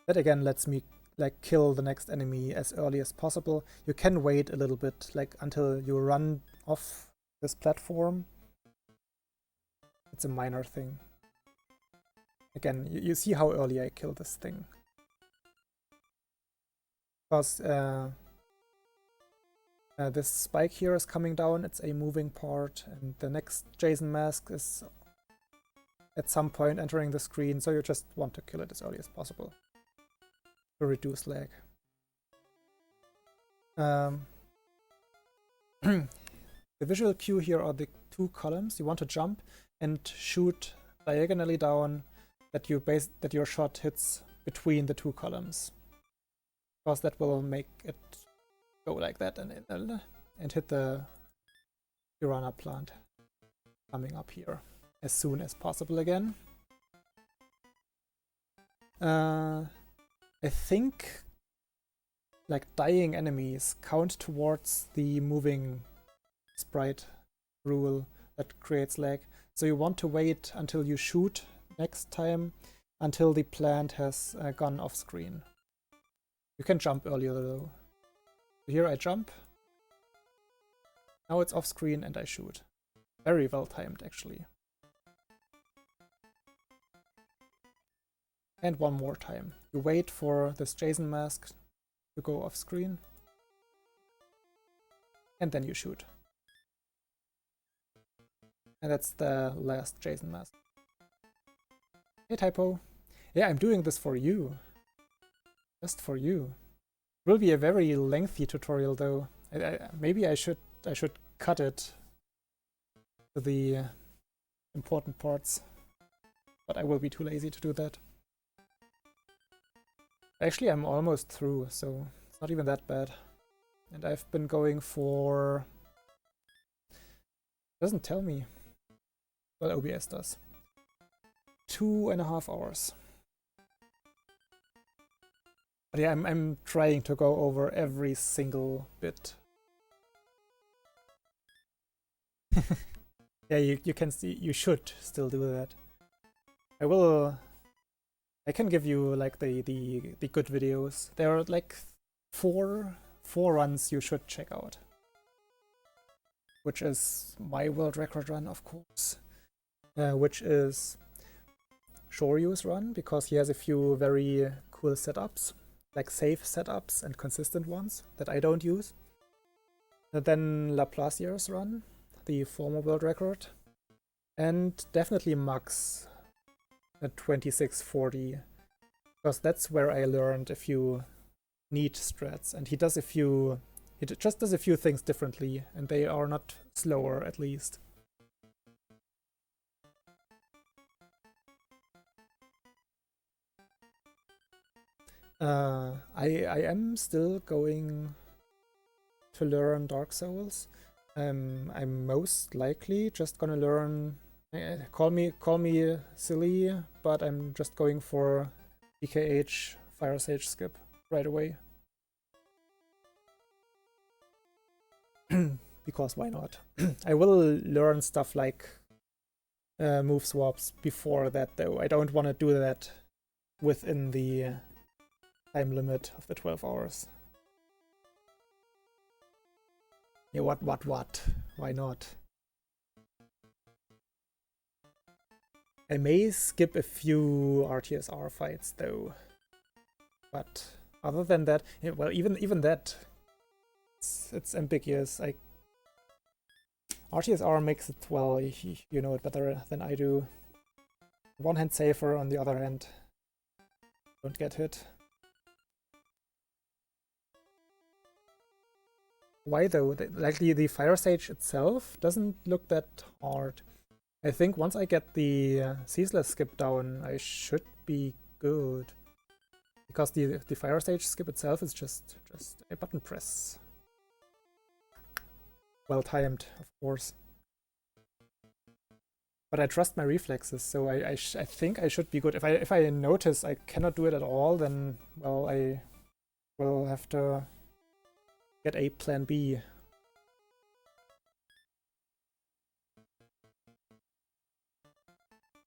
That again lets me like kill the next enemy as early as possible. You can wait a little bit, like until you run off this platform. It's a minor thing. Again, you see how early I kill this thing. Because this spike here is coming down, it's a moving part, and the next Jason mask is at some point entering the screen, so you just want to kill it as early as possible to reduce lag. The visual cue here are the two columns. You want to jump and shoot diagonally down that your shot hits between the two columns, because that will make it go like that and hit the piranha plant coming up here as soon as possible again. I think like dying enemies count towards the moving sprite rule that creates lag. So you want to wait until you shoot next time until the plant has gone off screen. You can jump earlier though. Here I jump. Now it's off screen and I shoot. Very well timed actually. And one more time. You wait for this Jason mask to go off screen. And then you shoot. And that's the last Jason mask. Hey Typo. Yeah, I'm doing this for you. Just for you. It will be a very lengthy tutorial though. Maybe I should cut it to the important parts. But I will be too lazy to do that. Actually, I'm almost through, so it's not even that bad. And I've been going for... Doesn't tell me. Well, OBS does. 2.5 hours. But yeah, I'm trying to go over every single bit. Yeah, you can see, you should still do that. I can give you like the good videos. There are like four runs you should check out. Which is my world record run, of course. Which is Shoryu's run, because he has a few very cool setups. Like safe setups and consistent ones that I don't use. And then Laplacier's run, the former world record. And definitely Max at 2640, because that's where I learned a few neat strats, and he just does a few things differently, and they are not slower at least. I am still going to learn Dark Souls. I'm most likely just gonna learn. Call me silly, but I'm just going for DKH Fire Sage skip right away. Because why not? I will learn stuff like move swaps before that though. I don't want to do that within the time limit of the 12 hours. Yeah, what? Why not? I may skip a few RTSR fights though, but other than that, yeah, well, even that, it's ambiguous. RTSR makes it, well, you know it better than I do. On one hand safer, on the other hand, don't get hit. Why though? Like the Fire Sage itself doesn't look that hard. I think once I get the ceaseless skip down, I should be good. Because the Fire Stage skip itself is just a button press. Well timed, of course. But I trust my reflexes, so I think I should be good. If I notice I cannot do it at all, then, well, I will have to get a plan B.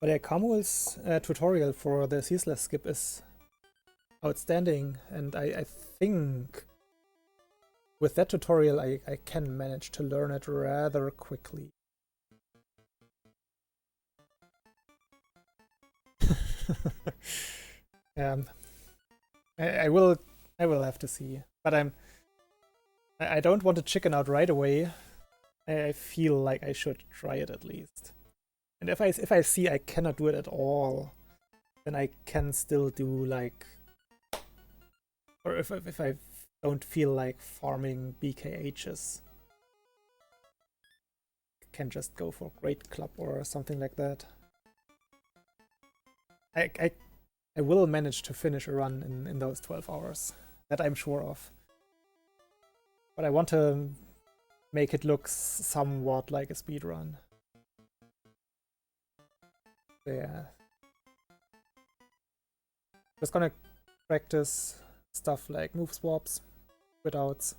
But yeah, Kamul's tutorial for the ceaseless skip is outstanding, and I think with that tutorial I can manage to learn it rather quickly. I will have to see, but I don't want to chicken out right away. I feel like I should try it at least. And if I see I cannot do it at all, then I can still do like, or if I don't feel like farming BKHs, I can just go for Great Club or something like that. I will manage to finish a run in those 12 hours. That I'm sure of. But I want to make it look somewhat like a speedrun. Yeah. Just gonna practice stuff like move swaps, quit-outs,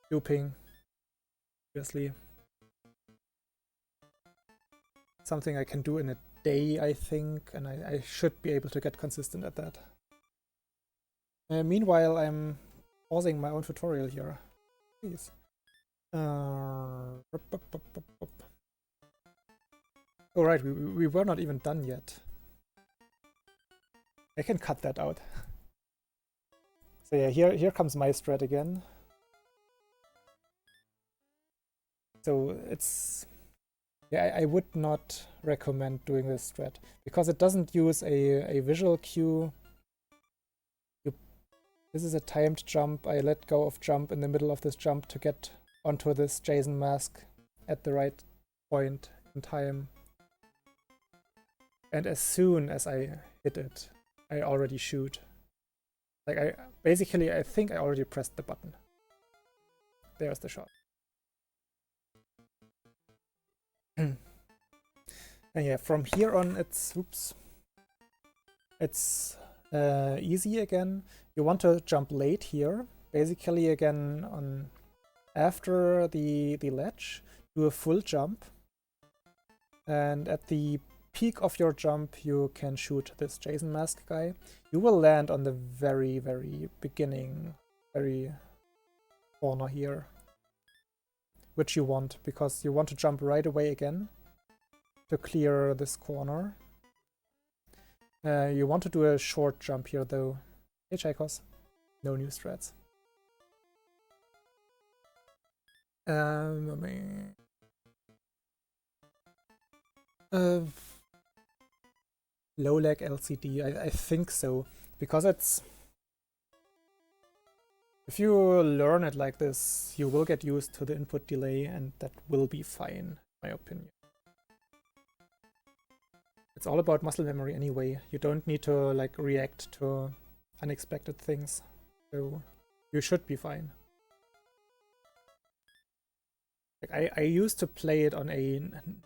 duping, obviously. Something I can do in a day, I think, and I should be able to get consistent at that. Meanwhile, I'm pausing my own tutorial here. Please. Oh right, we were not even done yet. I can cut that out. So yeah, here comes my strat again. So it's... yeah, I would not recommend doing this strat, because it doesn't use a visual cue. This is a timed jump. I let go of jump in the middle of this jump to get onto this Jason mask at the right point in time. And as soon as I hit it, I already shoot. Like I think I already pressed the button. There's the shot. And yeah, from here on it's easy again. You want to jump late here, basically again on after the ledge, do a full jump, and at the peak of your jump you can shoot this Jason mask guy. You will land on the very beginning, very corner here, which you want, because you want to jump right away again to clear this corner. You want to do a short jump here though. Hey Chaikos, no new strats. Low lag LCD, I think so, because it's... if you learn it like this, you will get used to the input delay, and that will be fine, in my opinion. It's all about muscle memory anyway. You don't need to like react to unexpected things, so you should be fine. Like I used to play it on a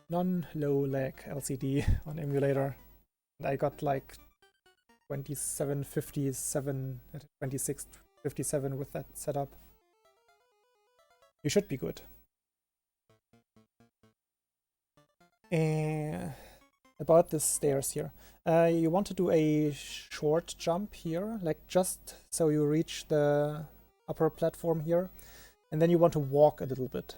non-low lag LCD on emulator, and I got like 2757, 2657 with that setup. You should be good. About the stairs here. You want to do a short jump here, like just so you reach the upper platform here, and then you want to walk a little bit.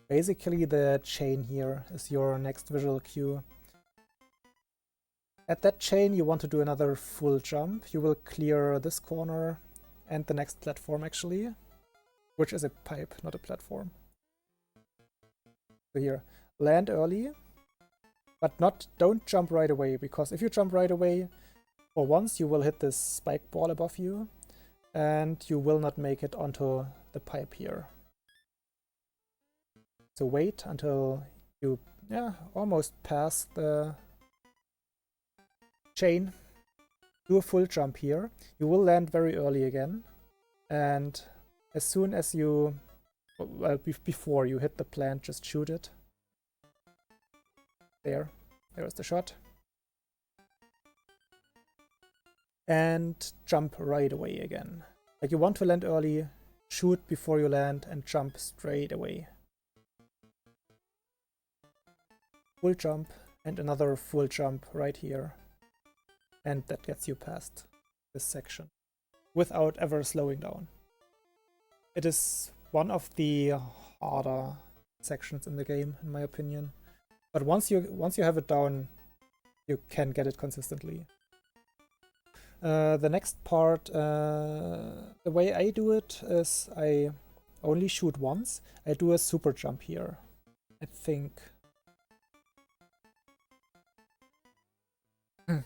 Basically the chain here is your next visual cue. At that chain you want to do another full jump. You will clear this corner and the next platform actually, which is a pipe, not a platform. So here, land early, but don't jump right away, because if you jump right away, for once you will hit this spike ball above you, and you will not make it onto the pipe here. So wait until you almost pass the chain. Do a full jump here. You will land very early again, and as soon as you, well, before you hit the plant, just shoot it. There's the shot. And jump right away again. Like you want to land early, shoot before you land, and jump straight away. full jump and another full jump right here. And that gets you past this section without ever slowing down. It is one of the harder sections in the game, in my opinion. But once you have it down, you can get it consistently. The next part, the way I do it is I only shoot once. I do a super jump here, I think.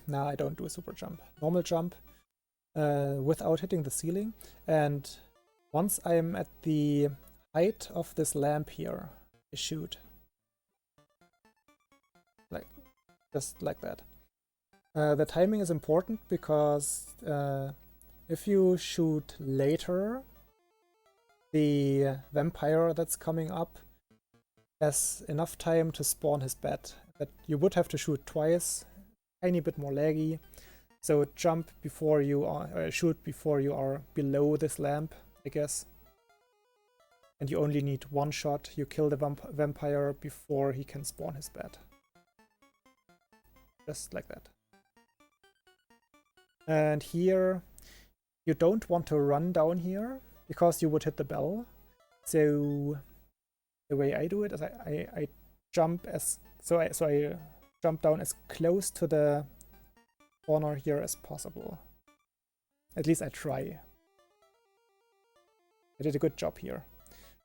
No, I don't do a super jump. Normal jump without hitting the ceiling. And once I'm at the height of this lamp here, I shoot. Just like that. The timing is important because if you shoot later, the vampire that's coming up has enough time to spawn his bat. That you would have to shoot twice, tiny bit more laggy. So jump before you are, shoot before you are below this lamp, I guess. And you only need one shot. You kill the vampire before he can spawn his bat. Just like that. And here, you don't want to run down here, because you would hit the bell. So the way I do it is I jump I jump down as close to the corner here as possible. At least I try. I did a good job here.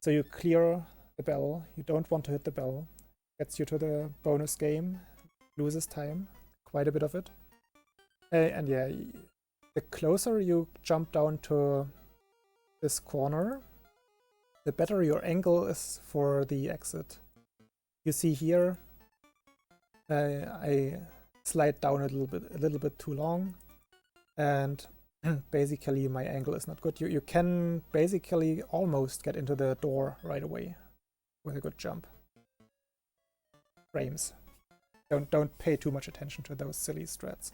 So you clear the bell. You don't want to hit the bell. Gets you to the bonus game. Loses time, quite a bit of it. And yeah, the closer you jump down to this corner, the better your angle is for the exit. You see here, I slide down a little bit too long, and basically my angle is not good. You can basically almost get into the door right away with a good jump. Frames. Don't pay too much attention to those silly strats.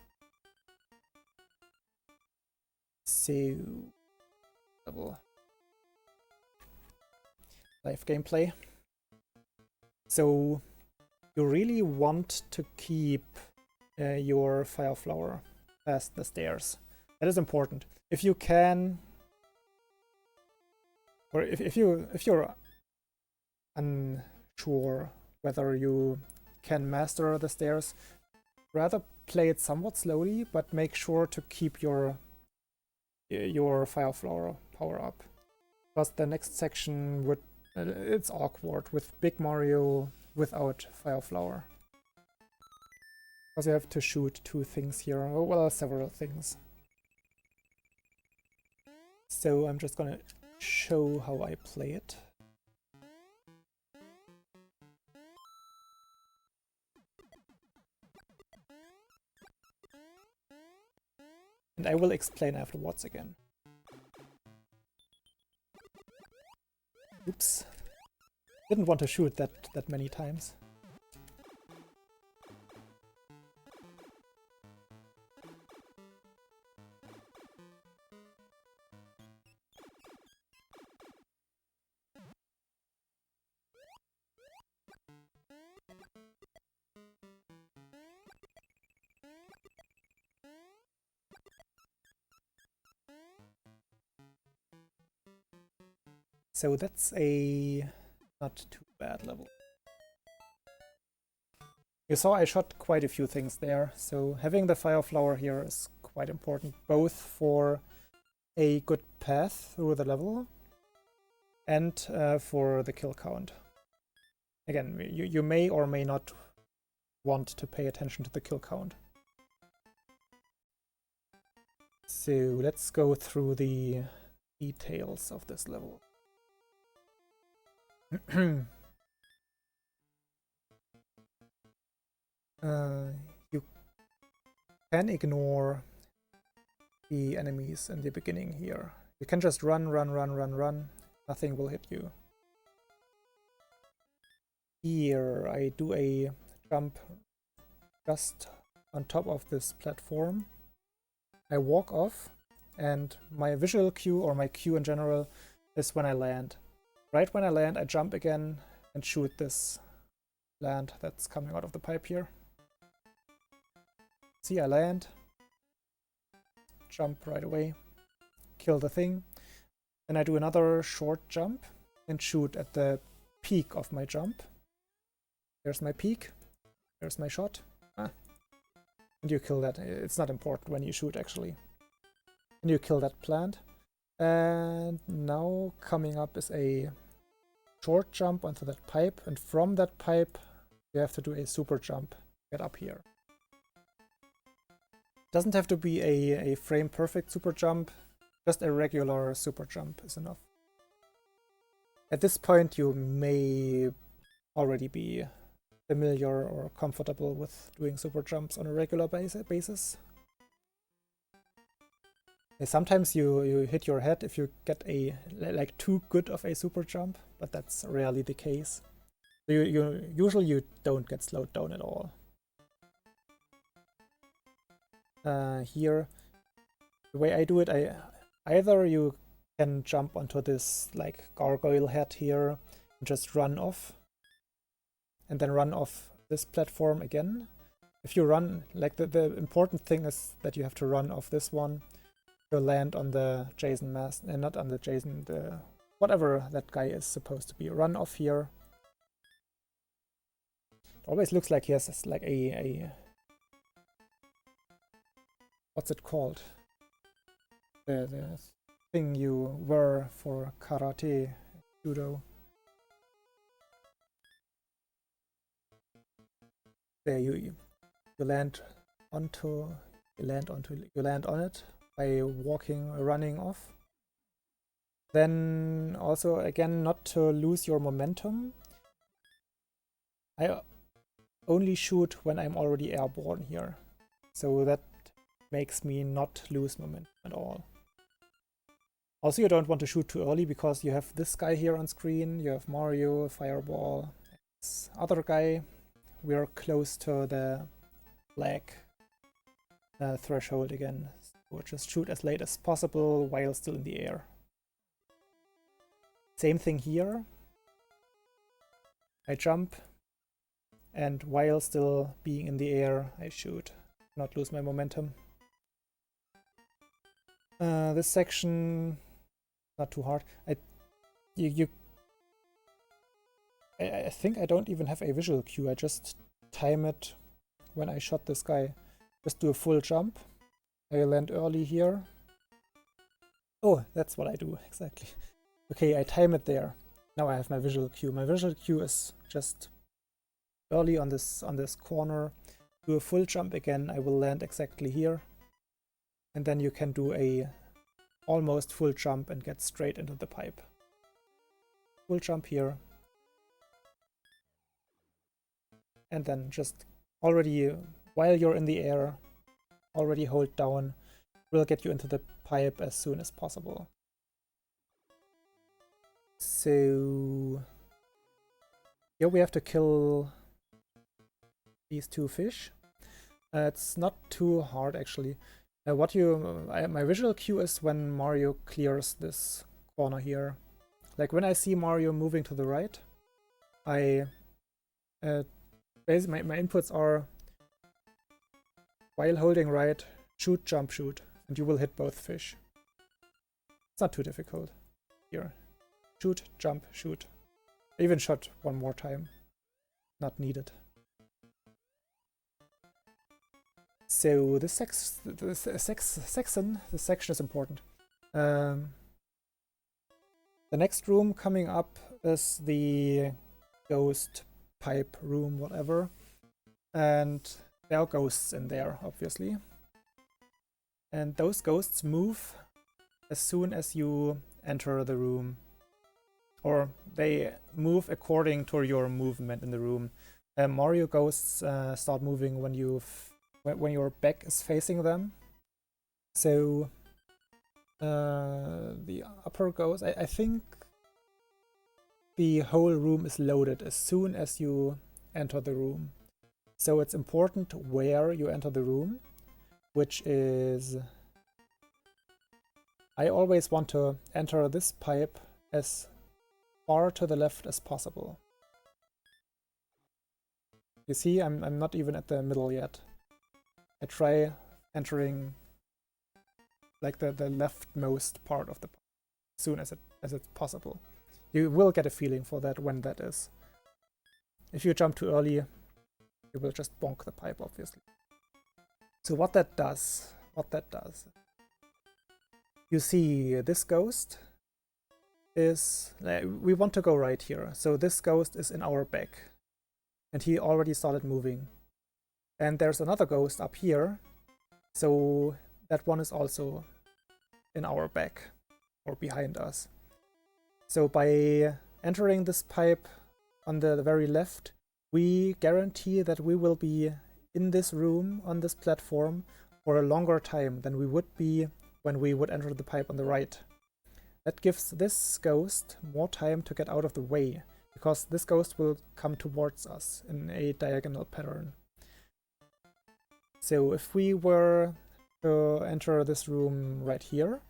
So, live gameplay. So you really want to keep your fire flower past the stairs. That is important. If you can, or if you're unsure whether you can master the stairs, rather play it somewhat slowly, but make sure to keep your fire flower power up. Because the next section would it's awkward with Big Mario without fire flower. Because you have to shoot two things here, well, several things. So I'm just gonna show how I play it. And I will explain afterwards again. Oops. Didn't want to shoot that many times. So that's a not too bad level. You saw I shot quite a few things there, so having the fire flower here is quite important, both for a good path through the level and for the kill count. Again, you may or may not want to pay attention to the kill count. So let's go through the details of this level. You can ignore the enemies in the beginning here. You can just run. Nothing will hit you. Here I do a jump just on top of this platform. I walk off, and my visual cue, or my cue in general, is when I land. Right when I land, I jump again and shoot this plant that's coming out of the pipe here. See, I land, jump right away, kill the thing. Then I do another short jump and shoot at the peak of my jump. There's my peak, there's my shot. And you kill that. It's not important when you shoot, actually. And you kill that plant. And now coming up is a short jump onto that pipe, and from that pipe you have to do a super jump, get up here. Doesn't have to be a frame perfect super jump, just a regular super jump is enough. At this point you may already be familiar or comfortable with doing super jumps on a regular basis. Sometimes you hit your head if you get a like too good of a super jump, but that's rarely the case. Usually you don't get slowed down at all. Here, the way I do it, either you can jump onto this like gargoyle head here and just run off, and then run off this platform again. If you run, like the important thing is that you have to run off this one. You land on the Jason mask, and not on the Jason, whatever that guy is supposed to be. Run off here. It always looks like he has like a what's it called? The thing you wear for karate, judo. There you land on it by running off. Then also again, not to lose your momentum. I only shoot when I'm already airborne here, so that makes me not lose momentum at all. Also, you don't want to shoot too early because you have this guy here on screen, you have Mario, Fireball, this other guy. We're close to the black threshold again, so just shoot as late as possible while still in the air. Same thing here. I jump, and while still being in the air, I shoot, not lose my momentum. This section, not too hard. I think I don't even have a visual cue. I just time it when I shot this guy. Just do a full jump. I land early here. Oh, that's what I do, exactly. Okay, I time it there. Now I have my visual cue. My visual cue is just early on this corner. Do a full jump again. I will land exactly here. And then you can do a almost full jump and get straight into the pipe. Full jump here. And then just already, while you're in the air, already hold down. Will get you into the pipe as soon as possible. So here we have to kill these two fish. It's not too hard actually. My visual cue is when Mario clears this corner here. Like when I see Mario moving to the right, basically my inputs are while holding right, shoot, jump, shoot, and you will hit both fish. It's not too difficult. Here, shoot, jump, shoot. I even shot one more time. Not needed. So this section is important. The next room coming up is the ghost pipe room, whatever. And there are ghosts in there, obviously. And those ghosts move as soon as you enter the room. Or they move according to your movement in the room. Mario ghosts start moving when your back is facing them. So the upper ghost, I think the whole room is loaded as soon as you enter the room. So it's important where you enter the room, which is, I always want to enter this pipe as far to the left as possible. You see, I'm not even at the middle yet. I try entering like the leftmost part of the pipe as soon as it's possible. You will get a feeling for that when that is. If you jump too early, you will just bonk the pipe, obviously. So what that does, you see this ghost is, we want to go right here. So this ghost is in our back and he already started moving. And there's another ghost up here. So that one is also in our back or behind us. So by entering this pipe on the very left, we guarantee that we will be in this room on this platform for a longer time than we would be when we would enter the pipe on the right. That gives this ghost more time to get out of the way, because this ghost will come towards us in a diagonal pattern. So if we were to enter this room right here,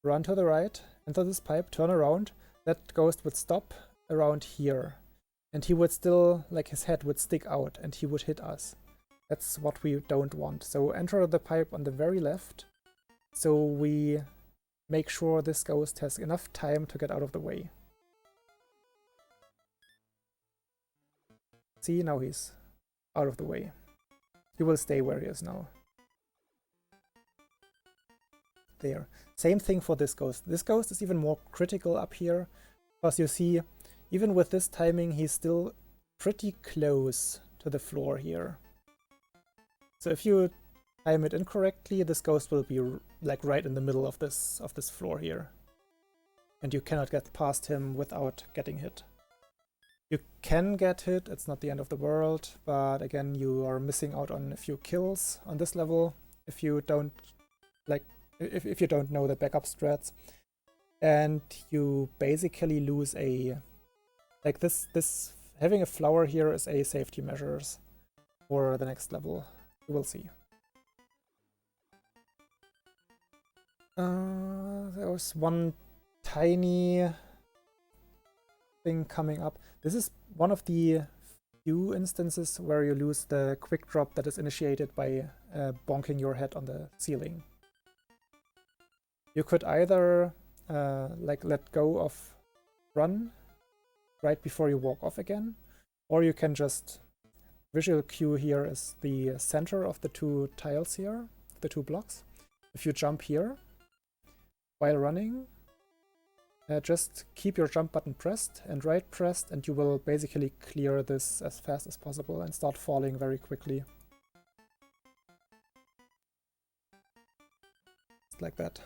run to the right, enter this pipe, turn around, that ghost would stop around here. And he would still, like his head would stick out and he would hit us. That's what we don't want. So enter the pipe on the very left, so we make sure this ghost has enough time to get out of the way. See, now he's out of the way. He will stay where he is now. There. Same thing for this ghost. This ghost is even more critical up here, because you see, even with this timing, he's still pretty close to the floor here. So if you time it incorrectly, this ghost will be like right in the middle of this floor here. And you cannot get past him without getting hit. You can get hit, it's not the end of the world, but again, you are missing out on a few kills on this level if you don't if you don't know the backup strats. And you basically lose a this having a flower here is a safety measures for the next level. You will see. There was one tiny thing coming up. This is one of the few instances where you lose the quick drop that is initiated by bonking your head on the ceiling. You could either let go of run right before you walk off again, or you can just visual cue here is the center of the two tiles here, the two blocks. If you jump here while running, just keep your jump button pressed and right pressed, and you will basically clear this as fast as possible and start falling very quickly. Just like that.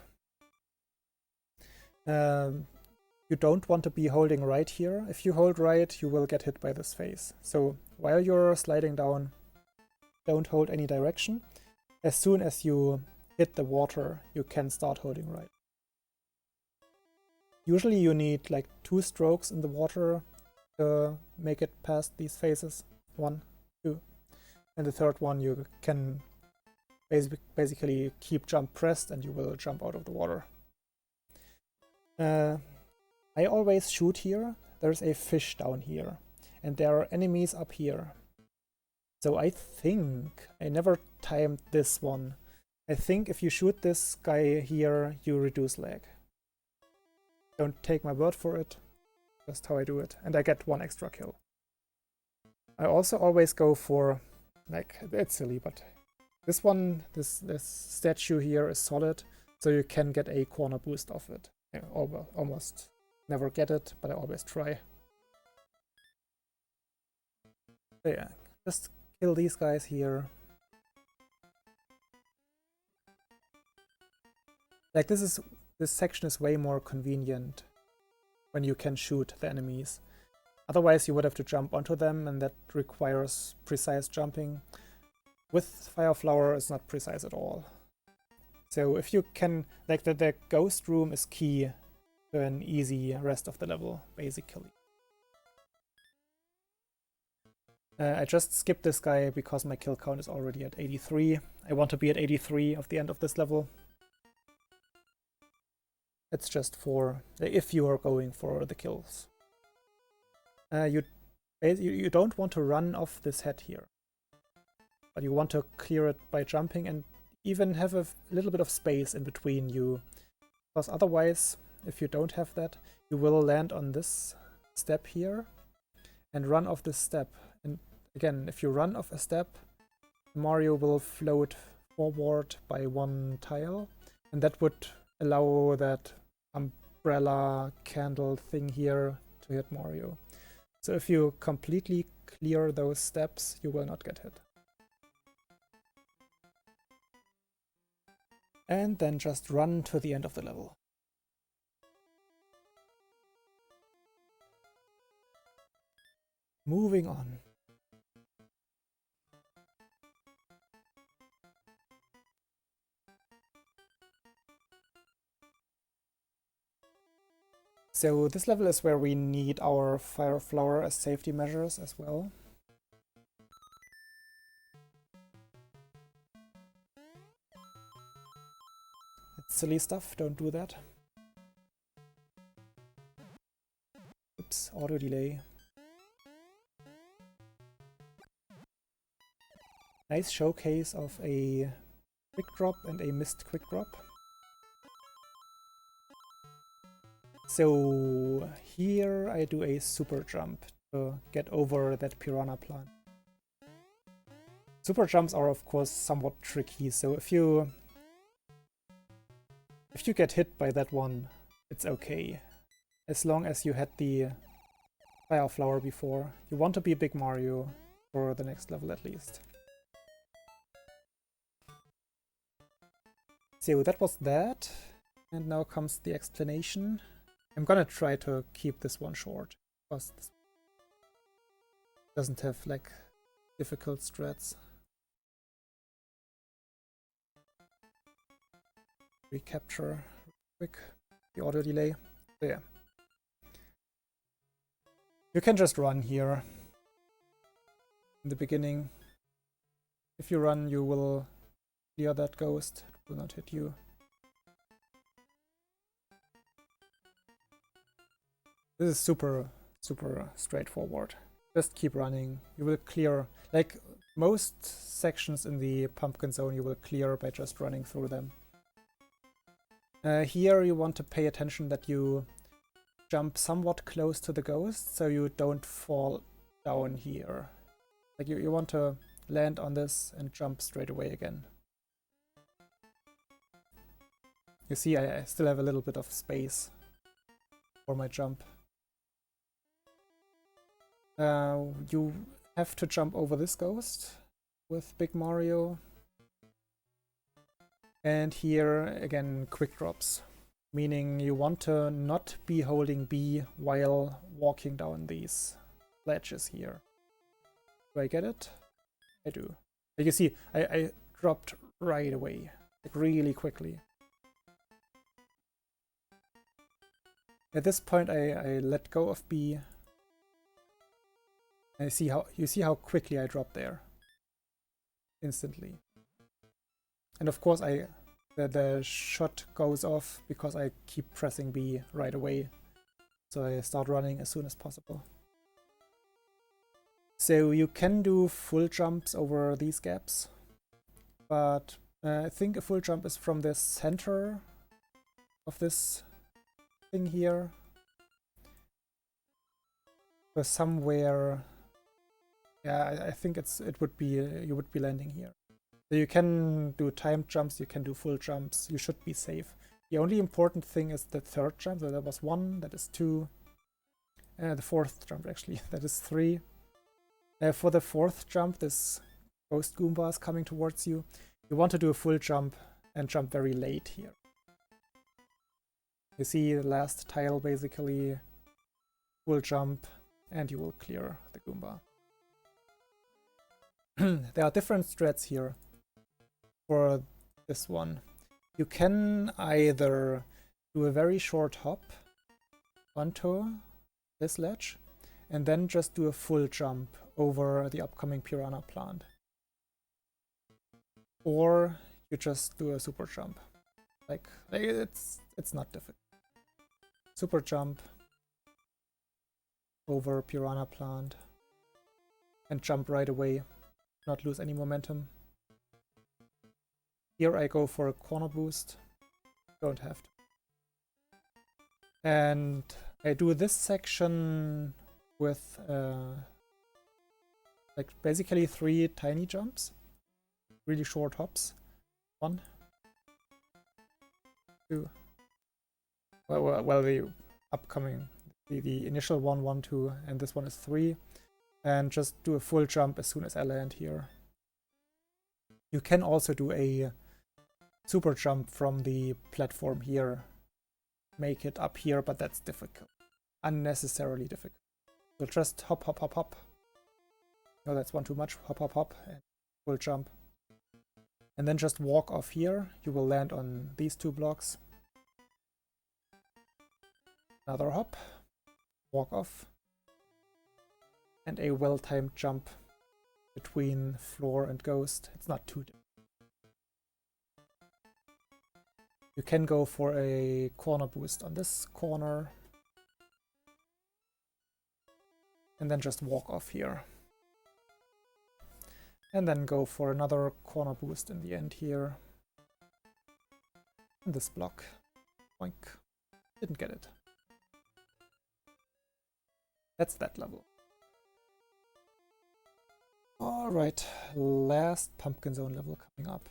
You don't want to be holding right here. If you hold right, you will get hit by this phase. So while you're sliding down, don't hold any direction. As soon as you hit the water, you can start holding right. Usually you need like 2 strokes in the water to make it past these phases. 1, 2. And the third one you can basically keep jump pressed and you will jump out of the water. I always shoot here. There's a fish down here, and there are enemies up here. So I think I never timed this one. I think if you shoot this guy here, you reduce lag. Don't take my word for it, just how I do it, and I get 1 extra kill. I also always go for, like, it's silly, but this one, this statue here is solid, so you can get a corner boost off it. Yeah, almost never get it, but I always try. So yeah, just kill these guys here. Like this section is way more convenient when you can shoot the enemies. Otherwise you would have to jump onto them, and that requires precise jumping. With Fire Flower it's not precise at all. So if you can, like the ghost room is key to an easy rest of the level, basically. I just skipped this guy because my kill count is already at 83. I want to be at 83 of the end of this level. It's just for if you are going for the kills. You you don't want to run off this head here, but you want to clear it by jumping and even have a little bit of space in between you, because otherwise, if you don't have that, you will land on this step here and run off this step. And again, if you run off a step, Mario will float forward by one tile, and that would allow that umbrella candle thing here to hit Mario. So if you completely clear those steps, you will not get hit. And then just run to the end of the level. Moving on. So this level is where we need our fire flower as safety measures as well. It's silly stuff, don't do that. Oops, auto delay. Nice showcase of a quick drop and a missed quick drop. So here I do a super jump to get over that piranha plant. Super jumps are of course somewhat tricky, so if you get hit by that one, it's okay. As long as you had the fire flower before. You want to be Big Mario for the next level at least. So that was that, and now comes the explanation. I'm gonna try to keep this one short, because this doesn't have like difficult strats. Recapture quick the audio delay. So yeah. You can just run here in the beginning. If you run, you will clear that ghost. It will not hit you. This is super straightforward. Just keep running. You will clear, like most sections in the pumpkin zone, you will clear by just running through them. Here you want to pay attention that you jump somewhat close to the ghost, so you don't fall down here. Like you want to land on this and jump straight away again. You see, I still have a little bit of space for my jump. You have to jump over this ghost with Big Mario. And here, again, quick drops. Meaning you want to not be holding B while walking down these ledges here. Do I get it? I do. Like you see, I dropped right away. Like really quickly. At this point I let go of B. And you see how quickly I dropped there. Instantly. And of course the shot goes off because I keep pressing B right away. So I start running as soon as possible. So you can do full jumps over these gaps. But I think a full jump is from the center of this thing here. So somewhere, yeah, I think it would be you would be landing here. So you can do timed jumps, you can do full jumps, you should be safe. The only important thing is the third jump, so that was 1, that is 2. The fourth jump actually, that is 3. For the fourth jump, this ghost Goomba is coming towards you. You want to do a full jump and jump very late here. You see the last tile basically, full jump, and you will clear the Goomba. There are different strats here. For this one, you can either do a very short hop onto this ledge and then just do a full jump over the upcoming piranha plant, or you just do a super jump. Like it's not difficult. Super jump over piranha plant, and jump right away, not lose any momentum. Here I go for a corner boost. Don't have to. And I do this section with like basically 3 tiny jumps, really short hops. 1, 2. Well, the upcoming, the initial 1, 1, 2, and this one is 3. And just do a full jump as soon as I land here. You can also do a super jump from the platform here. Make it up here, but that's difficult. Unnecessarily difficult. So just hop, hop, hop, hop. No, that's one too much. Hop, hop, hop, and full jump. And then just walk off here. You will land on these 2 blocks. Another hop. Walk off. And a well-timed jump between floor and ghost. It's not too difficult. You can go for a corner boost on this corner. And then just walk off here. And then go for another corner boost in the end here. And this block. Boink. Didn't get it. That's that level. Alright, last Pumpkin Zone level coming up.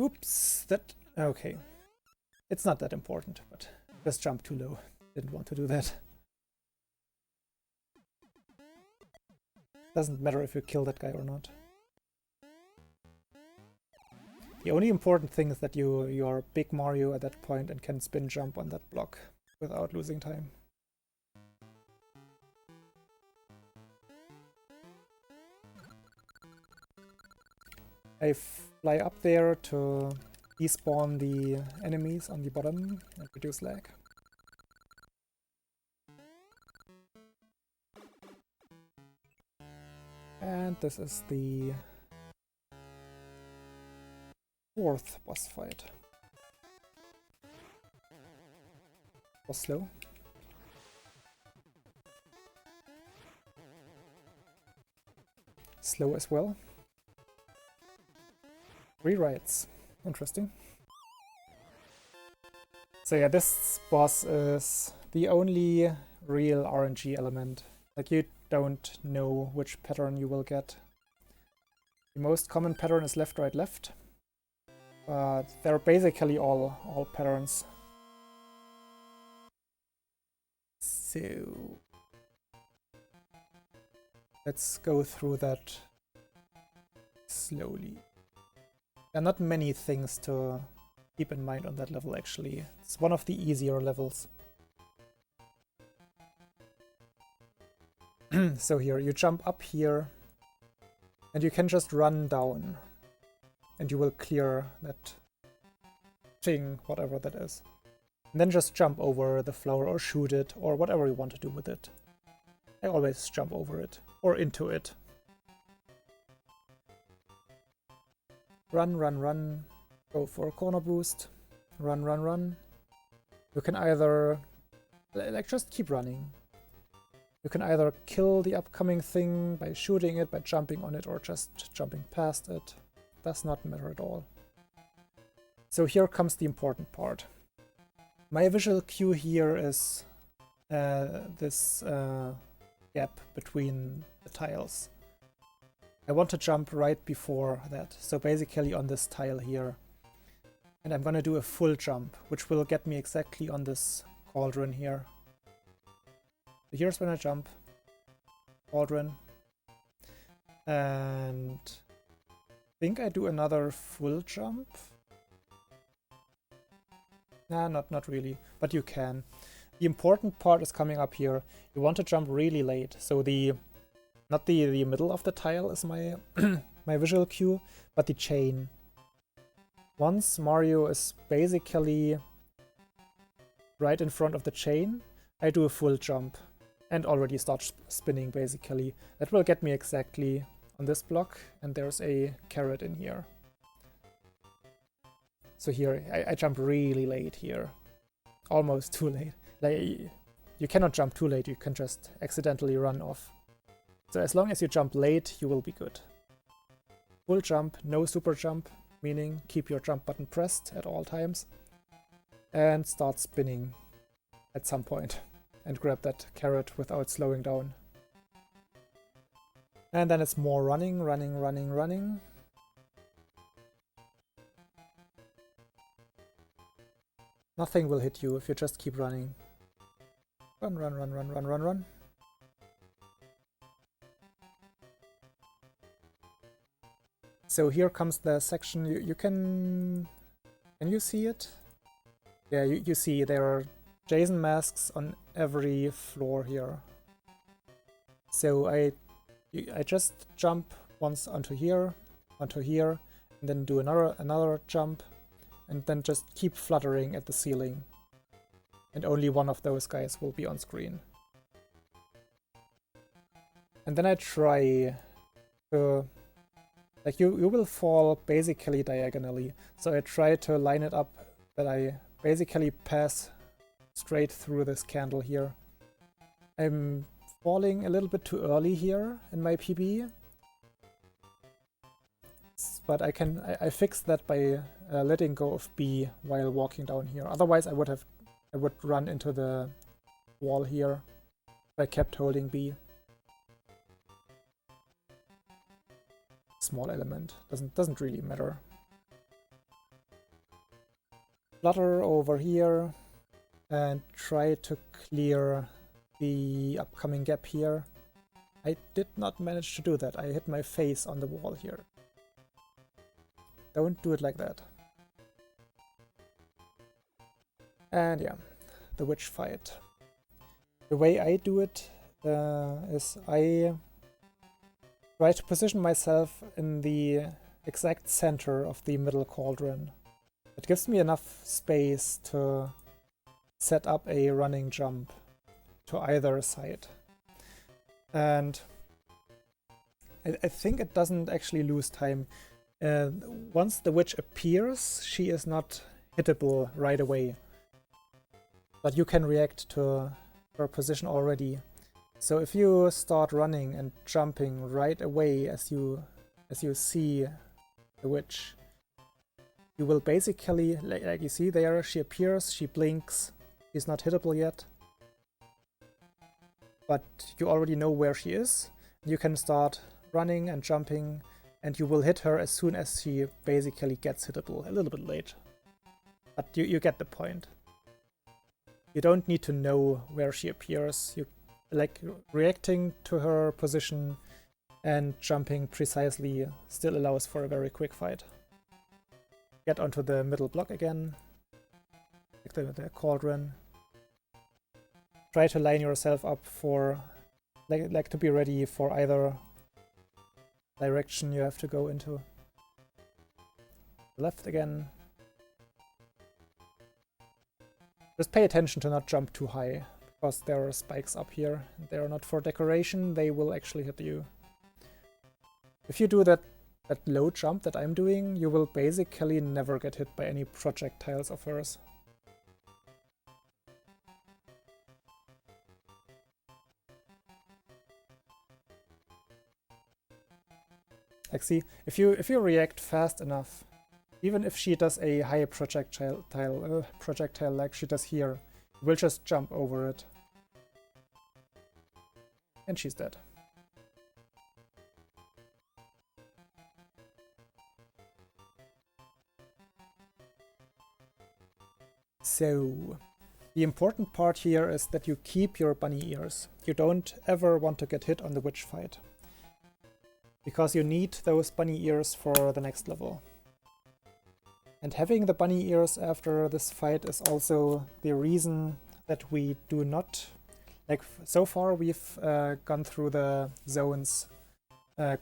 Oops, that... okay. It's not that important, but just jumped too low. Didn't want to do that. Doesn't matter if you kill that guy or not. The only important thing is that you're Big Mario at that point and can spin jump on that block without losing time. I fly up there to despawn the enemies on the bottom and reduce lag. And this is the 4th boss fight. Was slow. Slow as well. Rewrites. Interesting. So yeah, this boss is the only real RNG element. Like, you don't know which pattern you will get. The most common pattern is left, right, left. But they're basically all patterns. So let's go through that slowly. There are not many things to keep in mind on that level, actually. It's one of the easier levels. So here, you jump up here, and you can just run down, and you will clear that thing, whatever that is. And then just jump over the flower or shoot it, or whatever you want to do with it. I always jump over it, or into it. Run, run, run. Go for a corner boost. Run, run, run. You can either, like, just keep running. You can either kill the upcoming thing by shooting it, by jumping on it, or just jumping past it. Does not matter at all. So here comes the important part. My visual cue here is this gap between the tiles. I want to jump right before that, so basically on this tile here. And I'm gonna do a full jump, which will get me exactly on this cauldron here. So here's when I jump. Cauldron. And I think I do another full jump. Nah, not really, but you can. The important part is coming up here. You want to jump really late, so not the middle of the tile is my my visual cue, but the chain. Once Mario is basically right in front of the chain, I do a full jump and already start spinning, basically. That will get me exactly on this block, and there's a carrot in here. So here, I jump really late here. Almost too late. Like, you cannot jump too late, you can just accidentally run off. So as long as you jump late, you will be good. Full jump, no super jump, meaning keep your jump button pressed at all times. And start spinning at some point. And grab that carrot without slowing down. And then it's more running, running, running, running. Nothing will hit you if you just keep running. Run, run, run, run, run, run, run. So here comes the section you can you see it? Yeah, you see there are Jason masks on every floor here. So I just jump once onto here, and then do another jump, and then just keep fluttering at the ceiling. And only one of those guys will be on screen. And then I try to... Like, you will fall basically diagonally. So I try to line it up that I basically pass straight through this candle here. I'm falling a little bit too early here in my PB. But I fixed that by letting go of B while walking down here. Otherwise I would run into the wall here if I kept holding B. Small element, doesn't really matter. Flutter over here and try to clear the upcoming gap here. I did not manage to do that. I hit my face on the wall here. Don't do it like that. And yeah, the witch fight. The way I do it is I try to position myself in the exact center of the middle cauldron. It gives me enough space to set up a running jump to either side. And I think it doesn't actually lose time. Once the witch appears, she is not hittable right away. But you can react to her position already. So if you start running and jumping right away as you see the witch, you will basically, like you see there, she appears, she blinks, she's not hittable yet. But you already know where she is. You can start running and jumping, and you will hit her as soon as she basically gets hittable. A little bit late. But you get the point. You don't need to know where she appears. You like reacting to her position and jumping precisely still allows for a very quick fight. Get onto the middle block again, like the cauldron. Try to line yourself up for, like to be ready for either direction you have to go into. Left again. Just pay attention to not jump too high, because there are spikes up here. They are not for decoration, they will actually hit you. If you do that low jump that I'm doing, you will basically never get hit by any projectiles of hers. Like, see, if you react fast enough, even if she does a high projectile like she does here, you will just jump over it. And she's dead. So, the important part here is that you keep your bunny ears. You don't ever want to get hit on the witch fight, because you need those bunny ears for the next level. And having the bunny ears after this fight is also the reason that we do not... Like, so far we've gone through the zones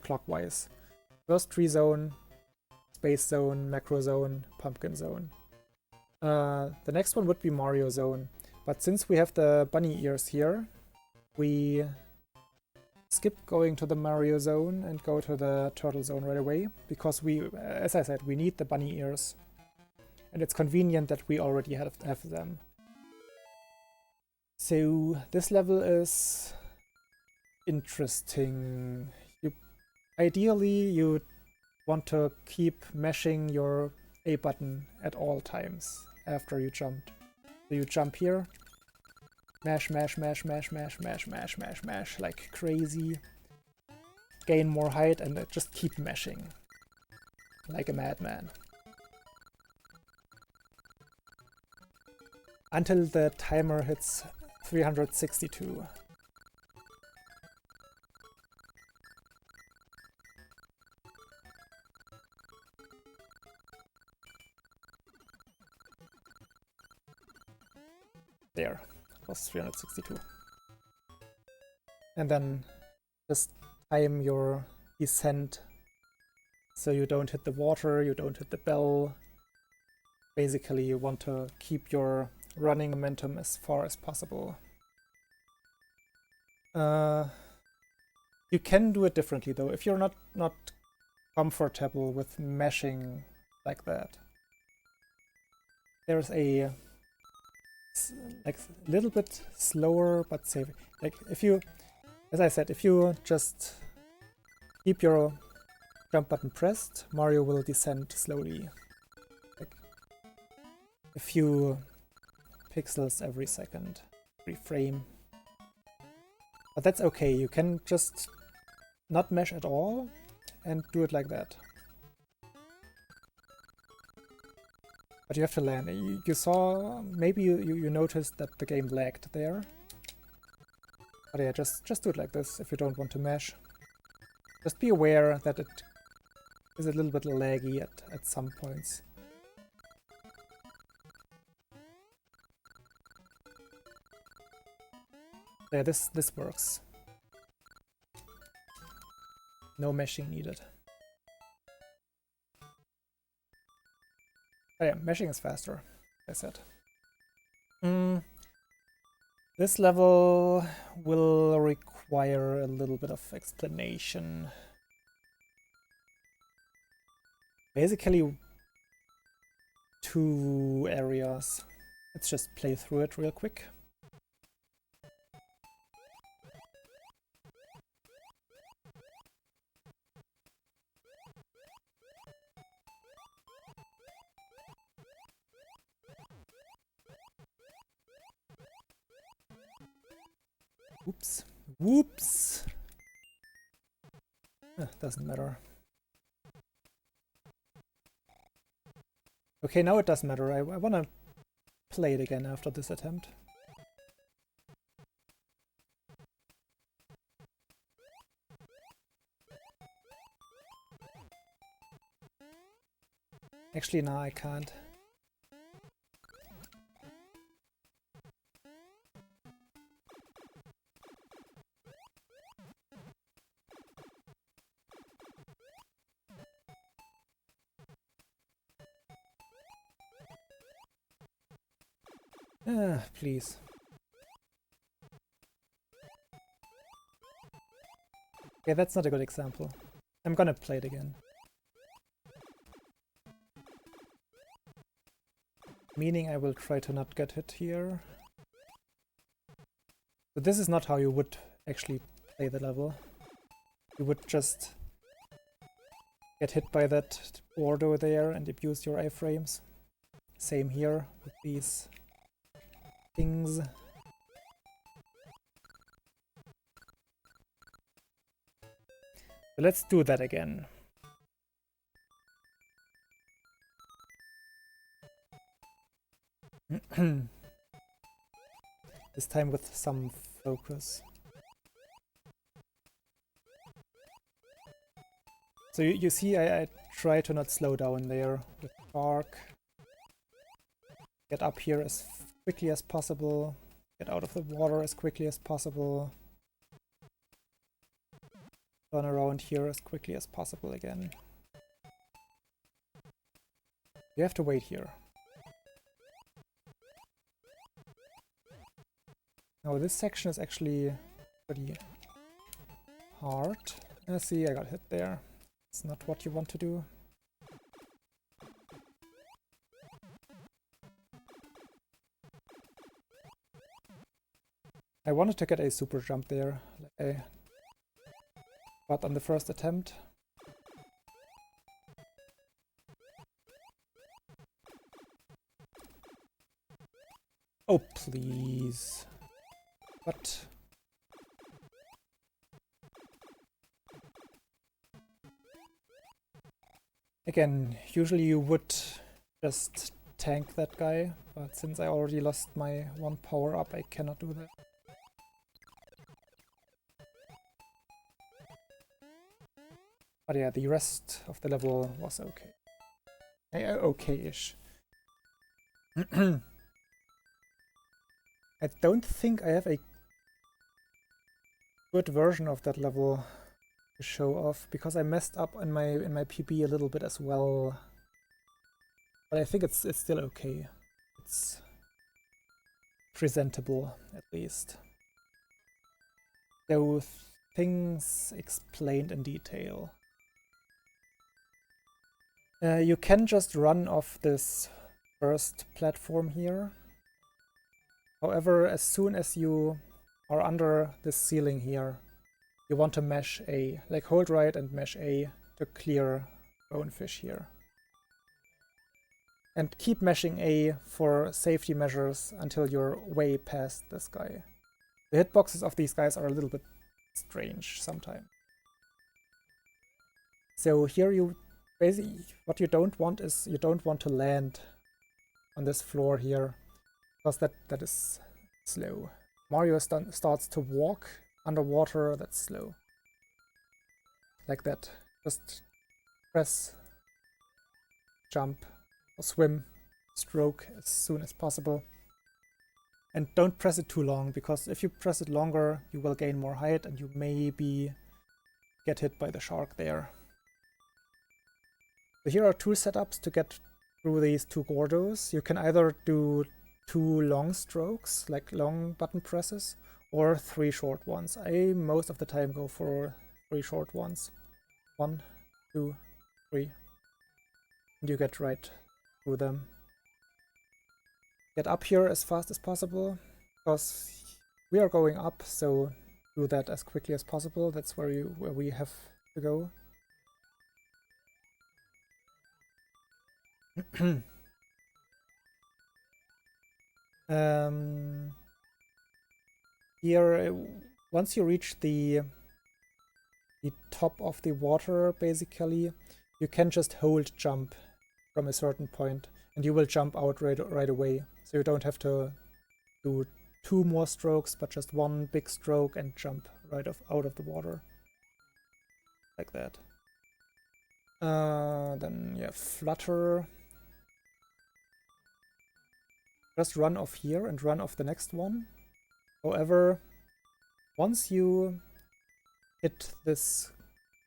clockwise. First tree zone, space zone, macro zone, pumpkin zone. The next one would be Mario zone. But since we have the bunny ears here, we skip going to the Mario zone and go to the turtle zone right away, because we, as I said, we need the bunny ears. And it's convenient that we already have them. So this level is interesting. Ideally, you want to keep mashing your A button at all times after you jumped. So you jump here, mash, mash, mash, mash, mash, mash, mash, mash, mash, like crazy. Gain more height and just keep mashing like a madman. Until the timer hits 362. There, it was 362. And then just time your descent so you don't hit the water, you don't hit the bell. Basically, you want to keep your running momentum as far as possible. You can do it differently though, if you're not comfortable with mashing like that. There's a like little bit slower but safe. Like if you, as I said, if you just keep your jump button pressed, Mario will descend slowly. Like a few pixels every second, every frame. But that's okay, you can just not mesh at all and do it like that. But you have to land. You saw, maybe you noticed that the game lagged there. But yeah, just do it like this if you don't want to mesh. Just be aware that it is a little bit laggy at some points. Yeah, this works. No meshing needed. Oh yeah, meshing is faster, as I said. This level will require a little bit of explanation. Basically, 2 areas. Let's just play through it real quick. Oops. Whoops! Doesn't matter. Okay, now it does matter. I wanna play it again after this attempt. Actually, no, I can't. Please. Okay, that's not a good example. I'm gonna play it again. Meaning I will try to not get hit here. But this is not how you would actually play the level. You would just get hit by that border there and abuse your iframes. Same here with these things. So let's do that again. This time with some focus. So you see I try to not slow down there with Bark. Get up here as quickly as possible. Get out of the water as quickly as possible. Turn around here as quickly as possible again. You have to wait here. Now this section is actually pretty hard. See, I got hit there. It's not what you want to do. I wanted to get a super jump there, but on the first attempt. Oh, please. What? Again, usually you would just tank that guy, but since I already lost my one power up, I cannot do that. But yeah, the rest of the level was okay. Okay-ish. I don't think I have a good version of that level to show off, because I messed up in my PB a little bit as well. But I think it's still okay. It's presentable, at least. Those things explained in detail. You can just run off this first platform here. However, as soon as you are under this ceiling here, you want to mesh A, like hold right and mesh A to clear bonefish here. And keep meshing A for safety measures until you're way past this guy. The hitboxes of these guys are a little bit strange sometimes. So here you basically, what you don't want is you don't want to land on this floor here, because that is slow. Mario starts to walk underwater, that's slow. Like that. Just press, jump, or swim, stroke as soon as possible. And don't press it too long, because if you press it longer, you will gain more height and you maybe get hit by the shark there. So here are two setups to get through these two Gordos. You can either do 2 long strokes, like long button presses, or 3 short ones. I most of the time go for 3 short ones. 1, 2, 3. And you get right through them. Get up here as fast as possible, because we are going up, so do that as quickly as possible. That's where we have to go. Here, once you reach the top of the water, basically, you can just hold jump from a certain point, and you will jump out right away. So you don't have to do 2 more strokes, but just 1 big stroke and jump right out of the water. Like that. Then, yeah, flutter. Just run off here and run off the next one. However, once you hit this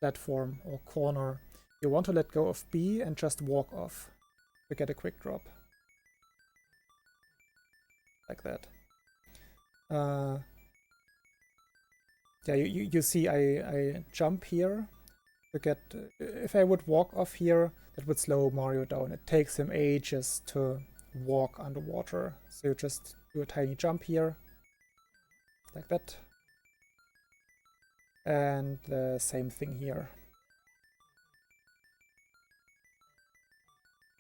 platform or corner, you want to let go of B and just walk off to get a quick drop. Like that. Yeah, you see I jump here to get... if I would walk off here, that would slow Mario down. It takes him ages to walk underwater. So you just do a tiny jump here. Like that. And the same thing here.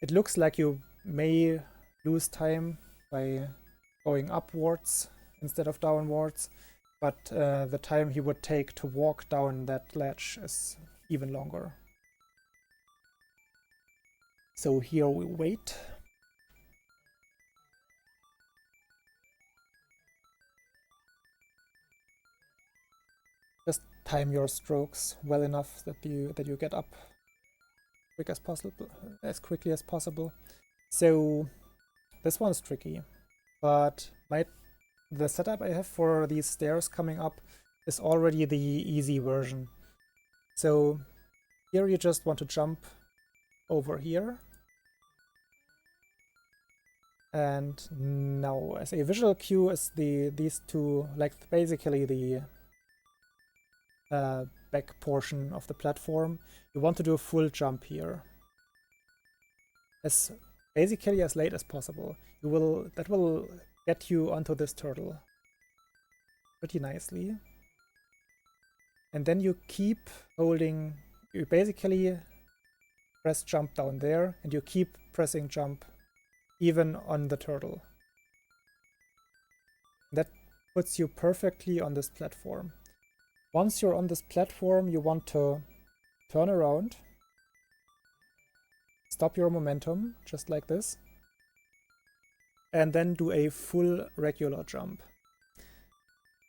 It looks like you may lose time by going upwards instead of downwards, but the time he would take to walk down that ledge is even longer. So here we wait. Just time your strokes well enough that you get up as quickly as possible. So this one's tricky, but the setup I have for these stairs coming up is already the easy version. So here you just want to jump over here. And now as a visual cue is these two, like basically the back portion of the platform. You want to do a full jump here. Basically as late as possible. That will get you onto this turtle. pretty nicely. And then you keep holding, you basically press jump down there, and you keep pressing jump even on the turtle. That puts you perfectly on this platform. Once you're on this platform, you want to turn around, stop your momentum, just like this, and then do a full regular jump.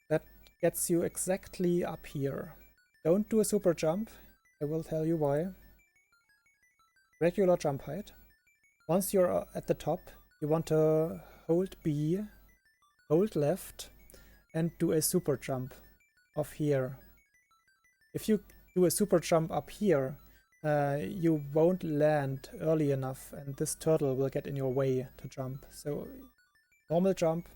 That gets you exactly up here. Don't do a super jump, I will tell you why. Regular jump height. Once you're at the top, you want to hold B, hold left, and do a super jump off here. If you do a super jump up here, you won't land early enough, and this turtle will get in your way to jump. So normal jump,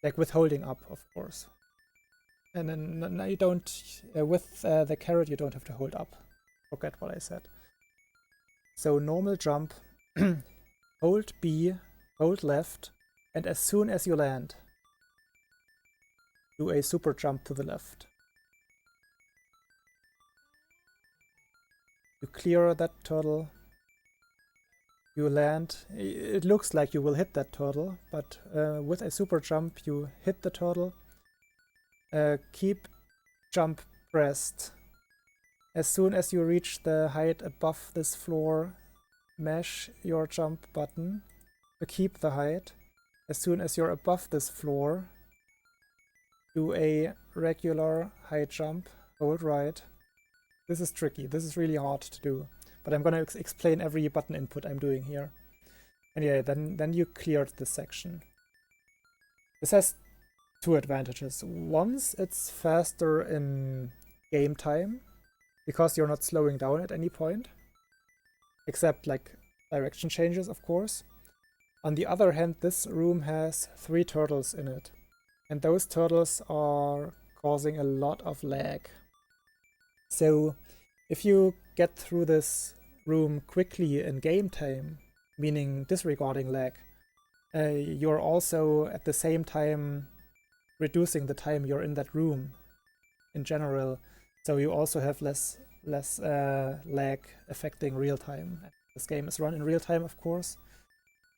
like with holding up, of course. And then you don't, with the carrot, you don't have to hold up. Forget what I said. So normal jump, hold B, hold left, and as soon as you land, do a super jump to the left. You clear that turtle, you land. It looks like you will hit that turtle, but with a super jump you hit the turtle. Keep jump pressed. As soon as you reach the height above this floor, mash your jump button to keep the height. As soon as you're above this floor, do a regular high jump, hold right. This is tricky, this is really hard to do, but I'm gonna explain every button input I'm doing here. And yeah, then you cleared this section. This has two advantages. Once, it's faster in game time, because you're not slowing down at any point, except like direction changes, of course. On the other hand, this room has 3 turtles in it, and those turtles are causing a lot of lag. So if you get through this room quickly in game time, meaning disregarding lag, you're also at the same time reducing the time you're in that room in general. So you also have less lag affecting real time. This game is run in real time, of course,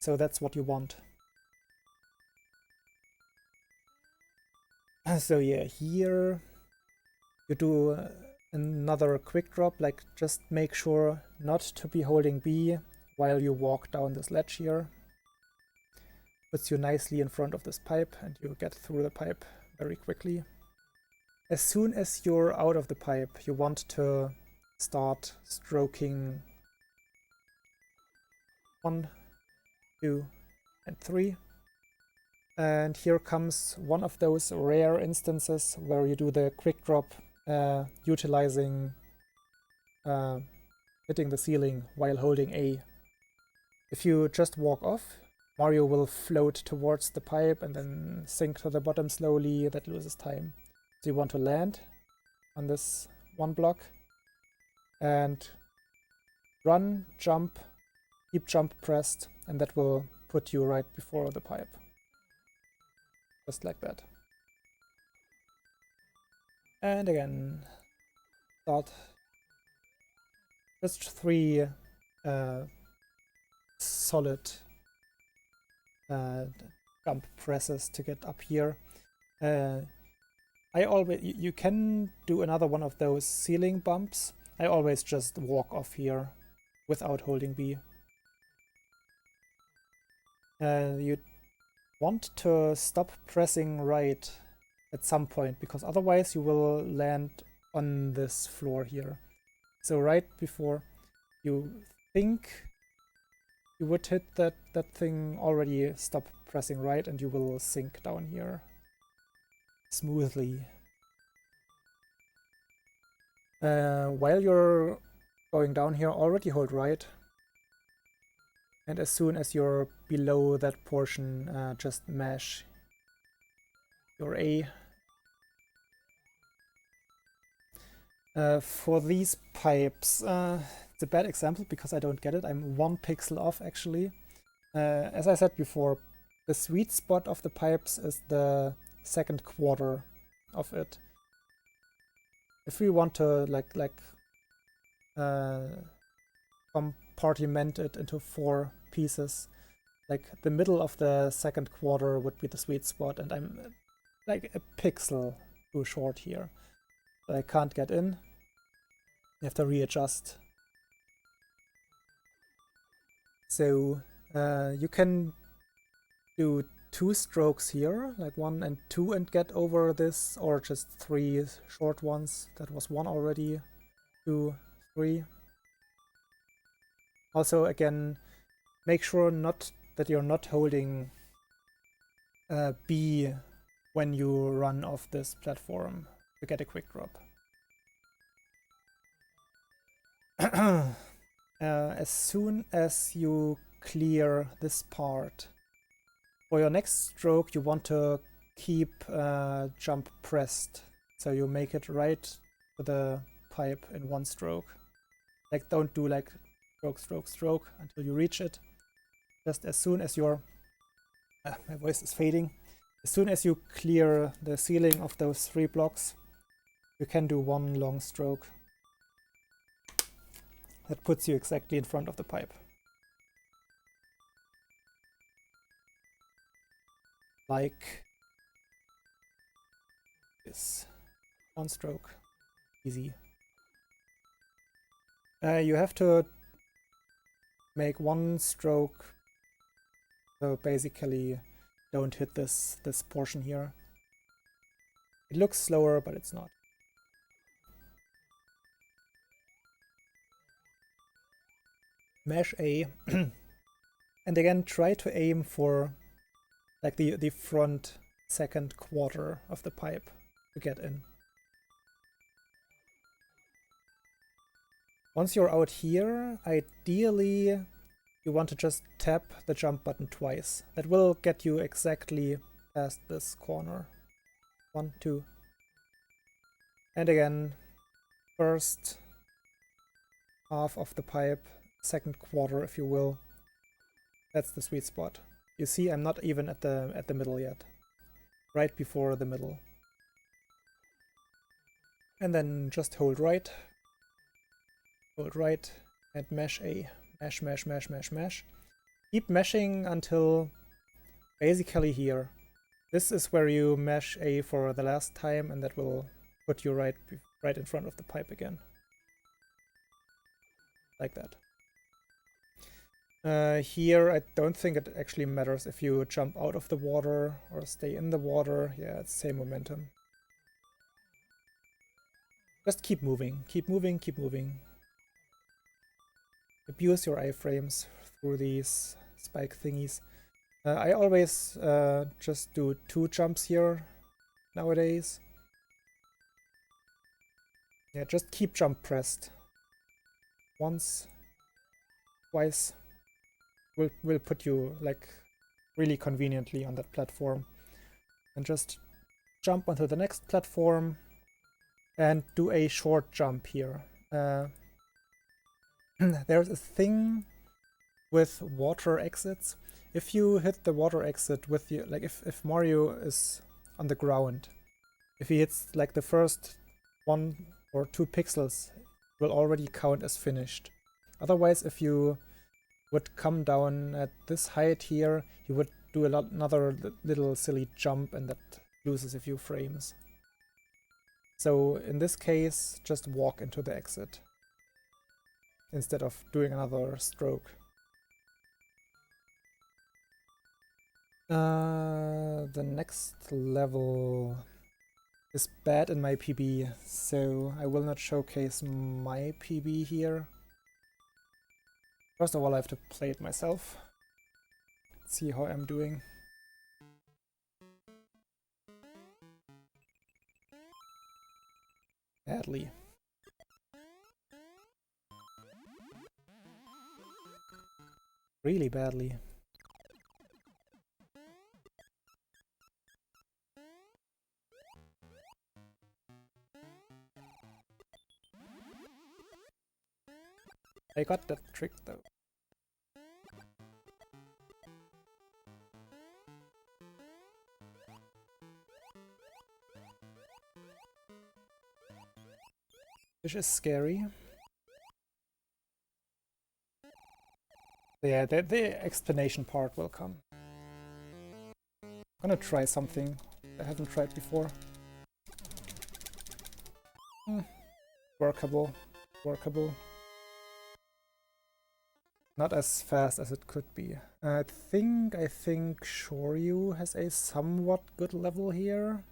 so that's what you want. So yeah, here you do another quick drop, like just make sure not to be holding B while you walk down this ledge here. Puts you nicely in front of this pipe, and you get through the pipe very quickly. As soon as you're out of the pipe, you want to start stroking 1, 2, and 3. And here comes one of those rare instances where you do the quick drop utilizing hitting the ceiling while holding A. If you just walk off, Mario will float towards the pipe and then sink to the bottom slowly. That loses time. So you want to land on this one block and run, jump, keep jump pressed, and that will put you right before the pipe. Just like that. And again, start just 3 solid jump presses to get up here. I always, you can do another one of those ceiling bumps. I always just walk off here without holding B. You want to stop pressing right at some point, because otherwise you will land on this floor here. So right before you think you would hit that thing, already stop pressing right and you will sink down here smoothly. While you're going down here, already hold right. And as soon as you're below that portion, just mash your A. For these pipes, it's a bad example because I don't get it. I'm 1 pixel off, actually. As I said before, the sweet spot of the pipes is the second quarter of it. If we want to compartment it into 4 pieces, like the middle of the second quarter would be the sweet spot, and I'm like a pixel too short here. So I can't get in. You have to readjust. So you can do 2 strokes here, like 1 and 2, and get over this, or just 3 short ones. That was 1 already. 2, 3. Also, again, make sure that you're not holding B when you run off this platform to get a quick drop. As soon as you clear this part, for your next stroke you want to keep jump pressed, so you make it right to the pipe in 1 stroke. Like, don't do like stroke, stroke, stroke until you reach it. Just as soon as you're my voice is fading. As soon as you clear the ceiling of those 3 blocks, you can do 1 long stroke. That puts you exactly in front of the pipe. Like this. 1 stroke. Easy. You have to make 1 stroke, so basically don't hit this portion here. It looks slower, but it's not. Mash A. And again, try to aim for like the front second quarter of the pipe to get in. Once you're out here, ideally you want to just tap the jump button twice. That will get you exactly past this corner. 1, 2. And again, first half of the pipe, second quarter if you will. That's the sweet spot. You see, I'm not even at the middle yet. Right before the middle. And then just hold right. Hold right and mesh A. Mesh, mesh, mesh, mesh, mesh. Keep meshing until basically here. This is where you mesh A for the last time, and that will put you right in front of the pipe again. Like that. Here, I don't think it actually matters if you jump out of the water or stay in the water. Yeah, it's the same momentum. Just keep moving, keep moving, keep moving. Abuse your iframes through these spike thingies. I always just do 2 jumps here nowadays. Yeah, just keep jump pressed. Once, twice. Will put you like really conveniently on that platform. And just jump onto the next platform and do a short jump here. There's a thing with water exits. If you hit the water exit with you, like if Mario is on the ground, if he hits like the first 1 or 2 pixels, it will already count as finished. Otherwise, if you would come down at this height here, you would do another little silly jump, and that loses a few frames. So in this case, just walk into the exit instead of doing another stroke. The next level is bad in my PB, so I will not showcase my PB here. First of all, I have to play it myself. See how I'm doing. Badly. Really badly. I got that trick though. which is scary. Yeah, the explanation part will come. I'm gonna try something I haven't tried before. Workable. Workable. Not as fast as it could be. I think Shoryu has a somewhat good level here.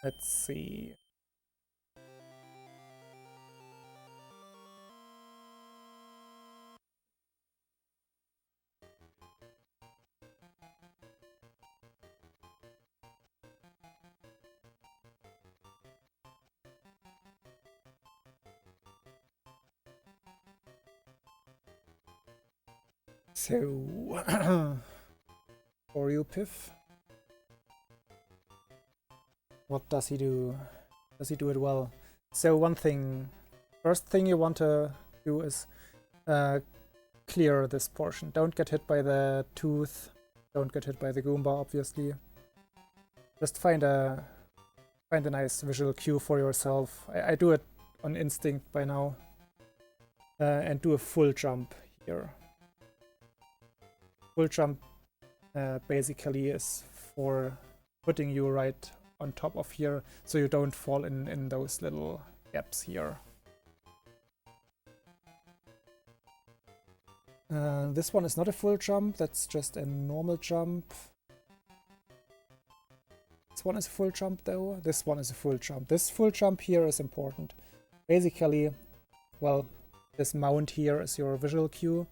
Let's see. So, for you, Piff. What does he do? Does he do it well? So first thing you want to do is clear this portion. Don't get hit by the tooth. Don't get hit by the Goomba, obviously. Just find a nice visual cue for yourself. I do it on instinct by now. And do a full jump here. Full jump basically is for putting you right on top of here, so you don't fall in those little gaps here. This one is not a full jump, that's just a normal jump. This one is a full jump though, this one is a full jump. This full jump here is important. Basically, well, this mount here is your visual cue,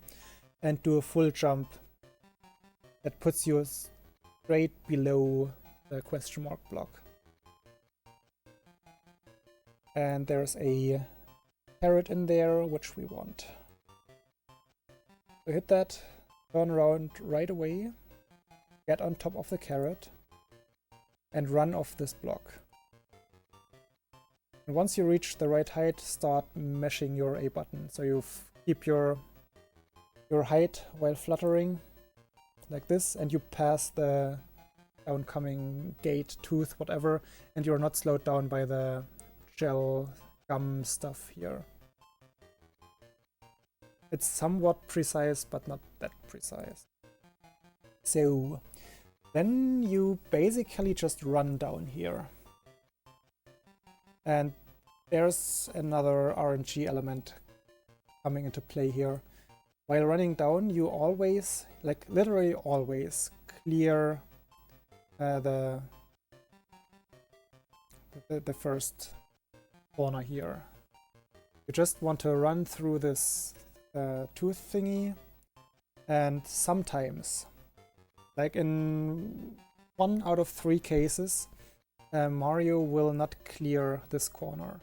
and do a full jump that puts you straight below the question mark block. And there's a carrot in there, which we want. So hit that, turn around right away, get on top of the carrot, and run off this block. And once you reach the right height, start mashing your A button. So you keep your height while fluttering, like this, and you pass the downcoming gate, tooth, whatever, and you're not slowed down by the gel gum stuff here. It's somewhat precise, but not that precise. So then you basically just run down here. And there's another RNG element coming into play here. While running down, you always, like literally always, clear the first corner here. You just want to run through this tooth thingy, and sometimes, like in 1 out of 3 cases, Mario will not clear this corner.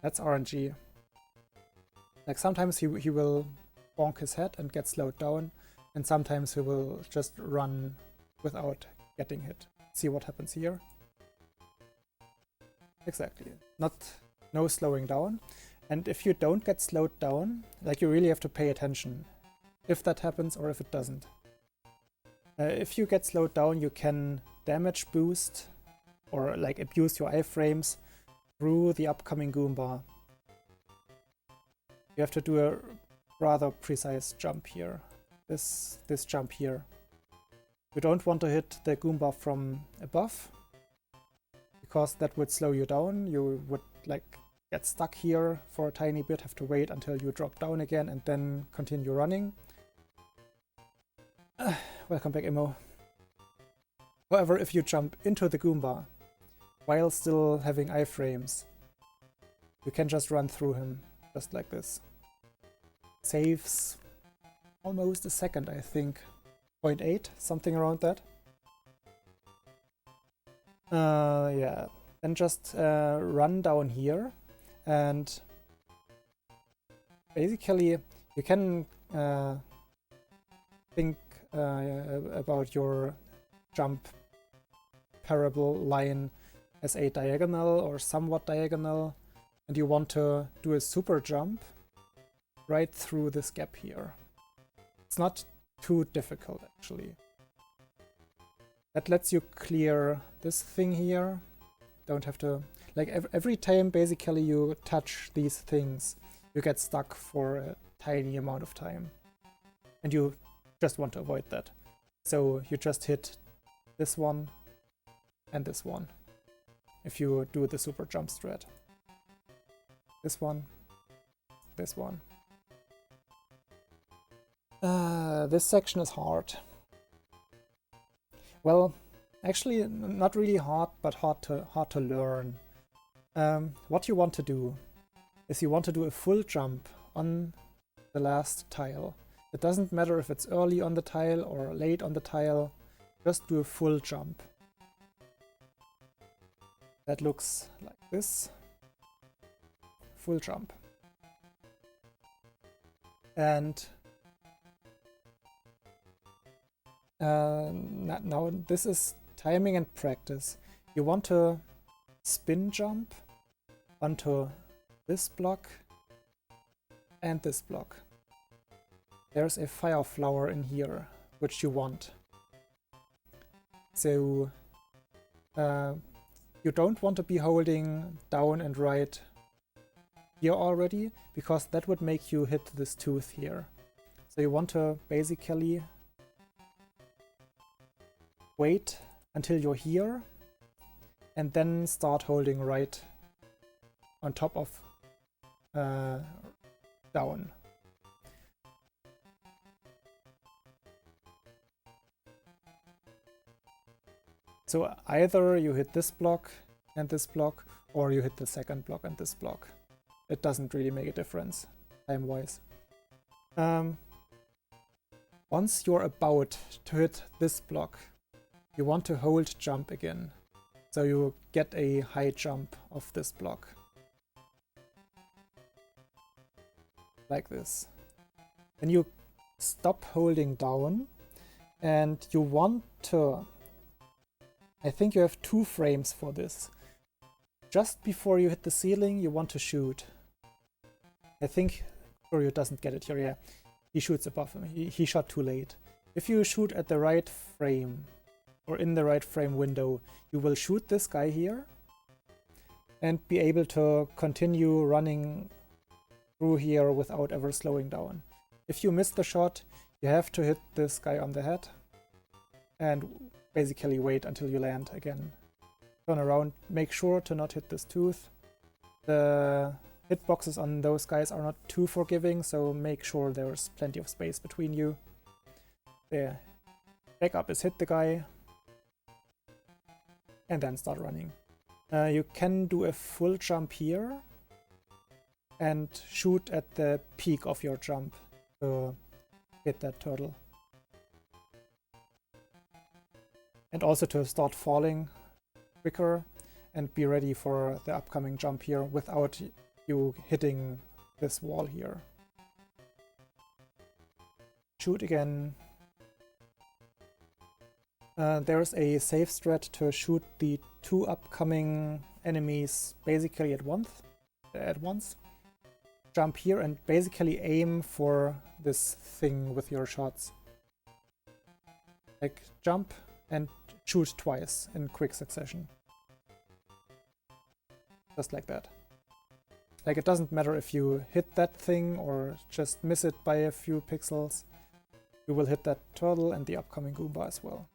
That's RNG. Like sometimes he will bonk his head and get slowed down, and sometimes he will just run without getting hit. See what happens here? Exactly. No slowing down. And if you don't get slowed down, like you really have to pay attention if that happens or if it doesn't. If you get slowed down, you can damage boost or like abuse your iframes through the upcoming Goomba. You have to do a rather precise jump here. This jump here. You don't want to hit the Goomba from above, because that would slow you down. You would like get stuck here for a tiny bit, have to wait until you drop down again and then continue running. Welcome back, Immo. However, if you jump into the Goomba while still having iframes, you can just run through him, just like this. Saves almost a second, I think. 0.8, something around that. Yeah, then just run down here, and basically you can think about your jump parable line as a diagonal or somewhat diagonal, and you want to do a super jump right through this gap here. It's not too difficult, actually. That lets you clear this thing here. don't have to, like every time basically you touch these things, you get stuck for a tiny amount of time. And you just want to avoid that. So you just hit this one and this one if you do the super jump strat. This one, this one. This section is hard. Well, actually not really hard, but hard to learn. What you want to do is you want to do a full jump on the last tile. It doesn't matter if it's early on the tile or late on the tile, just do a full jump. That looks like this. Full jump. And now this is timing and practice. You want to spin jump onto this block and this block. There's a fire flower in here, which you want. So you don't want to be holding down and right here already, because that would make you hit this tooth here. So you want to basically wait until you're here and then start holding right on top of down. So either you hit this block and this block, or you hit the second block and this block. It doesn't really make a difference time-wise. Once you're about to hit this block, you want to hold jump again. So you get a high jump of this block. Like this. Then you stop holding down and you want to... I think you have 2 frames for this. Just before you hit the ceiling, you want to shoot. I think Kuryu doesn't get it here, yeah. He shoots above him. He shot too late. If you shoot at the right frame, or in the right frame window, you will shoot this guy here and be able to continue running through here without ever slowing down. If you miss the shot, you have to hit this guy on the head and basically wait until you land again. Turn around, make sure to not hit this tooth. The hitboxes on those guys are not too forgiving, so make sure there's plenty of space between you. There. Back up is hit the guy. And then start running. You can do a full jump here and shoot at the peak of your jump to hit that turtle. And also to start falling quicker and be ready for the upcoming jump here without you hitting this wall here. Shoot again. There's a safe strat to shoot the 2 upcoming enemies basically at once. Jump here and basically aim for this thing with your shots. Like jump and shoot twice in quick succession. Just like that. Like it doesn't matter if you hit that thing or just miss it by a few pixels. You will hit that turtle and the upcoming Goomba as well.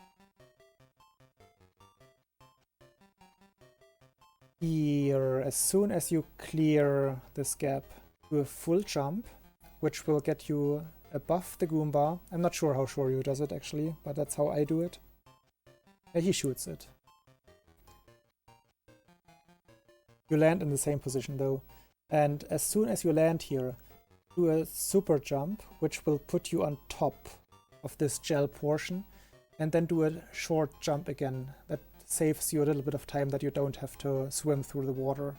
Here, as soon as you clear this gap, do a full jump, which will get you above the Goomba. I'm not sure how Shoryu does it actually, but that's how I do it. Yeah, he shoots it. You land in the same position though, and as soon as you land here, do a super jump, which will put you on top of this gel portion, and then do a short jump again. That saves you a little bit of time that you don't have to swim through the water.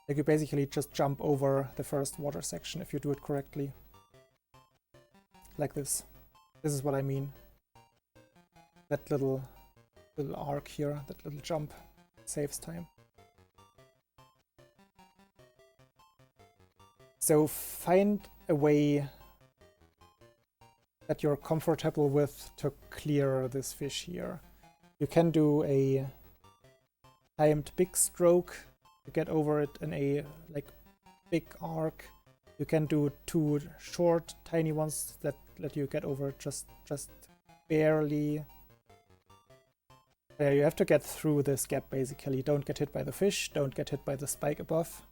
Like you basically just jump over the first water section if you do it correctly. Like this. This is what I mean. That little arc here, that little jump saves time. So find a way that you're comfortable with to clear this fish here. You can do a timed big stroke to get over it in a like big arc. You can do 2 short, tiny ones that let you get over it just barely. You have to get through this gap basically. Don't get hit by the fish, don't get hit by the spike above.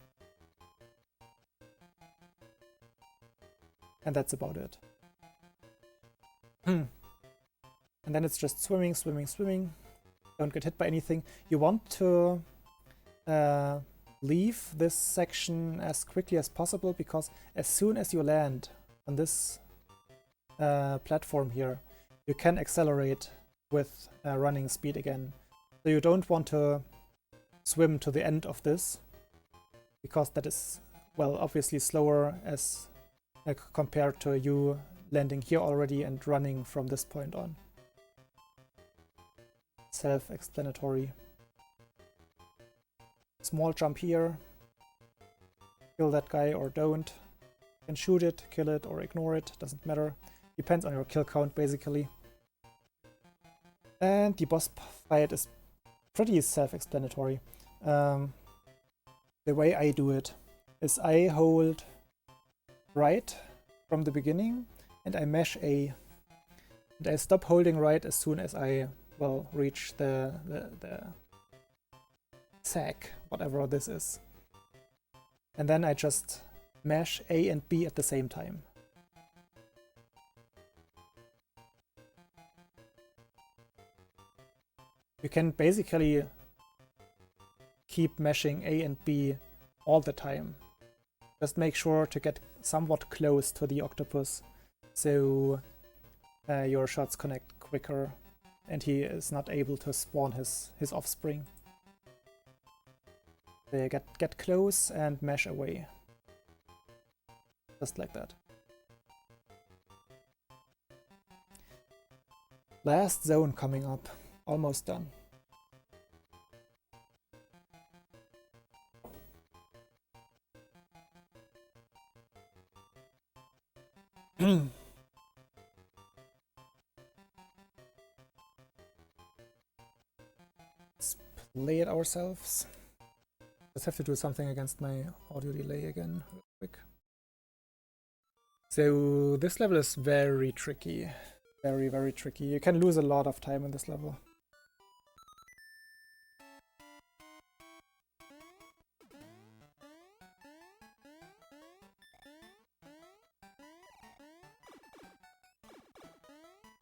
And that's about it. And then it's just swimming, swimming, swimming. Don't get hit by anything. You want to leave this section as quickly as possible, because as soon as you land on this platform here, you can accelerate with running speed again. So you don't want to swim to the end of this, because that is, well, obviously slower as compared to you landing here already and running from this point on. Self-explanatory. Small jump here. Kill that guy or don't. You can shoot it, kill it, or ignore it. Doesn't matter. Depends on your kill count, basically. And the boss fight is pretty self-explanatory. The way I do it is I hold right from the beginning and I mash A. And I stop holding right as soon as I, well, reach the sack, whatever this is. And then I just mash A and B at the same time. You can basically keep mashing A and B all the time. Just make sure to get somewhat close to the octopus, so your shots connect quicker and he is not able to spawn his offspring. They get close and mash away. Just like that. Last zone coming up. Almost done. Let's play it ourselves. Just have to do something against my audio delay again, real quick. So this level is very tricky. Very, very tricky. You can lose a lot of time in this level.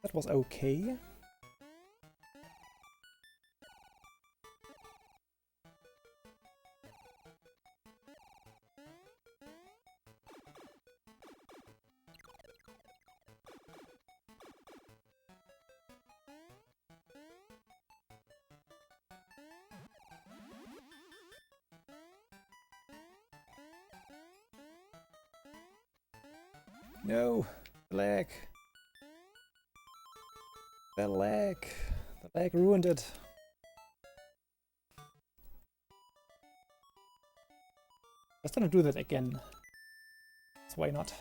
That was okay. No, the lag. The lag. The lag ruined it. Just gonna do that again. So why not?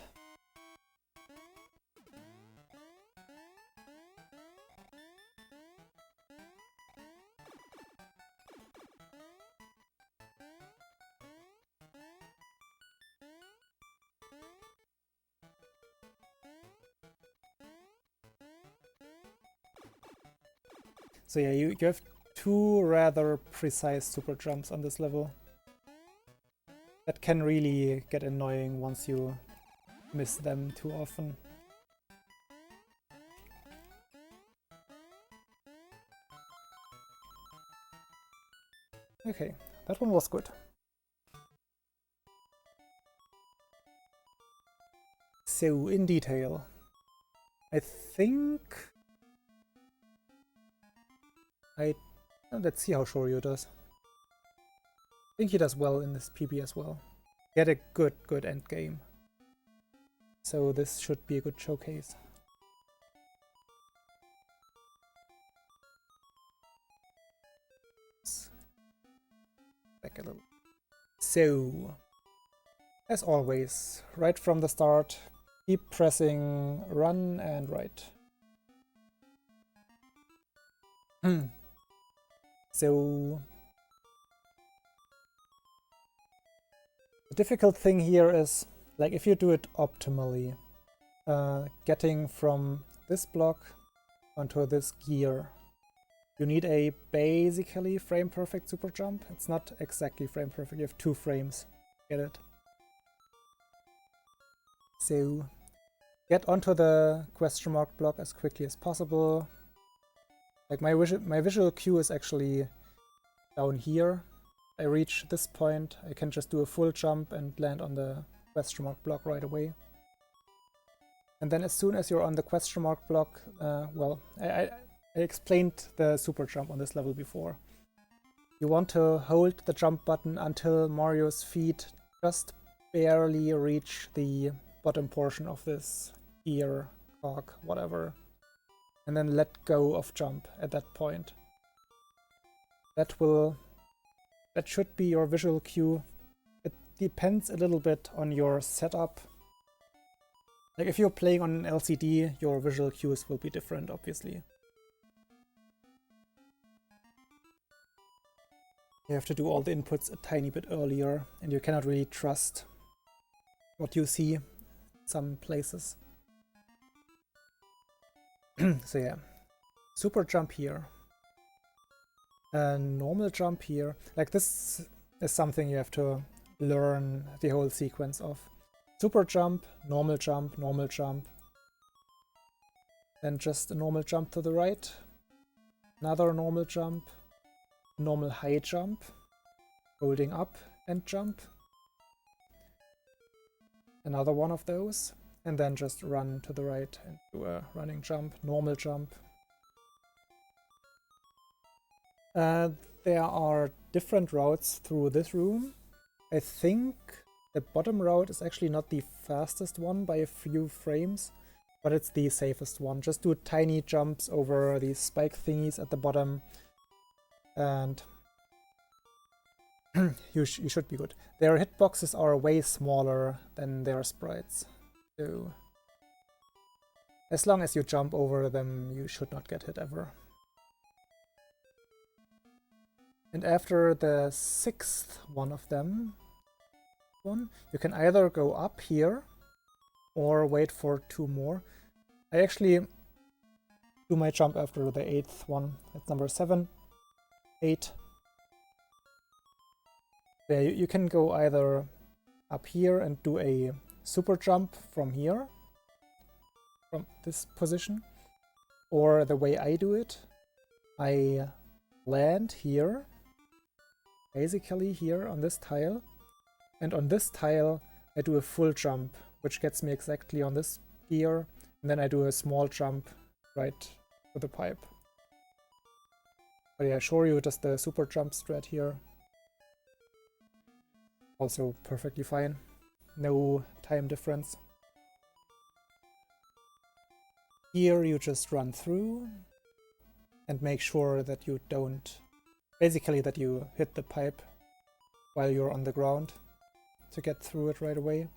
So yeah, you have 2 rather precise super jumps on this level. That can really get annoying once you miss them too often. Okay, that one was good. So, in detail, I think... let's see how Shoryu does. I think he does well in this PB as well. He had a good end game. So this should be a good showcase. Back a little. So, as always, right from the start, keep pressing run and right. So, difficult thing here is, like, if you do it optimally, getting from this block onto this gear, you need a basically frame perfect super jump. It's not exactly frame perfect, you have 2 frames. Get it? So get onto the question mark block as quickly as possible. Like my visual cue is actually down here. I reach this point, I can just do a full jump and land on the question mark block right away. And then as soon as you're on the question mark block, well, I explained the super jump on this level before. You want to hold the jump button until Mario's feet just barely reach the bottom portion of this gear, cog, whatever. And then let go of jump at that point. That should be your visual cue. It depends a little bit on your setup. Like if you're playing on an LCD, your visual cues will be different, obviously. You have to do all the inputs a tiny bit earlier, and you cannot really trust what you see in some places. So yeah, super jump here. Normal jump here. Like this is something you have to learn the whole sequence of. Super jump, normal jump, normal jump. Then just a normal jump to the right. Another normal jump. Normal high jump. Holding up and jump. Another one of those. And then just run to the right and do a running jump, normal jump. There are different routes through this room. I think the bottom route is actually not the fastest one by a few frames, but it's the safest one. Just do tiny jumps over these spike thingies at the bottom, and you should be good. Their hitboxes are way smaller than their sprites, so as long as you jump over them, you should not get hit ever. And after the 6th one of them, you can either go up here or wait for 2 more. I actually do my jump after the 8th one. That's number 7, 8. Yeah, you can go either up here and do a super jump from here, from this position, or the way I do it, I land here, basically here on this tile, and on this tile I do a full jump, which gets me exactly on this gear, and then I do a small jump right to the pipe. But yeah, I show you just the super jump strat here. Also perfectly fine. No time difference. Here you just run through and make sure that you don't... Basically that you hit the pipe while you're on the ground to get through it right away.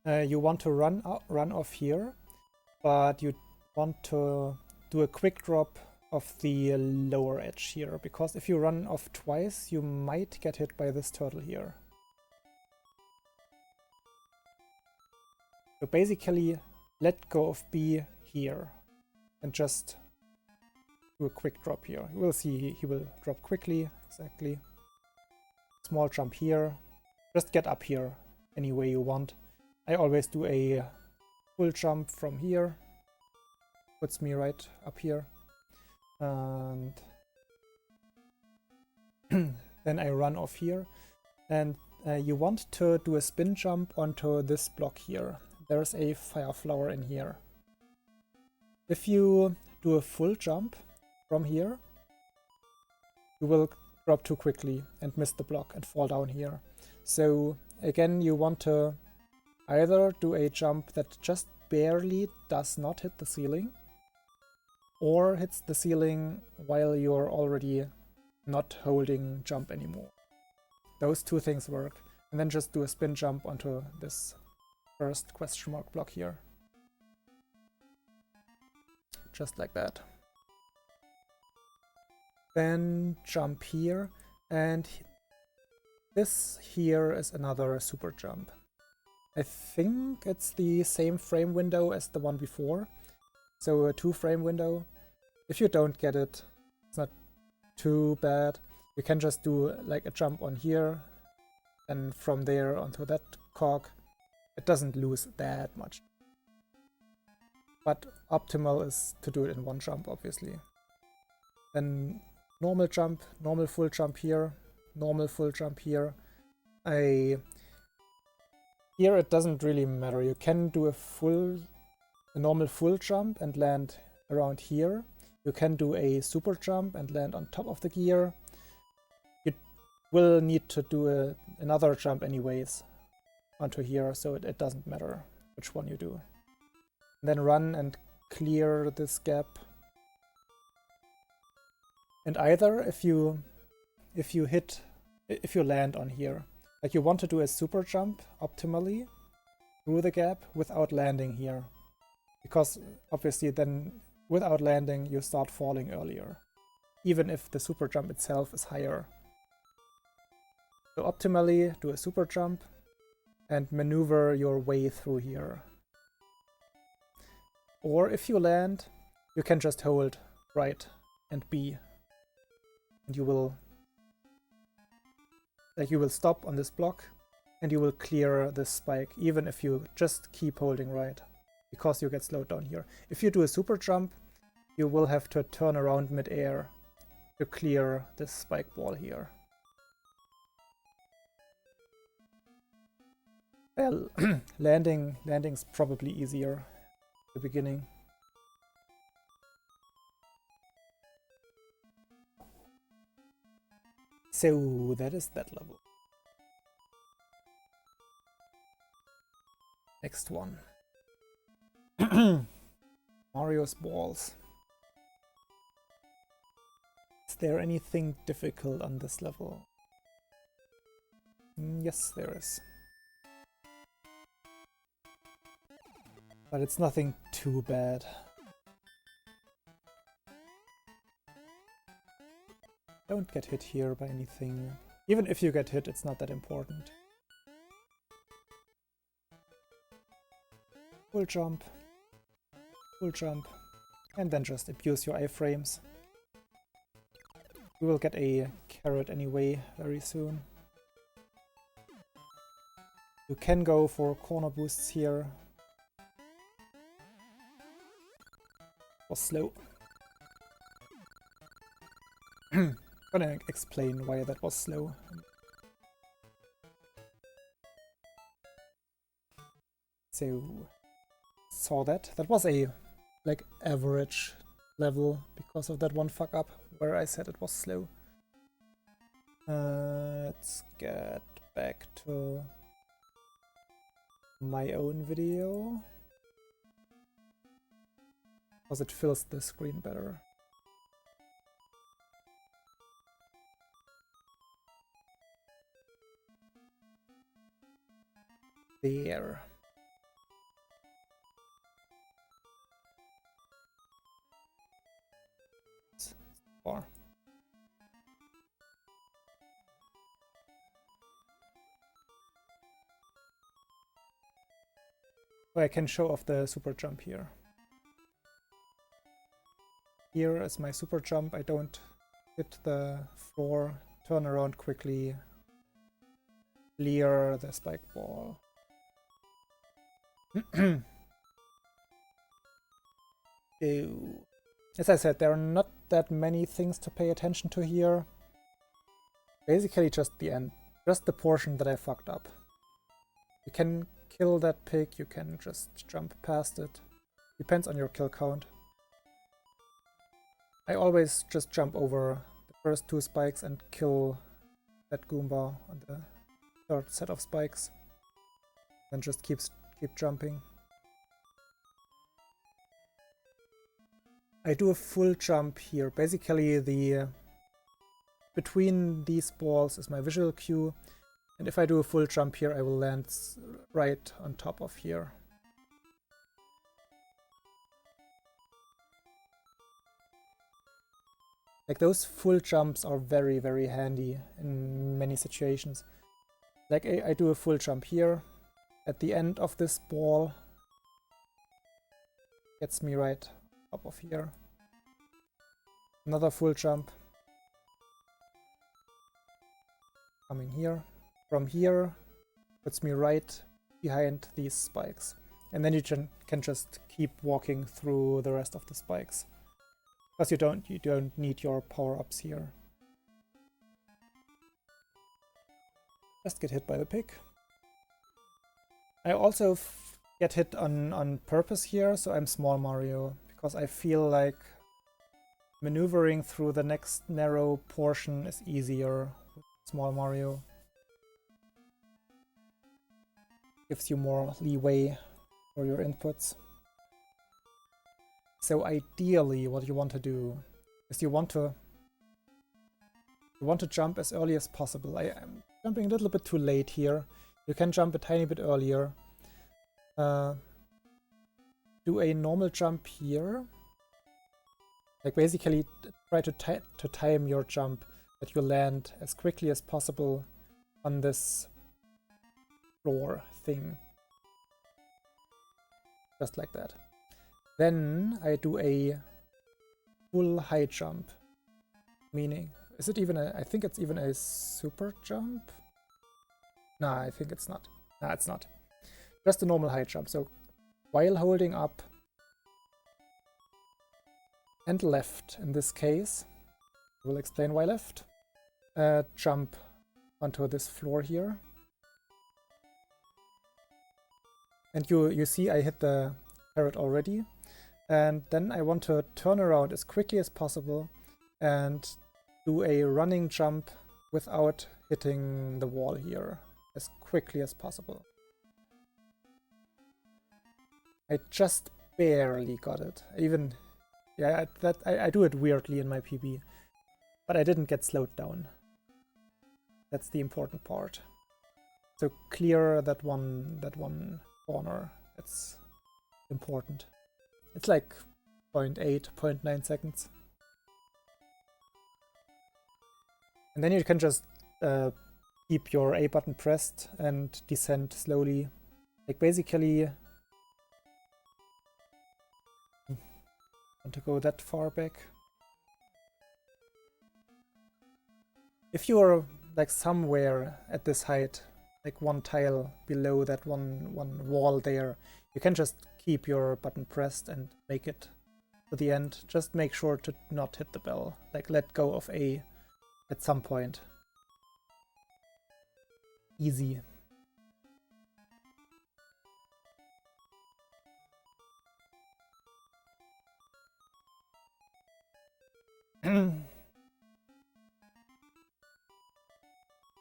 You want to run off here, but you want to do a quick drop of the lower edge here, because if you run off twice, you might get hit by this turtle here. So basically, let go of B here and just do a quick drop here. You will see he will drop quickly, exactly. Small jump here. Just get up here any way you want. I always do a full jump from here. Puts me right up here. And then I run off here. And you want to do a spin jump onto this block here. There's a fire flower in here. If you do a full jump from here, you will drop too quickly and miss the block and fall down here. So again, you want to either do a jump that just barely does not hit the ceiling, or hits the ceiling while you're already not holding jump anymore. Those two things work. And then just do a spin jump onto this first question mark block here. Just like that. Then jump here, and This here is another super jump. I think it's the same frame window as the one before. So a 2-frame window. If you don't get it, it's not too bad. You can just do like a jump on here and from there onto that cog. It doesn't lose that much. But optimal is to do it in one jump, obviously. Then normal jump, normal full jump here, normal full jump here. Here it doesn't really matter. You can do a normal full jump and land around here. You can do a super jump and land on top of the gear. You will need to do another jump anyways onto here, so it doesn't matter which one you do. And then run and clear this gap. And either if you land on here, like you want to do a super jump optimally through the gap without landing here, because obviously then without landing you start falling earlier, even if the super jump itself is higher. So optimally do a super jump and maneuver your way through here. Or if you land, you can just hold right and B, and you will stop on this block and you will clear this spike even if you just keep holding right, because you get slowed down here. If you do a super jump, you will have to turn around mid-air to clear this spike wall here. Well, landing's probably easier at the beginning. So that is that level. Next one. Mario's balls. Is there anything difficult on this level? Yes, there is. But it's nothing too bad. Don't get hit here by anything. Even if you get hit, it's not that important. Full jump, and then just abuse your iframes. You will get a carrot anyway very soon. You can go for corner boosts here. Was slow. Gonna explain why that was slow. So, saw that. That was a like average level because of that one fuck up where I said it was slow. Let's get back to my own video, because it fills the screen better. There. Far. So I can show off the super jump here. Here is my super jump. I don't hit the floor, turn around quickly, clear the spike ball. Ew. As I said, there are not that many things to pay attention to here. Basically just the end. Just the portion that I fucked up. You can kill that pig, you can just jump past it. Depends on your kill count. I always just jump over the first 2 spikes and kill that Goomba on the 3rd set of spikes. Then just keep jumping. I do a full jump here. Basically between these balls is my visual cue, and if I do a full jump here I will land right on top of here. Like those full jumps are very, very handy in many situations. Like I do a full jump here at the end of this ball. Gets me right up of here. Another full jump. Coming here. From here, puts me right behind these spikes. And then you can just keep walking through the rest of the spikes. Because you don't need your power-ups here. Just get hit by the pig. I also get hit on purpose here, so I'm Small Mario, because I feel like maneuvering through the next narrow portion is easier with Small Mario. Gives you more leeway for your inputs. So ideally what you want to do is you want to jump as early as possible. I'm jumping a little bit too late here. You can jump a tiny bit earlier. Do a normal jump here. Like basically try to time your jump that you land as quickly as possible on this floor thing. Just like that. Then I do a full high jump. Meaning, is it even a, I think it's even a super jump? Nah, I think it's not. Nah, it's not. Just a normal high jump. So while holding up and left in this case, I will explain why left. Jump onto this floor here. And you see I hit the carrot already. And then I want to turn around as quickly as possible and do a running jump without hitting the wall here as quickly as possible. I just barely got it. Even, yeah, I do it weirdly in my PB, but I didn't get slowed down. That's the important part. So clear that one corner. That's important. It's like 0.8, 0.9 seconds. And then you can just keep your A button pressed and descend slowly. Like basically, want to go that far back. If you're like somewhere at this height, like one tile below that one wall there, you can just keep your button pressed and make it to the end. Just make sure to not hit the bell. Like let go of A at some point. Easy.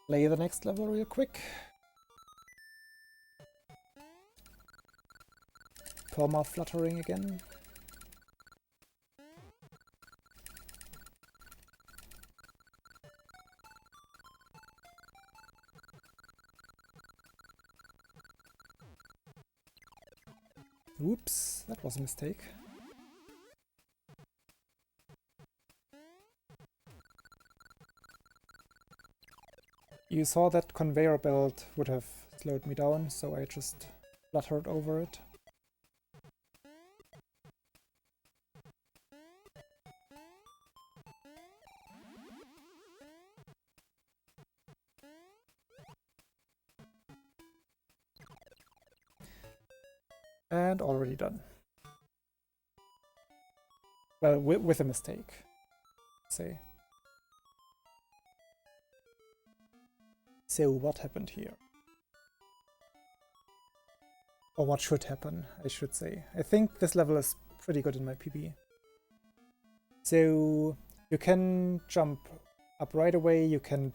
Play the next level real quick. Perma fluttering again. Oops, that was a mistake. You saw that conveyor belt would have slowed me down, so I just fluttered over it. And already done. Well, with a mistake, say. So what happened here? Or what should happen, I should say. I think this level is pretty good in my PB. So you can jump up right away, you can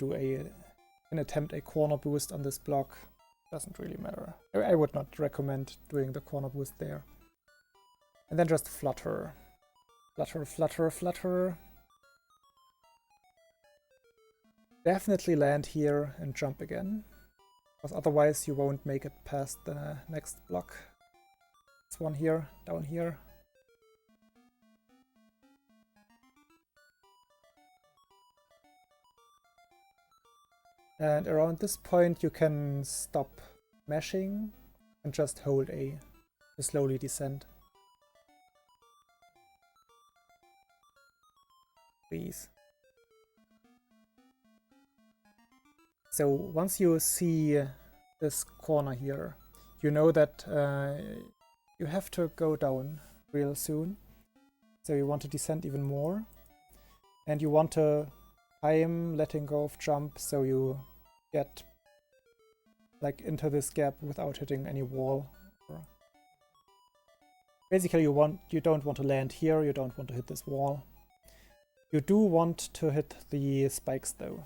attempt a corner boost on this block. Doesn't really matter. I would not recommend doing the corner boost there. And then just flutter. Flutter, flutter, flutter. Definitely land here and jump again, because otherwise you won't make it past the next block. This one here, down here. And around this point you can stop mashing and just hold A to slowly descend. Please. So once you see this corner here, you know that you have to go down real soon. So you want to descend even more. And you want to time letting go of jump so you get like into this gap without hitting any wall. Basically you don't want to land here, you don't want to hit this wall. You do want to hit the spikes though.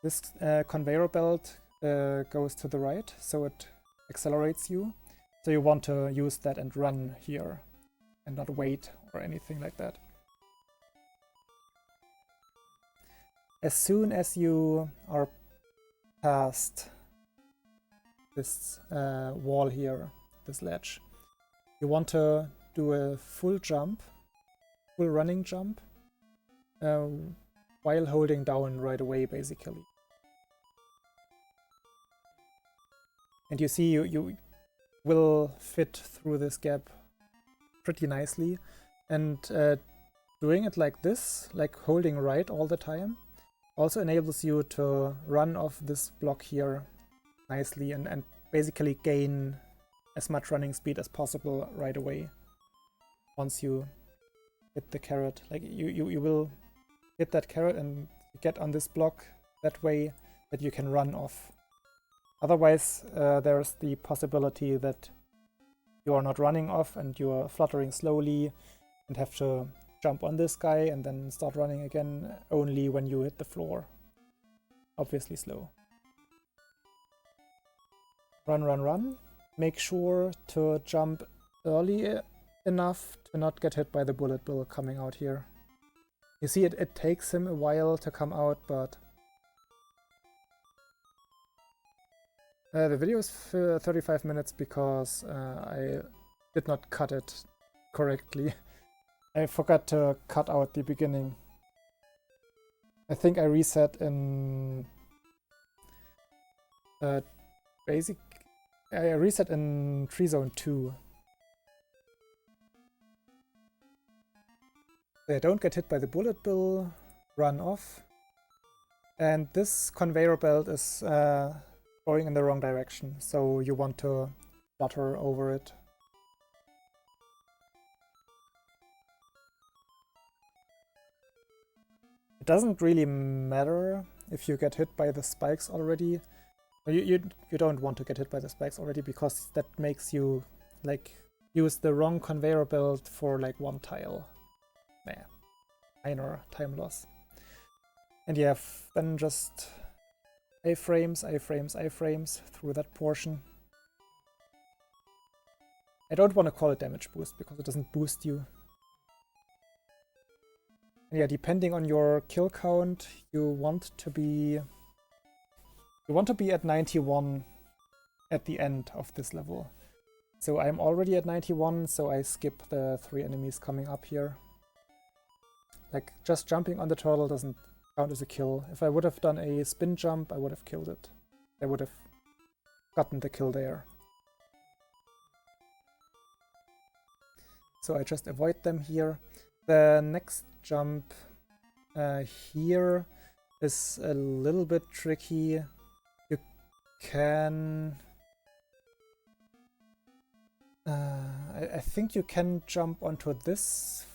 This conveyor belt goes to the right, so it accelerates you. So you want to use that and run here and not wait or anything like that. As soon as you are past this wall here, this ledge, you want to do a full jump, full running jump, while holding down right away, basically. And you see you will fit through this gap pretty nicely. And doing it like this, like holding right all the time, also enables you to run off this block here nicely and basically gain as much running speed as possible right away. Once you hit the carrot, like you will hit that carrot and get on this block that way that you can run off. Otherwise, there's the possibility that you are not running off and you are fluttering slowly and have to jump on this guy and then start running again only when you hit the floor. Obviously slow. Run, run, run. Make sure to jump early enough to not get hit by the bullet bill coming out here. You see, it takes him a while to come out, but the video is 35 minutes because I did not cut it correctly. I forgot to cut out the beginning. I think I reset in basic. I reset in Tree Zone 2. They don't get hit by the bullet bill, run off. And this conveyor belt is going in the wrong direction, so you want to flutter over it. It doesn't really matter if you get hit by the spikes already. You don't want to get hit by the spikes already because that makes you like use the wrong conveyor belt for like one tile. Nah, minor time loss. And yeah, then just A-frames, A-frames, A-frames through that portion. I don't want to call it damage boost because it doesn't boost you. And yeah, depending on your kill count, you want to be at 91 at the end of this level. So I'm already at 91, so I skip the 3 enemies coming up here. Like, just jumping on the turtle doesn't count as a kill. If I would have done a spin jump, I would have killed it. I would have gotten the kill there. So I just avoid them here. The next jump here is a little bit tricky. You can... I think you can jump onto this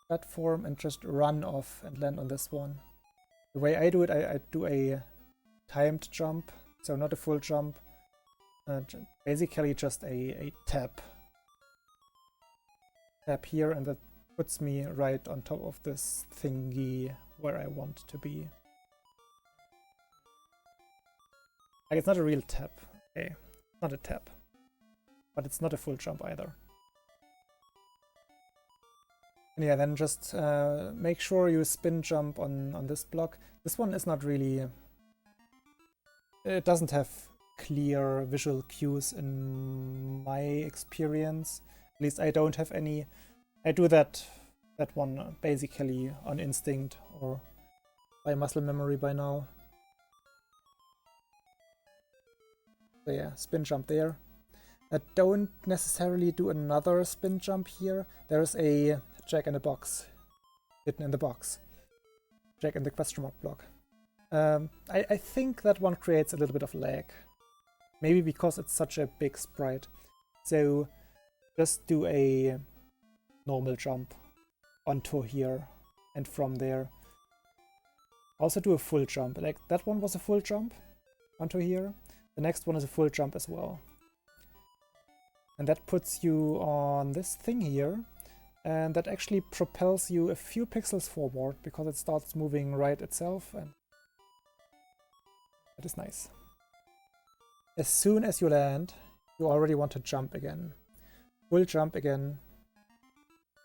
platform and just run off and land on this one. The way I do it, I do a timed jump, so not a full jump. Basically just a tap. Tap here, and that puts me right on top of this thingy where I want to be. Like, it's not a real tap. Okay, not a tap. But it's not a full jump either. And yeah, then just make sure you spin jump on this block. This one is not really... It doesn't have clear visual cues in my experience. At least I don't have any. I do that one basically on instinct or by muscle memory by now. So yeah, spin jump there. Don't necessarily do another spin jump here. There's a jack in the box hidden in the box. Jack in the question mark block. I think that one creates a little bit of lag. Maybe because it's such a big sprite. So just do a normal jump onto here and from there. Also do a full jump. Like that one was a full jump onto here. The next one is a full jump as well. And that puts you on this thing here. And that actually propels you a few pixels forward because it starts moving right itself, and that is nice. As soon as you land, you already want to jump again. Full jump again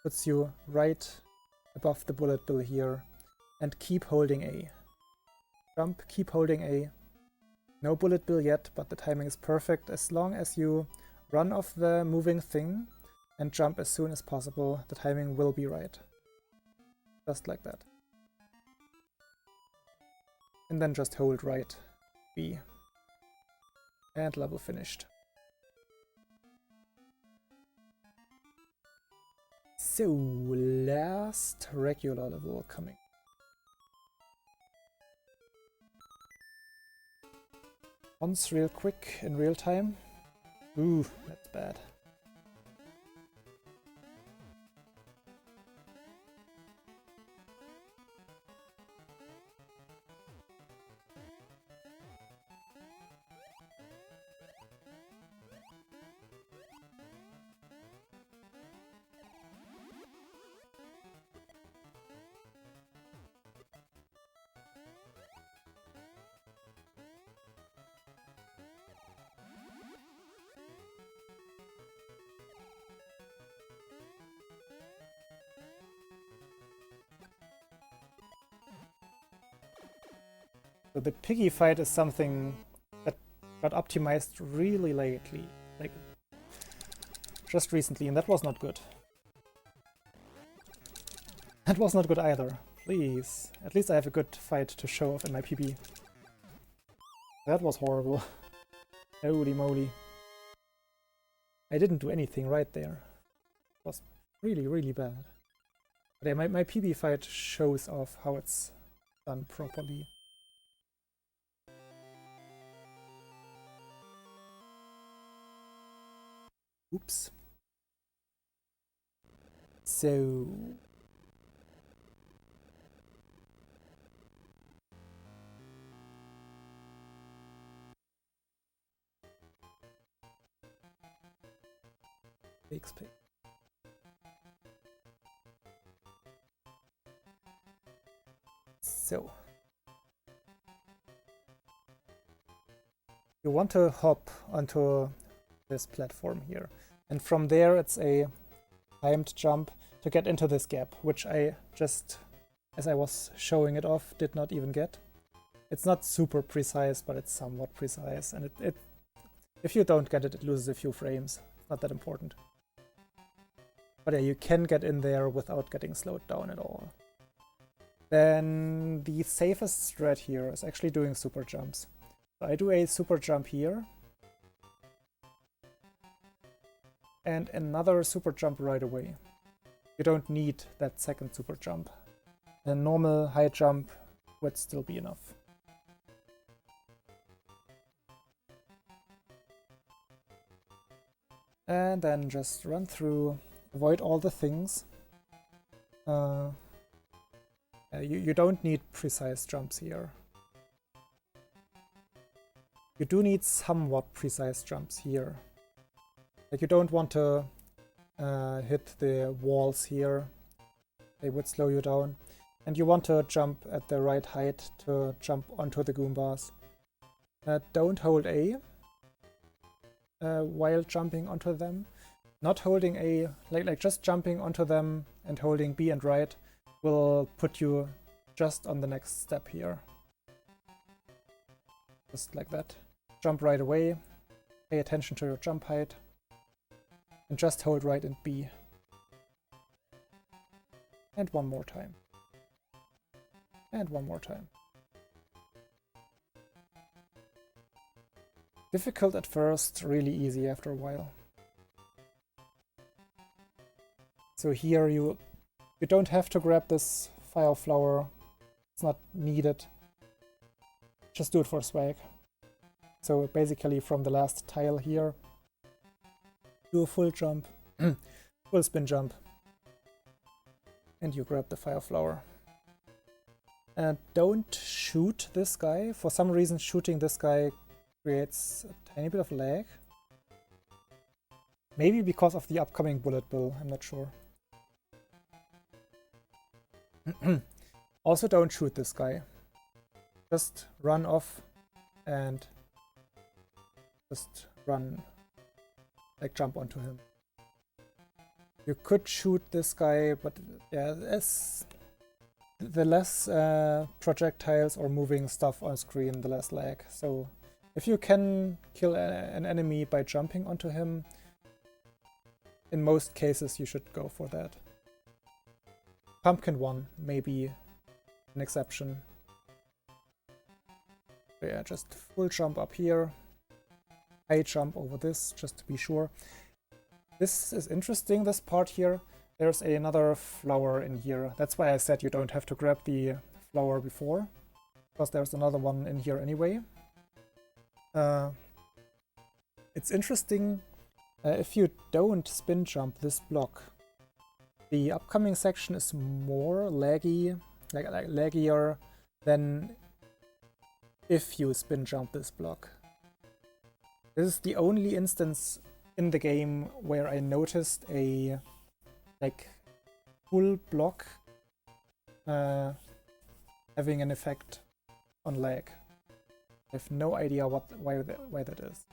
puts you right above the bullet bill here, and keep holding A. Jump, keep holding A. No bullet bill yet, but the timing is perfect. As long as you run off the moving thing and jump as soon as possible, the timing will be right. Just like that. And then just hold right B. And level finished. So, last regular level coming. Once real quick in real time. Ooh, that's bad. So the piggy fight is something that got optimized really lately, like just recently, and that was not good. That was not good either. Please, at least I have a good fight to show off in my PB. That was horrible. Holy moly. I didn't do anything right there. It was really, really bad. But yeah, my PB fight shows off how it's done properly. Oops. So... XP. So... you want to hop onto this platform here. And from there it's a timed jump to get into this gap, which I just, as I was showing it off, did not even get. It's not super precise, but it's somewhat precise, and if you don't get it, it loses a few frames. It's not that important. But yeah, you can get in there without getting slowed down at all. Then the safest strat here is actually doing super jumps. So I do a super jump here. And another super jump right away. You don't need that second super jump. A normal high jump would still be enough. And then just run through, avoid all the things. You don't need precise jumps here. You do need somewhat precise jumps here. Like you don't want to hit the walls here. They would slow you down. And you want to jump at the right height to jump onto the Goombas. Don't hold A while jumping onto them. Not holding A, like just jumping onto them and holding B and right will put you just on the next step here. Just like that. Jump right away. Pay attention to your jump height. And just hold right and B. And one more time. And one more time. Difficult at first, really easy after a while. So here you don't have to grab this fire flower. It's not needed. Just do it for swag. So basically from the last tile here, do a full jump, full spin jump, and you grab the fire flower. And don't shoot this guy. For some reason shooting this guy creates a tiny bit of lag. Maybe because of the upcoming bullet bill, I'm not sure. Also don't shoot this guy. Just run off and just run, like jump onto him. You could shoot this guy, but yeah, the less projectiles or moving stuff on screen, the less lag. So if you can kill an enemy by jumping onto him, in most cases you should go for that. Pumpkin 1 may be an exception. So yeah, just full jump up here. High jump over this, just to be sure. This is interesting, this part here. There's another flower in here. That's why I said you don't have to grab the flower before, because there's another one in here anyway. It's interesting, if you don't spin jump this block, the upcoming section is more laggy, like laggier than if you spin jump this block. This is the only instance in the game where I noticed a full block having an effect on lag. I have no idea why that is.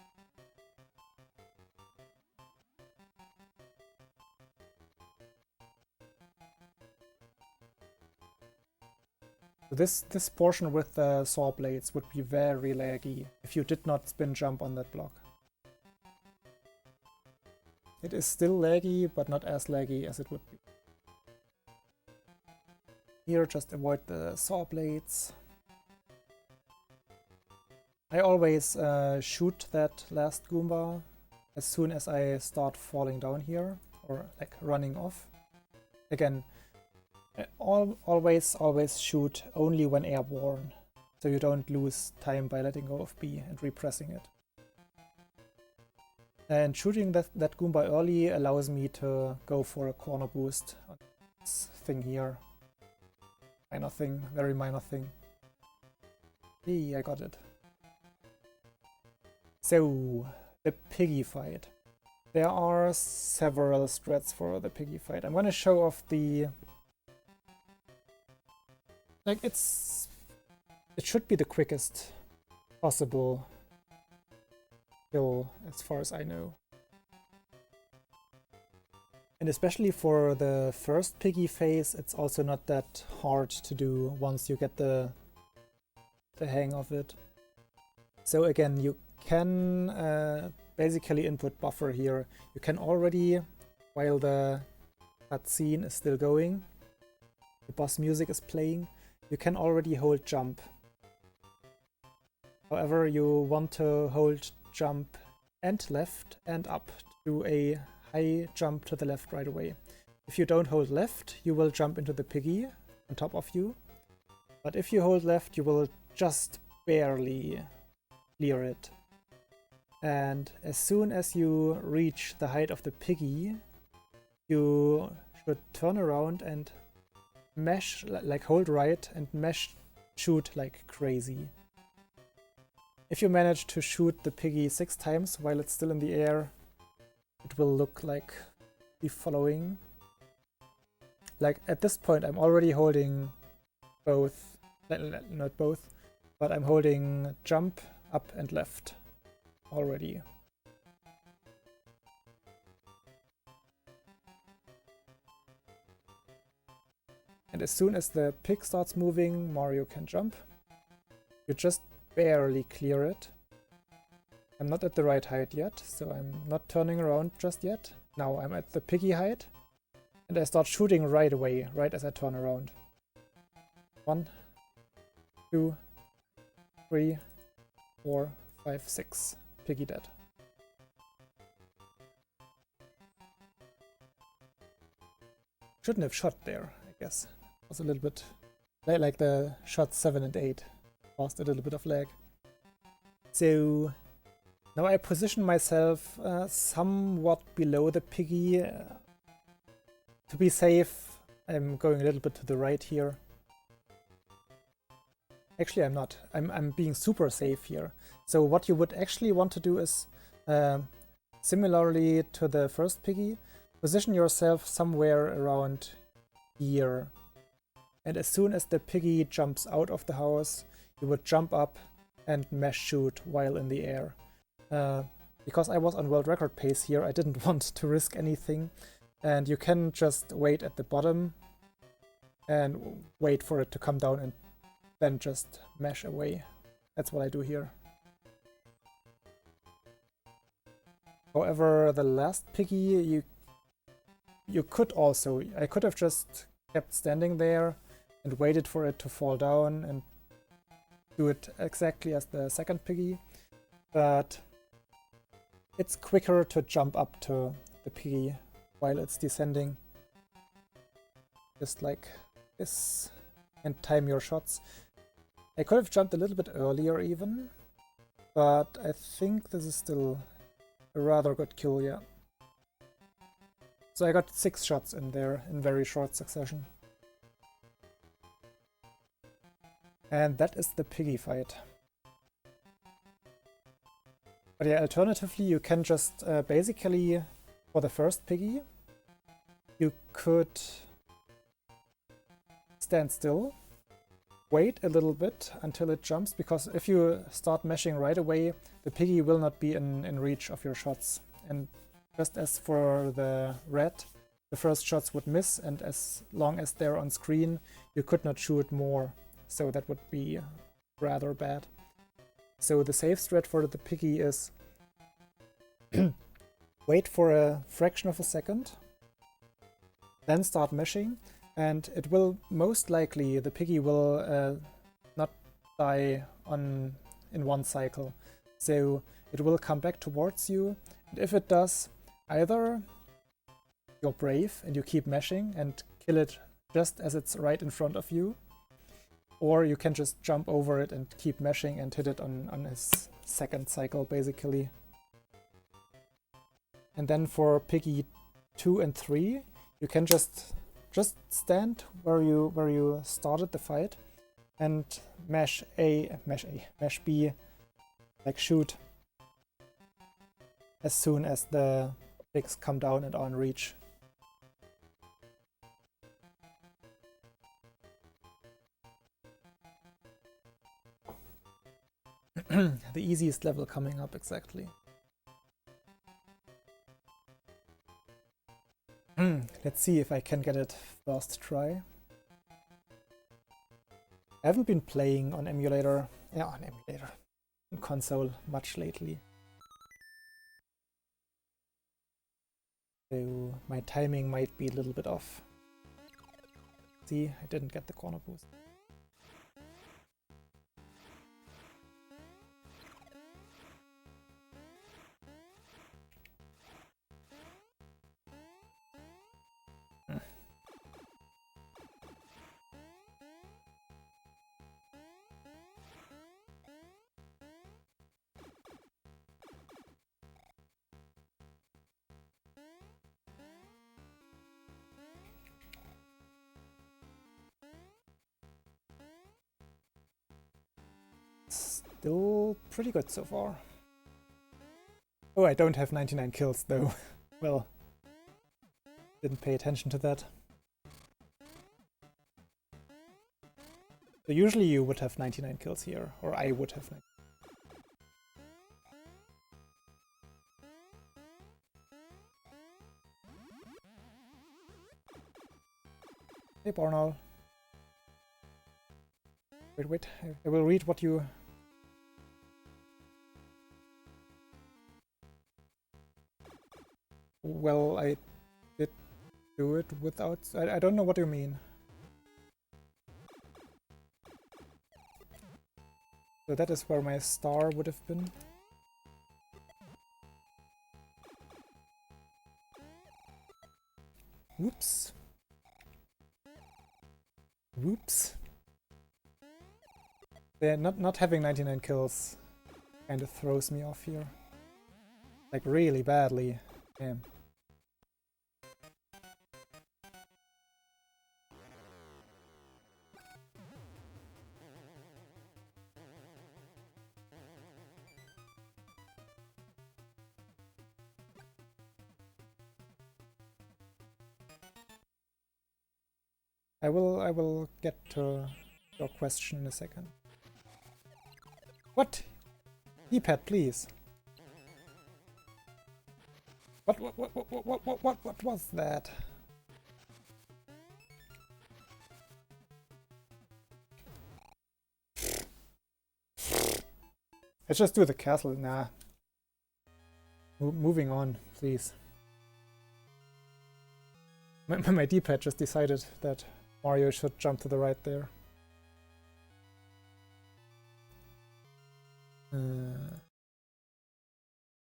So this portion with the saw blades would be very laggy if you did not spin jump on that block. It is still laggy, but not as laggy as it would be. Here, just avoid the saw blades. I always shoot that last Goomba as soon as I start falling down here, or like running off. Again, always shoot only when airborne, so you don't lose time by letting go of B and repressing it. And shooting that Goomba early allows me to go for a corner boost on this thing here. Minor thing, very minor thing. Hey, I got it. So, the piggy fight. There are several strats for the piggy fight. I'm gonna show off the... Like, it should be the quickest possible kill, as far as I know. And especially for the first piggy phase, it's also not that hard to do once you get the hang of it. So again, you can basically input buffer here. You can already, while the cutscene is still going, the boss music is playing, you can already hold jump. However, you want to hold jump and left and up to do a high jump to the left right away. If you don't hold left, you will jump into the piggy on top of you. But if you hold left, you will just barely clear it. And as soon as you reach the height of the piggy, you should turn around and mash, like hold right and mash shoot like crazy. If you manage to shoot the piggy 6 times while it's still in the air, it will look like the following. Like at this point I'm already holding both, not both, but I'm holding jump, up and left already. And as soon as the pig starts moving, Mario can jump. You just barely clear it. I'm not at the right height yet, so I'm not turning around just yet. Now I'm at the piggy height, and I start shooting right away, right as I turn around. 1, 2, 3, 4, 5, 6. piggy dead. Shouldn't have shot there, I guess. It was a little bit like the shots 7 and 8 caused a little bit of lag. So now I position myself somewhat below the piggy. To be safe, I'm going a little bit to the right here. Actually, I'm not. I'm being super safe here. So what you would actually want to do is, similarly to the first piggy, position yourself somewhere around here. And as soon as the piggy jumps out of the house, you would jump up and mash shoot while in the air. Because I was on world record pace here, I didn't want to risk anything. And you can just wait at the bottom and wait for it to come down and then just mash away. That's what I do here. However, the last piggy, you could also... I could have just kept standing there and waited for it to fall down and do it exactly as the second piggy. But it's quicker to jump up to the piggy while it's descending. Just like this. And time your shots. I could have jumped a little bit earlier even, but I think this is still a rather good kill, yeah. So I got 6 shots in there in very short succession. And that is the piggy fight. But yeah, alternatively you can just basically, for the first piggy, you could stand still, wait a little bit until it jumps, because if you start mashing right away, the piggy will not be in reach of your shots. And just as for the red, the first shots would miss, and as long as they're on screen, you could not shoot more. So that would be rather bad. So the safe strat for the piggy is wait for a fraction of a second, then start mashing, and it will most likely, the piggy will not die in one cycle. So it will come back towards you, and if it does, either you're brave and you keep mashing and kill it just as it's right in front of you, or you can just jump over it and keep mashing and hit it on his second cycle, basically. And then for piggy 2 and 3, you can just stand where you started the fight and mash B, like shoot as soon as the pigs come down and are in reach. The easiest level coming up, exactly. Let's see if I can get it first try. I haven't been playing on emulator, on console much lately. So my timing might be a little bit off. See, I didn't get the corner boost. Still pretty good so far. Oh, I don't have 99 kills though. Well, didn't pay attention to that. So usually you would have 99 kills here, or I would have 99. Hey Bornal. Wait, I will read what you... Well, I did do it without... I don't know what you mean. So that is where my star would have been. Whoops. Whoops. Yeah, not having 99 kills kind of throws me off here. Like, really badly. Damn. I will get to your question in a second. What? D-pad, please. What was that? Let's just do the castle. Nah. Moving on, please. My D-pad just decided that Mario should jump to the right there.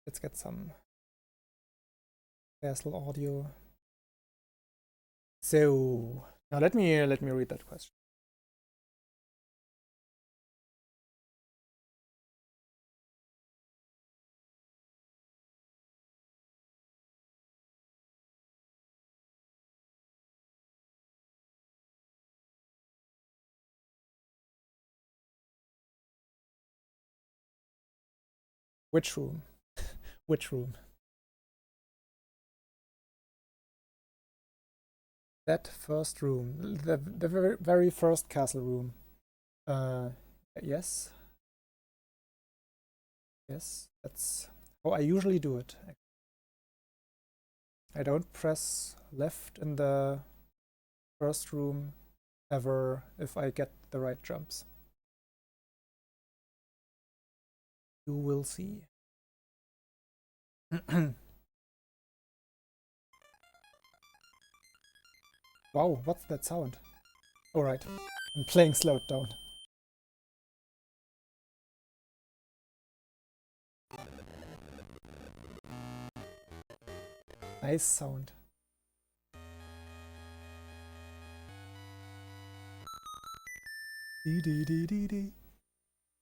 Let's get some castle audio. So now let me read that question. Which room? Which room? That first room, the very first castle room. Yes. Yes, that's how I usually do it. I don't press left in the first room ever if I get the right jumps. You will see. Wow, what's that sound? Alright, I'm playing slowed down. Nice sound. Dee.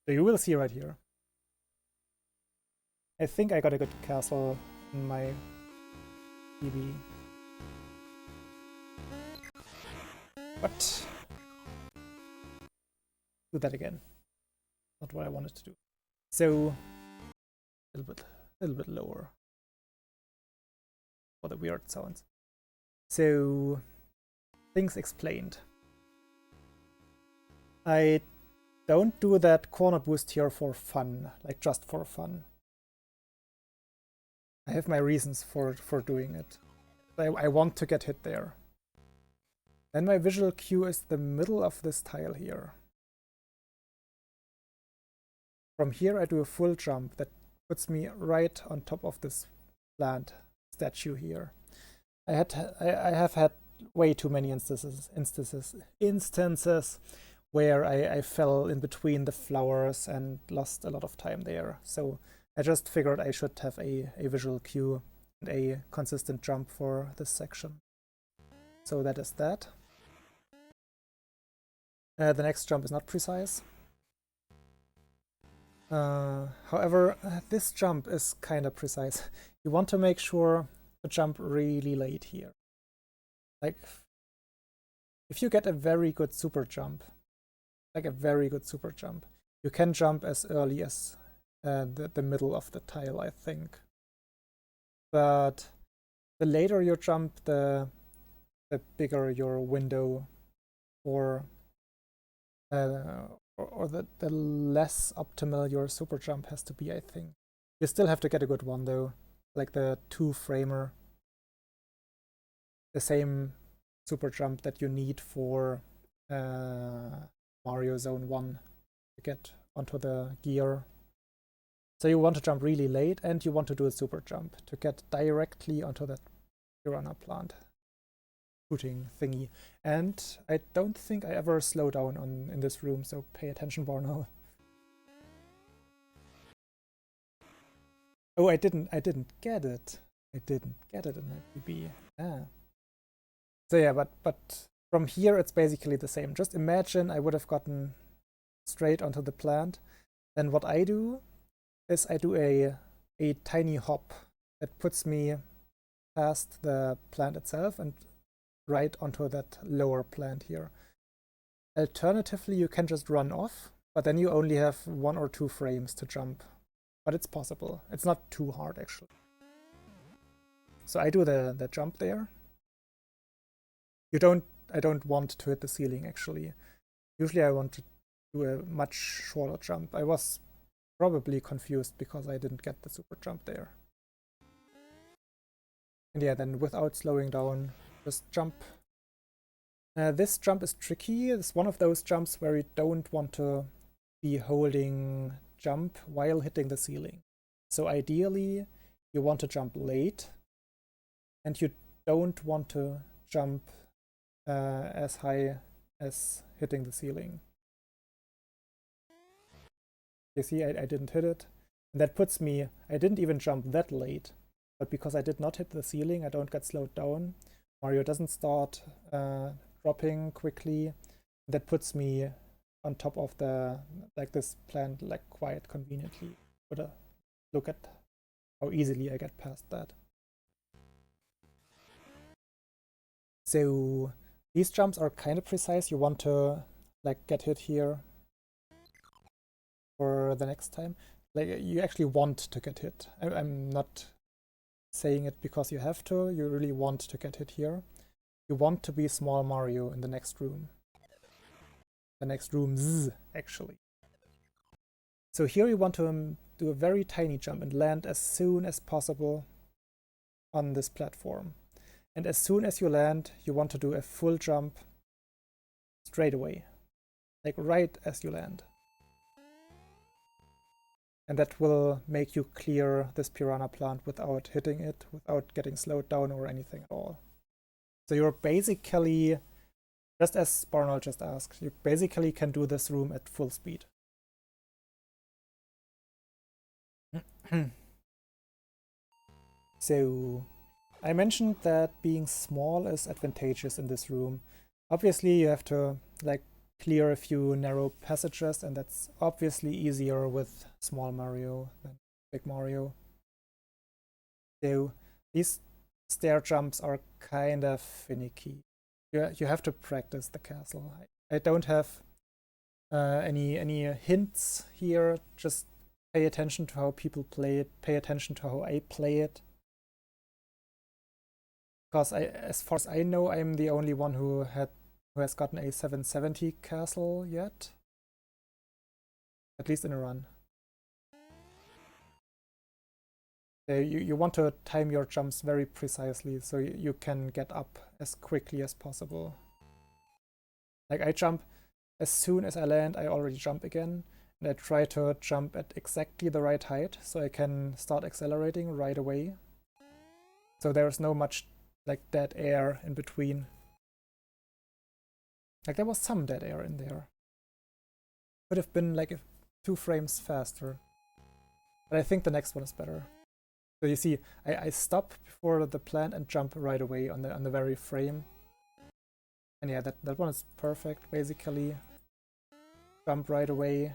So you will see right here. I think I got a good castle in my TV. What? Do that again. Not what I wanted to do. So a little bit lower for the weird sounds. So things explained. I don't do that corner boost here for fun, like just for fun. I have my reasons for doing it. I want to get hit there. Then my visual cue is the middle of this tile here. From here I do a full jump that puts me right on top of this plant statue here. I have had way too many instances where I fell in between the flowers and lost a lot of time there. So I just figured I should have a visual cue and a consistent jump for this section. So that is that. The next jump is not precise. However, this jump is kind of precise. You want to make sure to jump really late here. Like, if you get a very good super jump, you can jump as early as the middle of the tile, I think. But the later you jump, the bigger your window, or the less optimal your super jump has to be, I think. You still have to get a good one though, like the 2-framer. The same super jump that you need for Mario Zone 1 to get onto the gear. So you want to jump really late, and you want to do a super jump to get directly onto that piranha plant shooting thingy. And I don't think I ever slow down in this room, so pay attention, Borno. Oh, I didn't get it. I didn't get it in my PB. Ah. So yeah, but from here it's basically the same. Just imagine I would have gotten straight onto the plant. Then what I do is I do a tiny hop that puts me past the plant itself and right onto that lower plant here. Alternatively, you can just run off, but then you only have 1 or 2 frames to jump. But it's possible. It's not too hard, actually. So I do the jump there. I don't want to hit the ceiling, actually. Usually I want to do a much shorter jump. I was probably confused because I didn't get the super jump there. And yeah, then without slowing down, just jump. This jump is tricky. It's one of those jumps where you don't want to be holding jump while hitting the ceiling. So ideally, you want to jump late, and you don't want to jump as high as hitting the ceiling. You see, I didn't hit it. And that puts me, I didn't even jump that late, but because I did not hit the ceiling, I don't get slowed down. Mario doesn't start dropping quickly. That puts me on top of the, like this plant, like quite conveniently. But look at how easily I get past that. So these jumps are kind of precise. You want to like get hit here for the next time. Like you actually want to get hit. I'm not saying it because you have to. You really want to get hit here. You want to be small Mario in the next room. The next rooms, actually. So here you want to do a very tiny jump and land as soon as possible on this platform. And as soon as you land, you want to do a full jump straight away. Like right as you land. And that will make you clear this piranha plant without hitting it, without getting slowed down or anything at all. So you're basically, just as Barnold just asked, you basically can do this room at full speed. So I mentioned that being small is advantageous in this room. Obviously you have to like clear a few narrow passages, and that's obviously easier with small Mario than big Mario. So these stair jumps are kind of finicky. You have to practice the castle. I don't have any hints here. Just pay attention to how people play it. Pay attention to how I play it. Because as far as I know, I'm the only one who has gotten a 770 castle yet. At least in a run. You want to time your jumps very precisely so you can get up as quickly as possible. Like I jump, as soon as I land, I already jump again. And I try to jump at exactly the right height so I can start accelerating right away. So there's no much like dead air in between. Like there was some dead air in there. Could have been like 2 frames faster. But I think the next one is better. So you see, I stop before the plant and jump right away on the very frame. And yeah, that one is perfect, basically. Jump right away.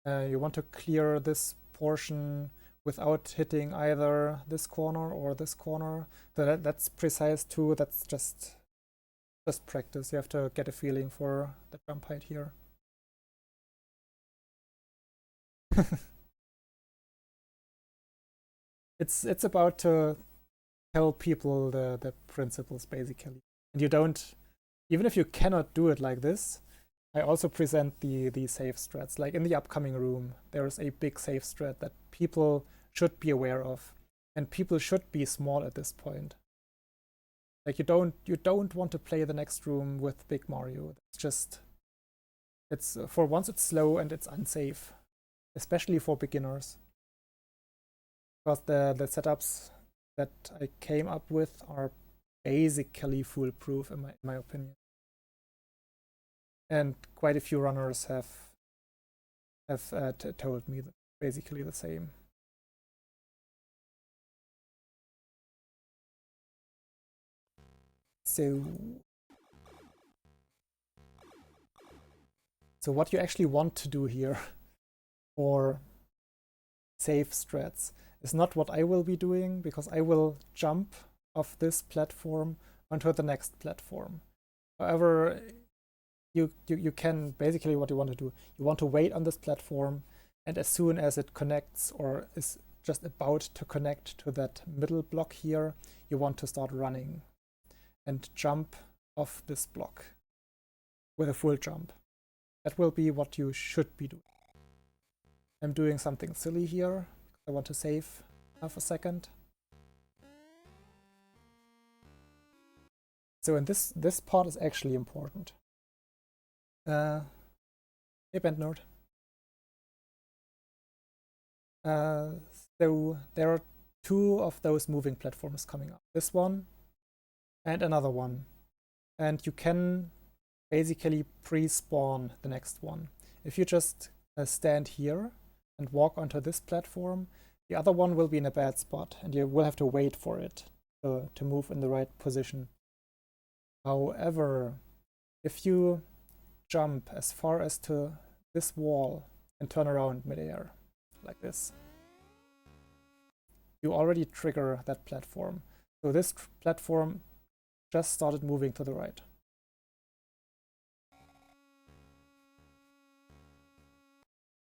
You want to clear this portion without hitting either this corner or this corner. So that's precise too. That's just practice. You have to get a feeling for the jump height here. It's about to tell people the principles, basically. And you don't, even if you cannot do it like this, I also present the safe strats. Like in the upcoming room, there is a big safe strat that people should be aware of. And people should be small at this point. Like you don't want to play the next room with Big Mario. It's just, it's for once it's slow and it's unsafe. Especially for beginners. Because the setups that I came up with are basically foolproof in my opinion. And quite a few runners have told me that basically the same. So what you actually want to do here for safe strats is not what I will be doing, because I will jump off this platform onto the next platform. However, you can basically, what you want to do, you want to wait on this platform, and as soon as it connects or is just about to connect to that middle block here, you want to start running and jump off this block with a full jump. That will be what you should be doing. I'm doing something silly here. I want to save half a second. So, and this part is actually important. Hey, Band Node. So there are two of those moving platforms coming up. This one and another one. And you can basically pre-spawn the next one. If you just stand here and walk onto this platform, the other one will be in a bad spot, and you will have to wait for it to move in the right position. However, if you jump as far as to this wall and turn around midair, like this, you already trigger that platform. So this platform just started moving to the right.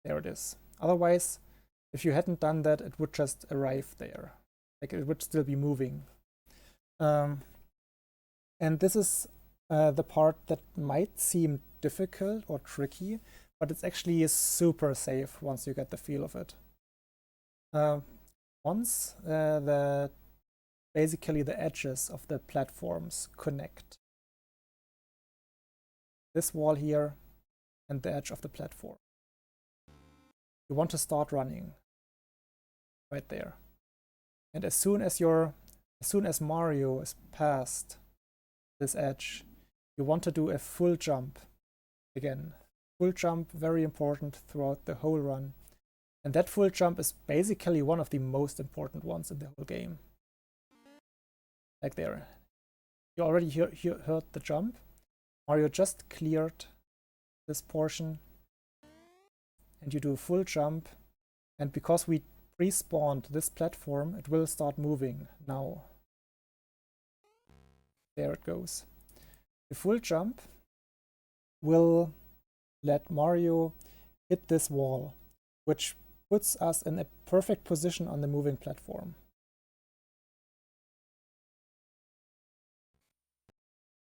There it is. Otherwise, if you hadn't done that, it would just arrive there. Like, it would still be moving. And this is the part that might seem difficult or tricky, but it's actually super safe once you get the feel of it. Once basically the edges of the platforms connect, this wall here and the edge of the platform, you want to start running right there. And as soon as Mario is past this edge, you want to do a full jump. Again, full jump, very important throughout the whole run. And that full jump is basically one of the most important ones in the whole game. Like there. You already heard the jump. Mario just cleared this portion. And you do a full jump. And because we pre-spawned this platform, it will start moving now. There it goes. The full jump will let Mario hit this wall, which puts us in a perfect position on the moving platform.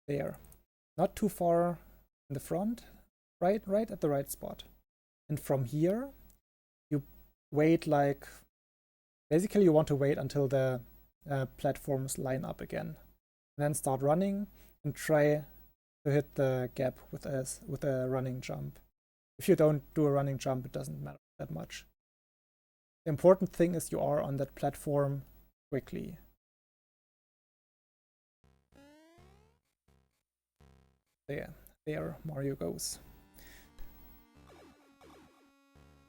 There. Not too far in the front, right at the right spot. And from here, you wait basically you want to wait until the platforms line up again. And then start running and try to hit the gap with a running jump. If you don't do a running jump, it doesn't matter that much. The important thing is you are on that platform quickly. There Mario goes.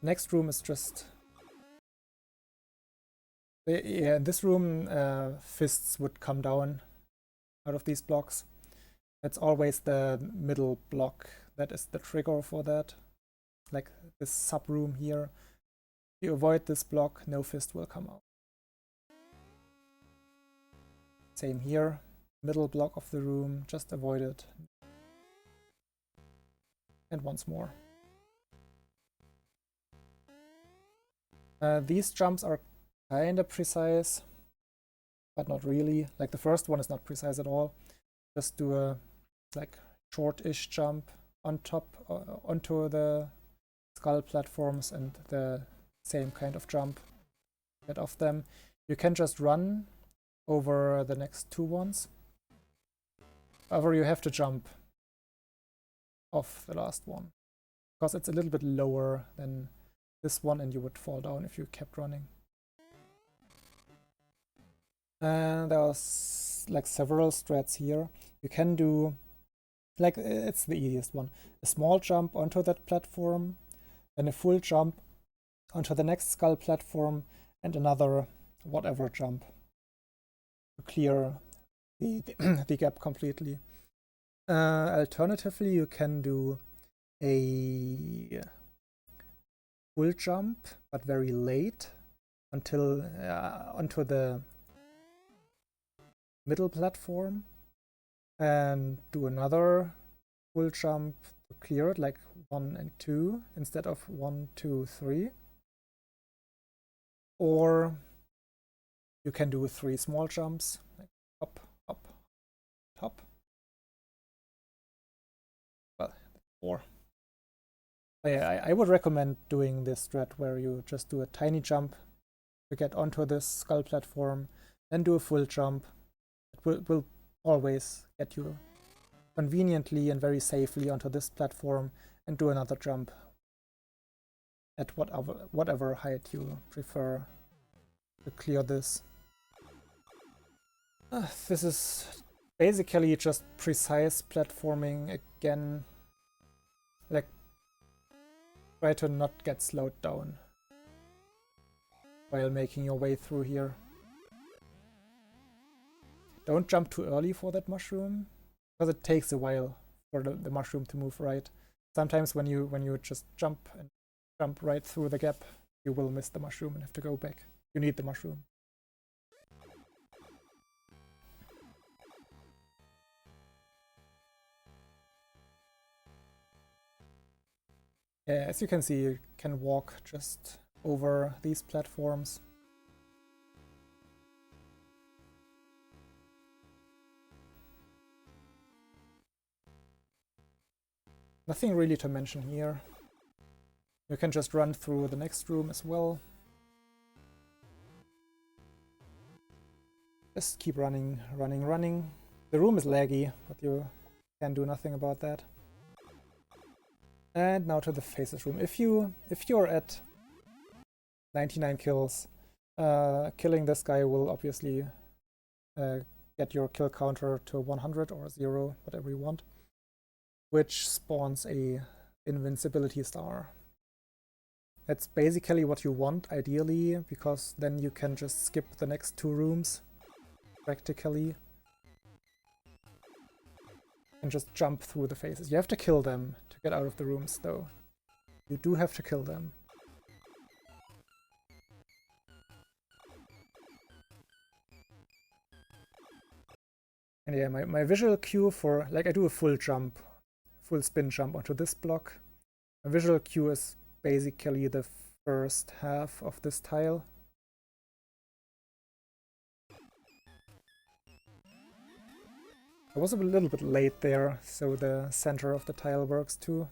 Next room is just... Yeah, in this room, fists would come down out of these blocks. It's always the middle block that is the trigger for that. Like this sub-room here. If you avoid this block, no fist will come out. Same here. Middle block of the room, just avoid it. And once more. These jumps are kinda precise, but not really. Like the first one is not precise at all. Just do a short-ish jump on top onto the skull platforms and the same kind of jump. Get off them. You can just run over the next two ones. However, you have to jump off the last one because it's a little bit lower than this one and you would fall down if you kept running. And there are several strats here. You can do, it's the easiest one, a small jump onto that platform, then a full jump onto the next skull platform, and another whatever jump to clear the gap completely. Alternatively, you can do a full jump, but very late, until onto the middle platform, and do another full jump to clear it, like 1 and 2 instead of 1, 2, 3. Or you can do 3 small jumps, like hop, hop, hop. Well, 4. But yeah, I would recommend doing this strat where you just do a tiny jump to get onto this skull platform, then do a full jump. It will always get you conveniently and very safely onto this platform, and do another jump at whatever height you prefer to clear this. This is basically just precise platforming again. Like, try to not get slowed down while making your way through here. Don't jump too early for that mushroom, because it takes a while for the mushroom to move right. Sometimes when you just jump right through the gap, you will miss the mushroom and have to go back. You need the mushroom. Yeah, as you can see, you can walk just over these platforms. Nothing really to mention here. You can just run through the next room as well. Just keep running, running, running. The room is laggy, but you can do nothing about that. And now to the faces room. If you're at 99 kills, killing this guy will obviously get your kill counter to 100 or 0, whatever you want, which spawns a invincibility star. That's basically what you want, ideally, because then you can just skip the next 2 rooms, practically, and just jump through the faces. You have to kill them to get out of the rooms, though. You do have to kill them. And yeah, my visual cue for, like, I do a full spin jump onto this block. My visual cue is basically the first half of this tile. I was a little bit late there, so the center of the tile works too.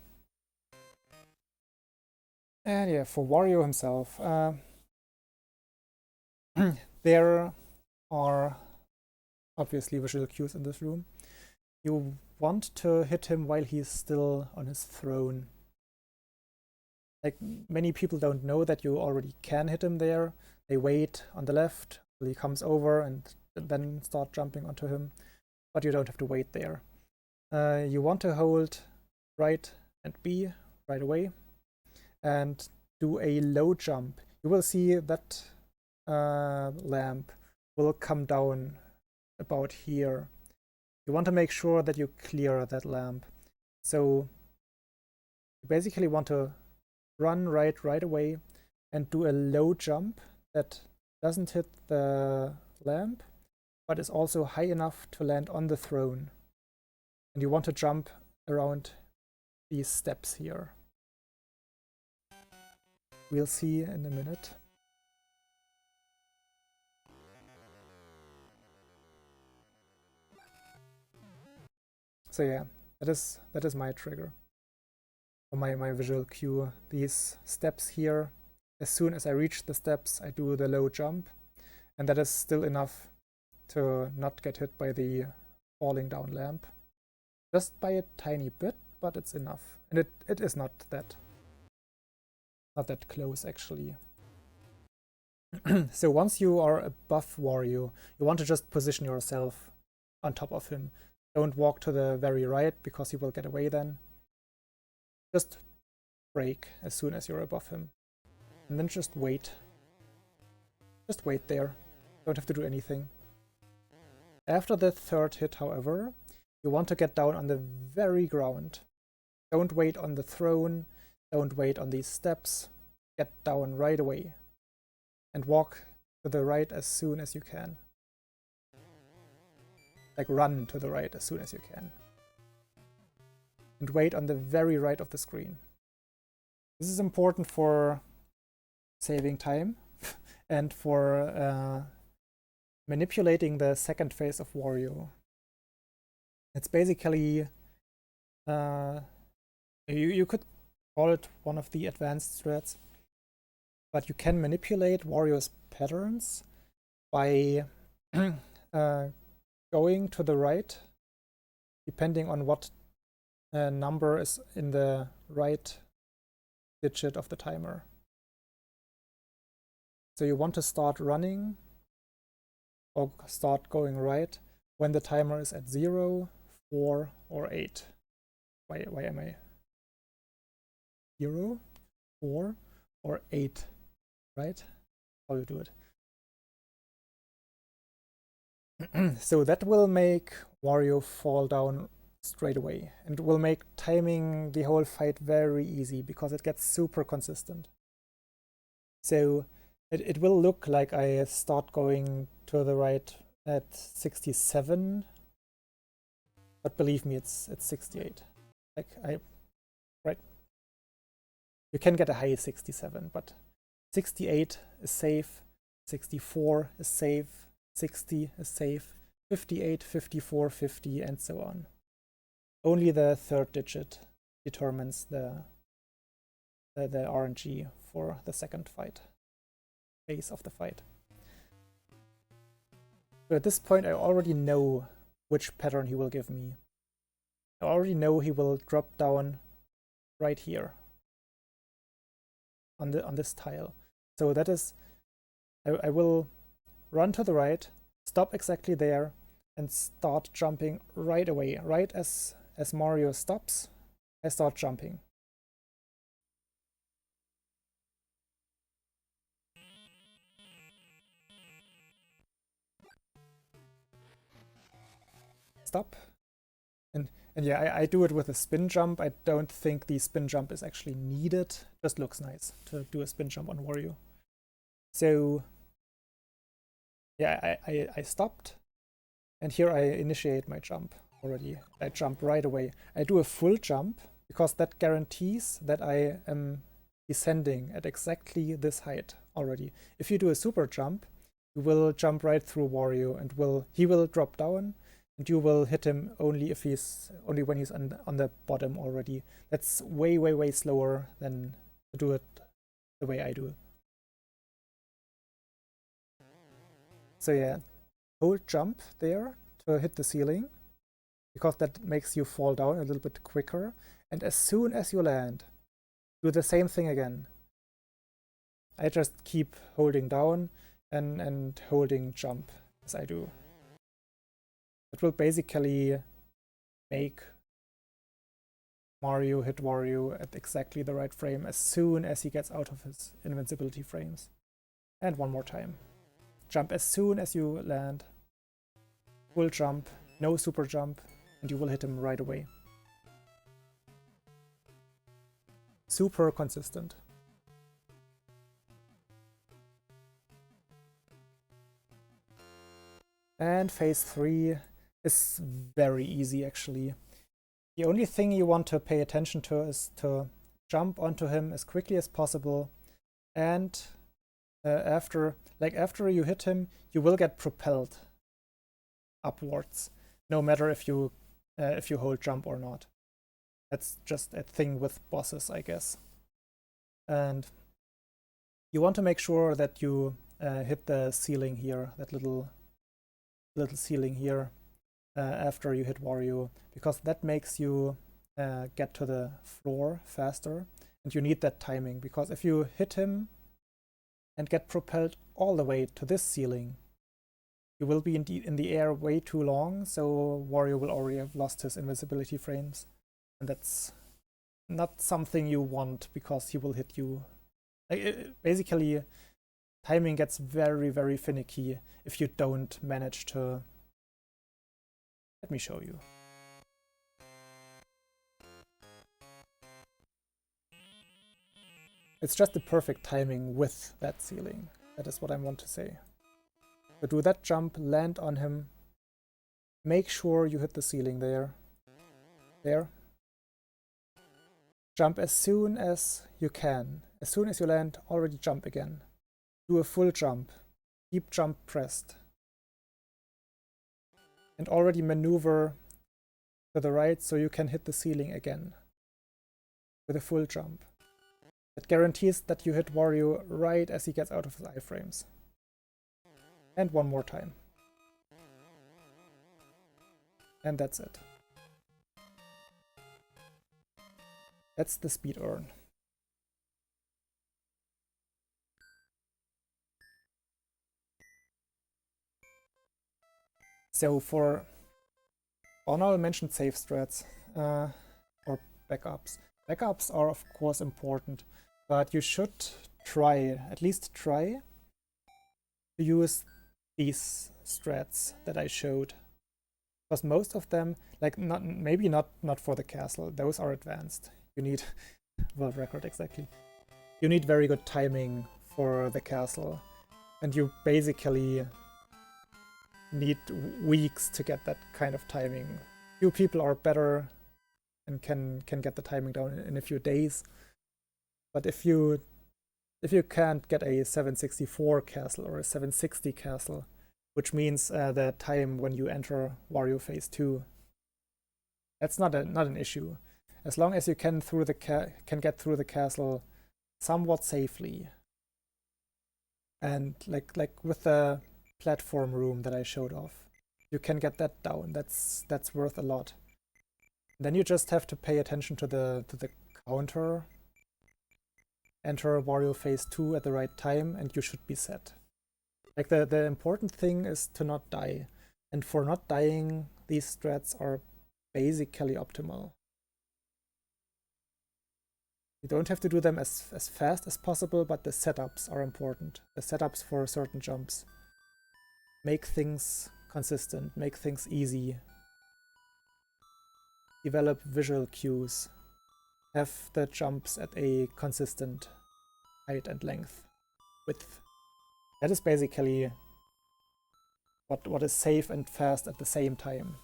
And yeah, for Wario himself, there are obviously visual cues in this room. You want to hit him while he's still on his throne. Like, many people don't know that you already can hit him there. They wait on the left till he comes over and then start jumping onto him. But you don't have to wait there. You want to hold right and B right away and do a low jump. You will see that lamp will come down about here. You want to make sure that you clear that lamp. So you basically want to run right away and do a low jump that doesn't hit the lamp, but is also high enough to land on the throne. And you want to jump around these steps here. We'll see in a minute. So yeah, that is my trigger. Or my visual cue. These steps here. As soon as I reach the steps, I do the low jump. And that is still enough to not get hit by the falling down lamp. Just by a tiny bit, but it's enough. And it is not that close, actually. So once you are above Wario, you want to just position yourself on top of him. Don't walk to the very right, because he will get away then. Just break as soon as you're above him. And then just wait. Just wait there. Don't have to do anything. After the third hit, however, you want to get down on the very ground. Don't wait on the throne, don't wait on these steps, get down right away. And walk to the right as soon as you can. Like run to the right as soon as you can. And wait on the very right of the screen. This is important for saving time and for manipulating the second phase of Wario. It's basically, you could call it one of the advanced strats, but you can manipulate Wario's patterns by going to the right, depending on what number is in the right digit of the timer. So you want to start running or start going right when the timer is at 0, 4, or 8. Why am I 0, 4, or 8? Right? How you do it. So that will make Wario fall down straight away, and will make timing the whole fight very easy because it gets super consistent. So it will look like I start going to the right at 67, but believe me, it's 68. Like right. You can get a high 67, but 68 is safe, 64 is safe, 60 is safe, 58, 54, 50, and so on. Only the third digit determines the RNG for the second phase of the fight. So at this point, I already know which pattern he will give me. I already know he will drop down right here on this tile. So that is, I will run to the right, stop exactly there, and start jumping right away. Right as Mario stops, I start jumping. Stop. And yeah, I do it with a spin jump. I don't think the spin jump is actually needed. Just looks nice to do a spin jump on Wario. So yeah, I stopped, and here I initiate my jump already. I jump right away. I do a full jump because that guarantees that I am descending at exactly this height already. If you do a super jump, you will jump right through Wario, and he will drop down, and you will hit him only when he's on the bottom already. That's way slower than to do it the way I do. So yeah, hold jump there to hit the ceiling, because that makes you fall down a little bit quicker. And as soon as you land, do the same thing again. I just keep holding down and holding jump as I do. It will basically make Mario hit Wario at exactly the right frame as soon as he gets out of his invincibility frames. And one more time. Jump as soon as you land. Full jump, no super jump, and you will hit him right away. Super consistent. And phase 3 is very easy actually. The only thing you want to pay attention to is to jump onto him as quickly as possible, and after you hit him, you will get propelled upwards, no matter if you hold jump or not. That's just a thing with bosses, I guess. And you want to make sure that you hit the ceiling here, that little ceiling here, after you hit Wario, because that makes you get to the floor faster, and you need that timing, because if you hit him and get propelled all the way to this ceiling, you will be in the air way too long, so Wario will already have lost his invincibility frames, and that's not something you want, because he will hit you. Basically, timing gets very finicky if you don't manage to Let me show you. It's just the perfect timing with that ceiling. That is what I want to say. So do that jump, land on him. Make sure you hit the ceiling there. There. Jump as soon as you can. As soon as you land, already jump again. Do a full jump. Keep jump pressed. And already maneuver to the right so you can hit the ceiling again. With a full jump. That guarantees that you hit Wario right as he gets out of his iframes. And one more time. And that's it. That's the speed earn. So for Onal mentioned save strats or backups. Backups are of course important, but you should try, at least try, to use these strats that I showed. Because most of them, like maybe not for the castle, those are advanced. You need, world record exactly. You need very good timing for the castle. And you basically need weeks to get that kind of timing. Few people are better and can get the timing down in a few days. But if you can't get a 764 castle or a 760 castle, which means the time when you enter Wario Phase 2, that's not an issue. As long as you can get through the castle somewhat safely, and like with the platform room that I showed off, you can get that down. That's worth a lot. Then you just have to pay attention to the counter. Enter Wario Phase 2 at the right time, and you should be set. Like the important thing is to not die, and for not dying, these strats are basically optimal. You don't have to do them as fast as possible, but the setups are important. The setups for certain jumps. Make things consistent, make things easy. Develop visual cues. Have the jumps at a consistent height and length, width. That is basically what is safe and fast at the same time.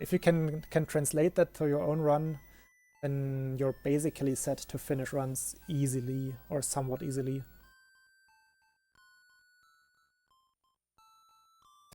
If you can translate that to your own run, then you're basically set to finish runs easily or somewhat easily.